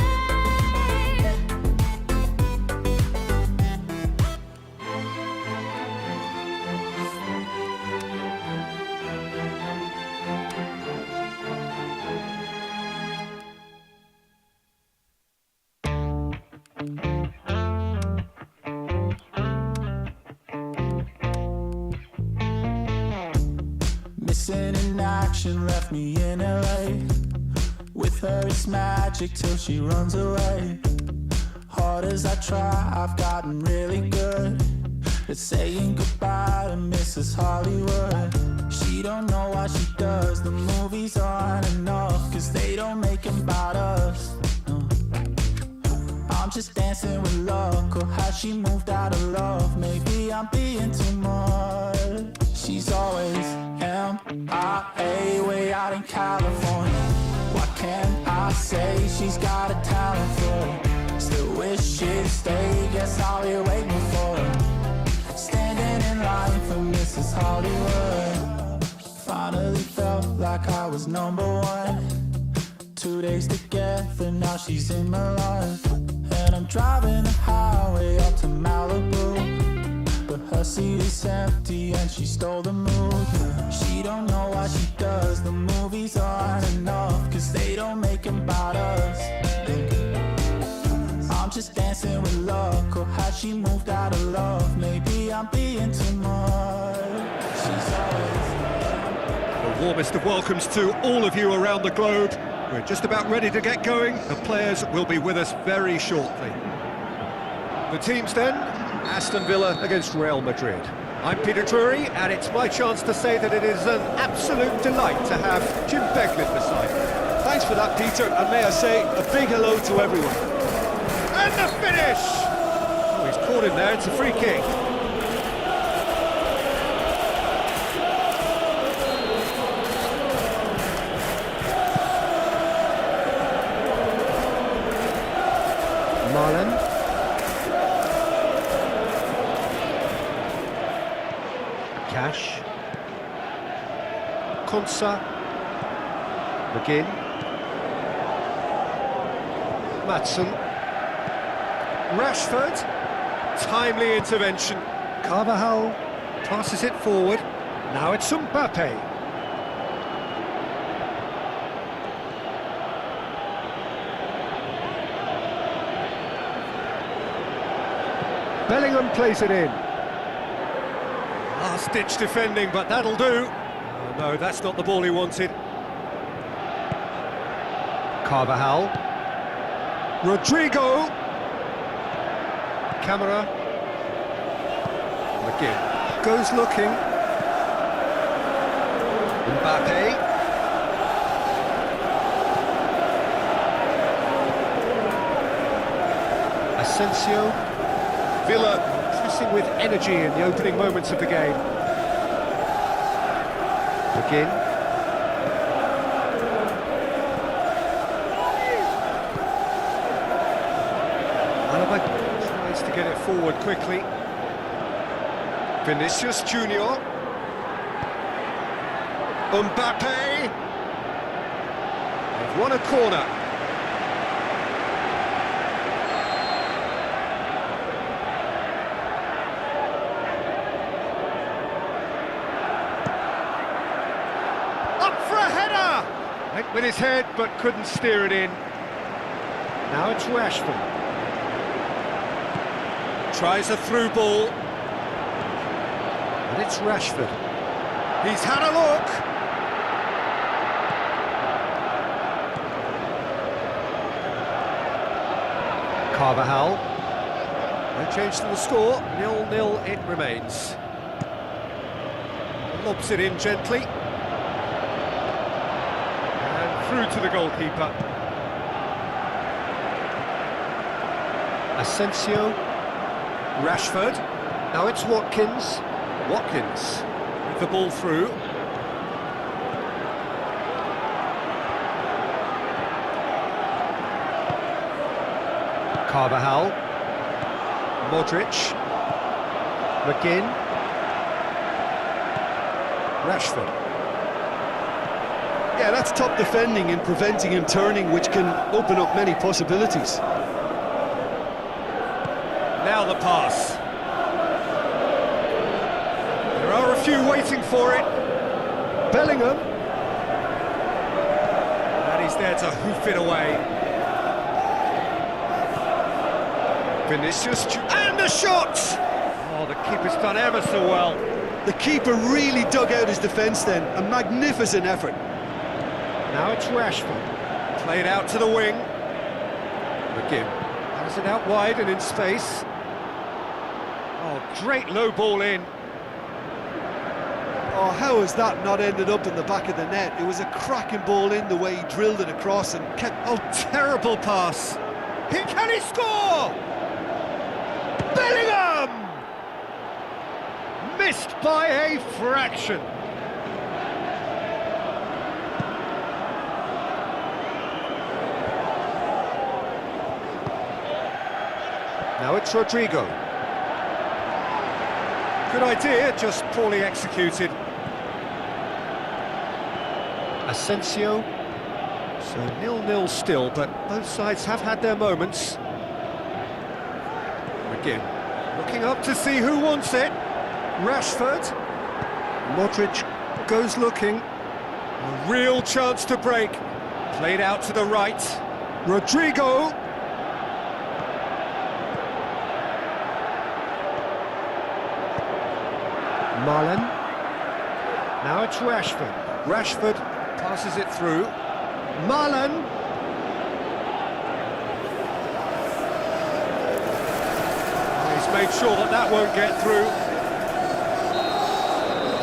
Missing in action left me in LA. With her it's magic till she runs away. Hard as I try, I've gotten really good at saying goodbye to Mrs. Hollywood. She don't know what she does, the movies aren't enough, cause they don't make them about us. No. I'm just dancing with luck, or how she moved out of love. Maybe I'm being too much. She's always MIA, way out in California. What can I say? She's got a talent for it. Still wish she'd stay, guess I'll be waiting for her. Standing in line for Mrs. Hollywood. Finally felt like I was #1. 2 days together, now she's in my life. And I'm driving the highway up to Malibu, but her seat is empty and she stole the mood. She don't know what she does, the movies aren't enough, cause they don't make them about us. I'm just dancing with luck, or how she moved out of love. Maybe I'm being too much. She's always The warmest of welcomes to all of you around the globe. We're just about ready to get going. The players will be with us very shortly. The teams then, Aston Villa against Real Madrid. I'm Peter Drury, and it's my chance to say that it is an absolute delight to have Jim Beglin beside me. Thanks for that, Peter, and may I say a big hello to everyone. And the finish! Oh, he's caught him there, it's a free kick. Marlon. Cash. Konsa. McGinn. Maatsen. Rashford. Timely intervention. Carvajal passes it forward. Now it's Mbappe. Bellingham plays it in. Last-ditch defending, but that'll do. Oh, no, that's not the ball he wanted. Carvajal. Rodrigo. Camera. McGinn goes looking. Mbappe. Asensio. Villa pressing with energy in the opening moments of the game. McGinn. Alaba tries to get it forward quickly. Vinicius Junior. Mbappe. They've won a corner. Up for a header! Went with his head but couldn't steer it in. Now it's Rashford. Tries a through ball. And it's Rashford. He's had a look. Carvajal. No change to the score. 0-0 it remains. Lobs it in gently. And through to the goalkeeper. Asensio. Rashford. Now it's Watkins. Watkins with the ball through. Carvajal. Modric. McGinn. Rashford. Yeah, that's top defending and preventing him turning, which can open up many possibilities. Now the pass. There are a few waiting for it. Bellingham. And he's there to hoof it away. Vinicius, and the shot! Oh, the keeper's done ever so well. The keeper really dug out his defence then, a magnificent effort. Now it's Rashford, played out to the wing. McGinn has it out wide and in space. Oh, great low ball in. Oh, how has that not ended up in the back of the net? It was a cracking ball in the way he drilled it across and kept... Oh, terrible pass. Can he score? Bellingham! Missed by a fraction. Now it's Rodrigo. Good idea, just poorly executed. Asensio. So 0-0 still, but both sides have had their moments. McGinn looking up to see who wants it. Rashford. Modric goes looking. A real chance to break. Played out to the right. Rodrigo. Marlon. Now it's Rashford. Rashford passes it through. Marlon. He's made sure that that won't get through.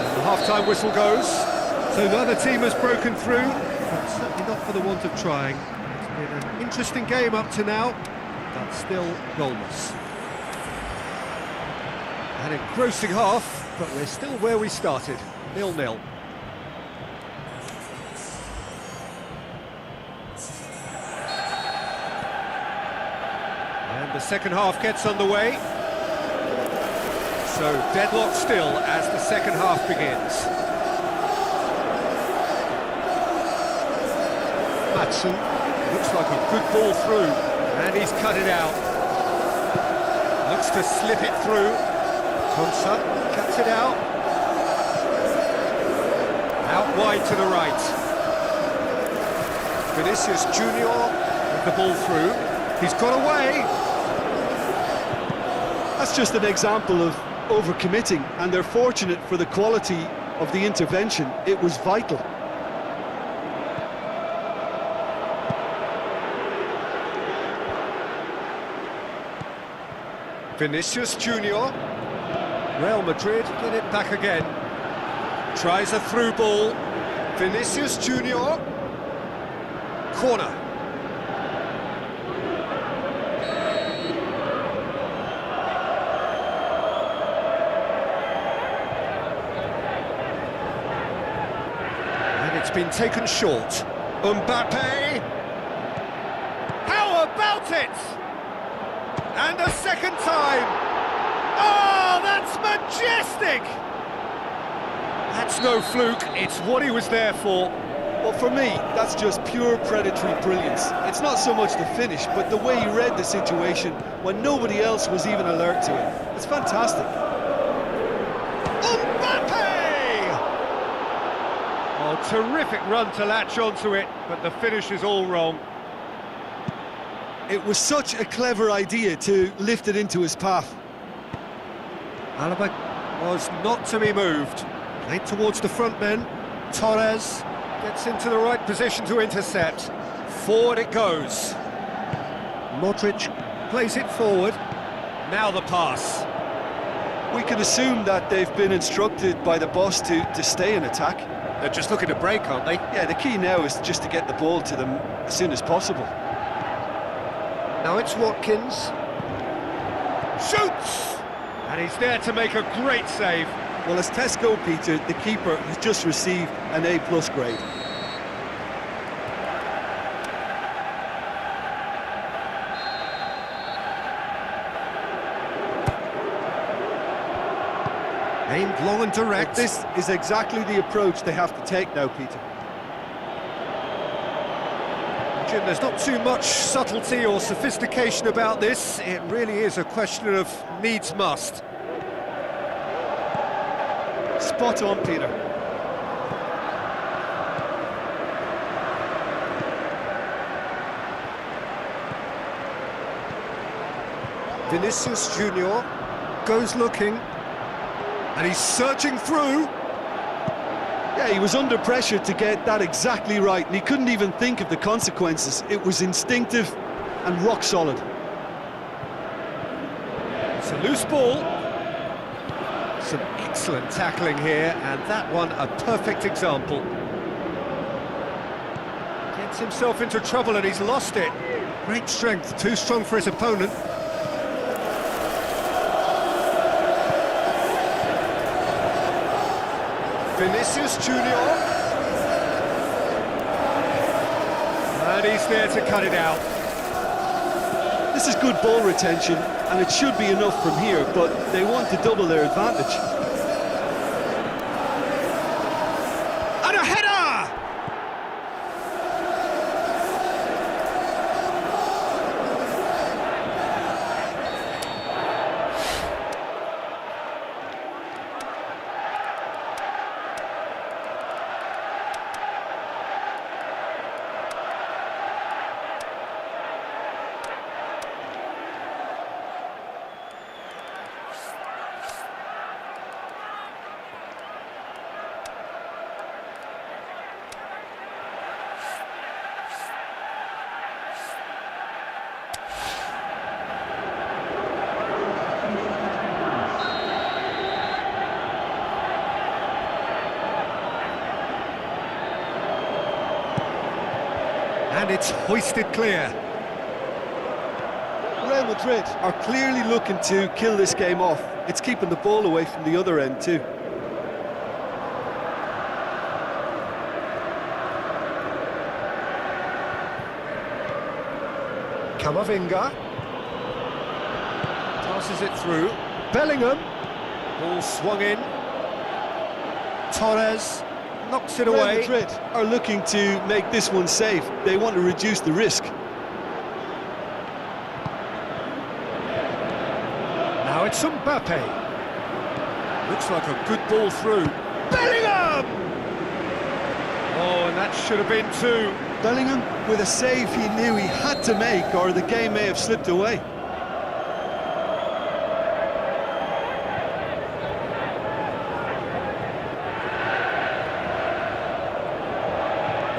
And the half-time whistle goes. So neither team has broken through, but certainly not for the want of trying. It's been an interesting game up to now, but still goalless. An engrossing half, but we're still where we started, 0-0. And the second half gets underway. So deadlock still as the second half begins. Madsen looks like a good ball through, and he's cut it out. Looks to slip it through. Konsa cuts it out. Out wide to the right. Vinicius Junior with the ball through. He's got away. That's just an example of overcommitting, and they're fortunate for the quality of the intervention. It was vital. Vinicius Junior. Real Madrid get it back again. Tries a through ball. Vinicius Junior. Corner. And it's been taken short. Mbappe. How about it? And a second time. Oh, that's majestic! That's no fluke, it's what he was there for. Well, for me, that's just pure predatory brilliance. It's not so much the finish, but the way he read the situation when nobody else was even alert to it. It's fantastic. Mbappe! Oh, terrific run to latch onto it, but the finish is all wrong. It was such a clever idea to lift it into his path. Alaba was not to be moved. Played towards the front men. Torres gets into the right position to intercept. Forward it goes. Modric plays it forward. Now the pass. We can assume that they've been instructed by the boss to stay in attack. They're just looking to break, aren't they? Yeah, the key now is just to get the ball to them as soon as possible. Now it's Watkins. Shoots! And he's there to make a great save. Well, as tests go, Peter, the keeper has just received an A+ grade. Aimed long and direct. This is exactly the approach they have to take now, Peter. Jim, there's not too much subtlety or sophistication about this. It really is a question of needs must. Spot on, Peter. Vinicius Junior goes looking, and he's searching through. Yeah, he was under pressure to get that exactly right, and he couldn't even think of the consequences. It was instinctive and rock solid. It's a loose ball. Some excellent tackling here, and that one a perfect example. Gets himself into trouble and he's lost it. Great strength, too strong for his opponent. Vinicius Junior. And he's there to cut it out. This is good ball retention, and it should be enough from here, but they want to double their advantage. And a header! And it's hoisted clear. Real Madrid are clearly looking to kill this game off. It's keeping the ball away from the other end too. Camavinga passes it through. Bellingham, ball swung in. Torres knocks it Real away. Madrid are looking to make this one safe. They want to reduce the risk. Now it's Mbappe. Looks like a good ball through. Bellingham! Oh, and that should have been two. Bellingham, with a save he knew he had to make, or the game may have slipped away.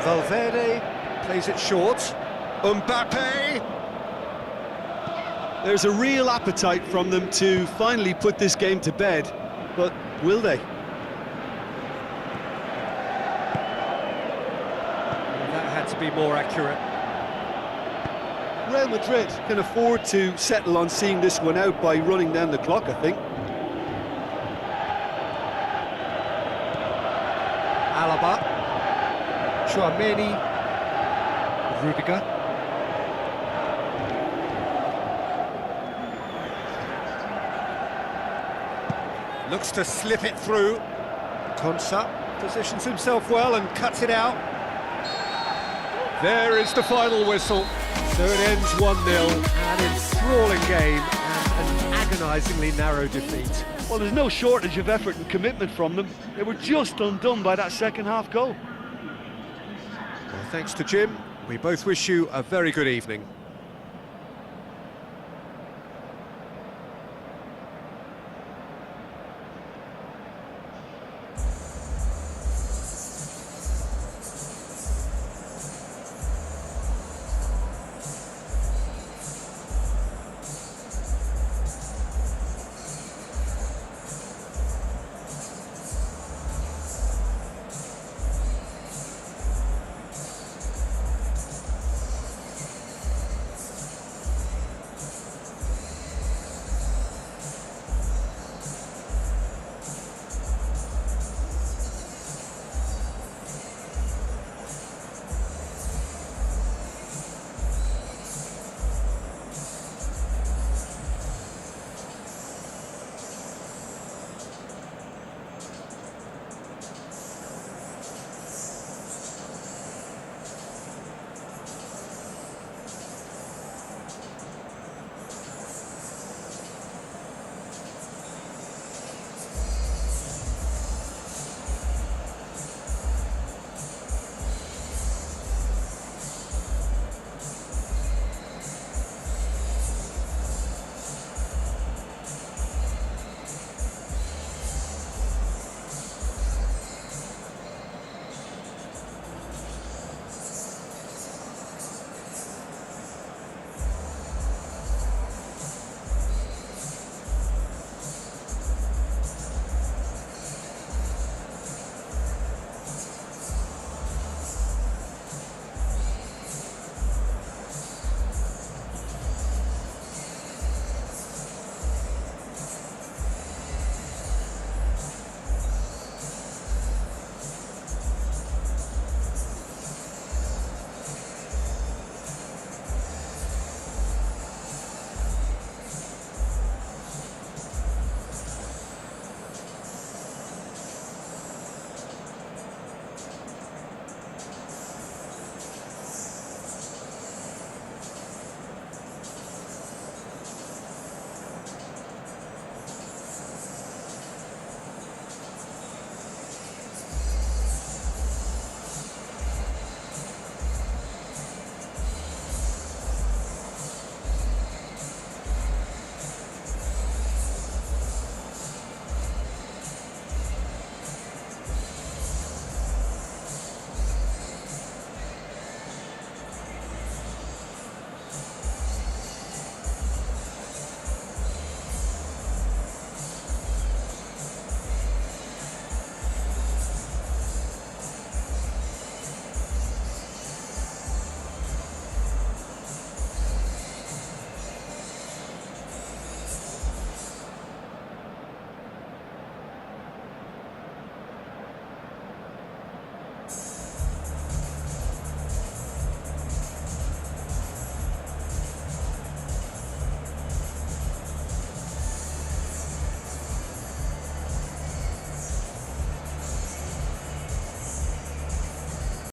Valverde plays it short. Mbappe! There's a real appetite from them to finally put this game to bed, but will they? That had to be more accurate. Real Madrid can afford to settle on seeing this one out by running down the clock, I think. Alaba, Chouameni, Rudiger. Looks to slip it through. Konsa positions himself well and cuts it out. There is the final whistle. So it ends 1-0, an enthralling game and an agonisingly narrow defeat. Well, there's no shortage of effort and commitment from them. They were just undone by that second half goal. Well, thanks to Jim. We both wish you a very good evening.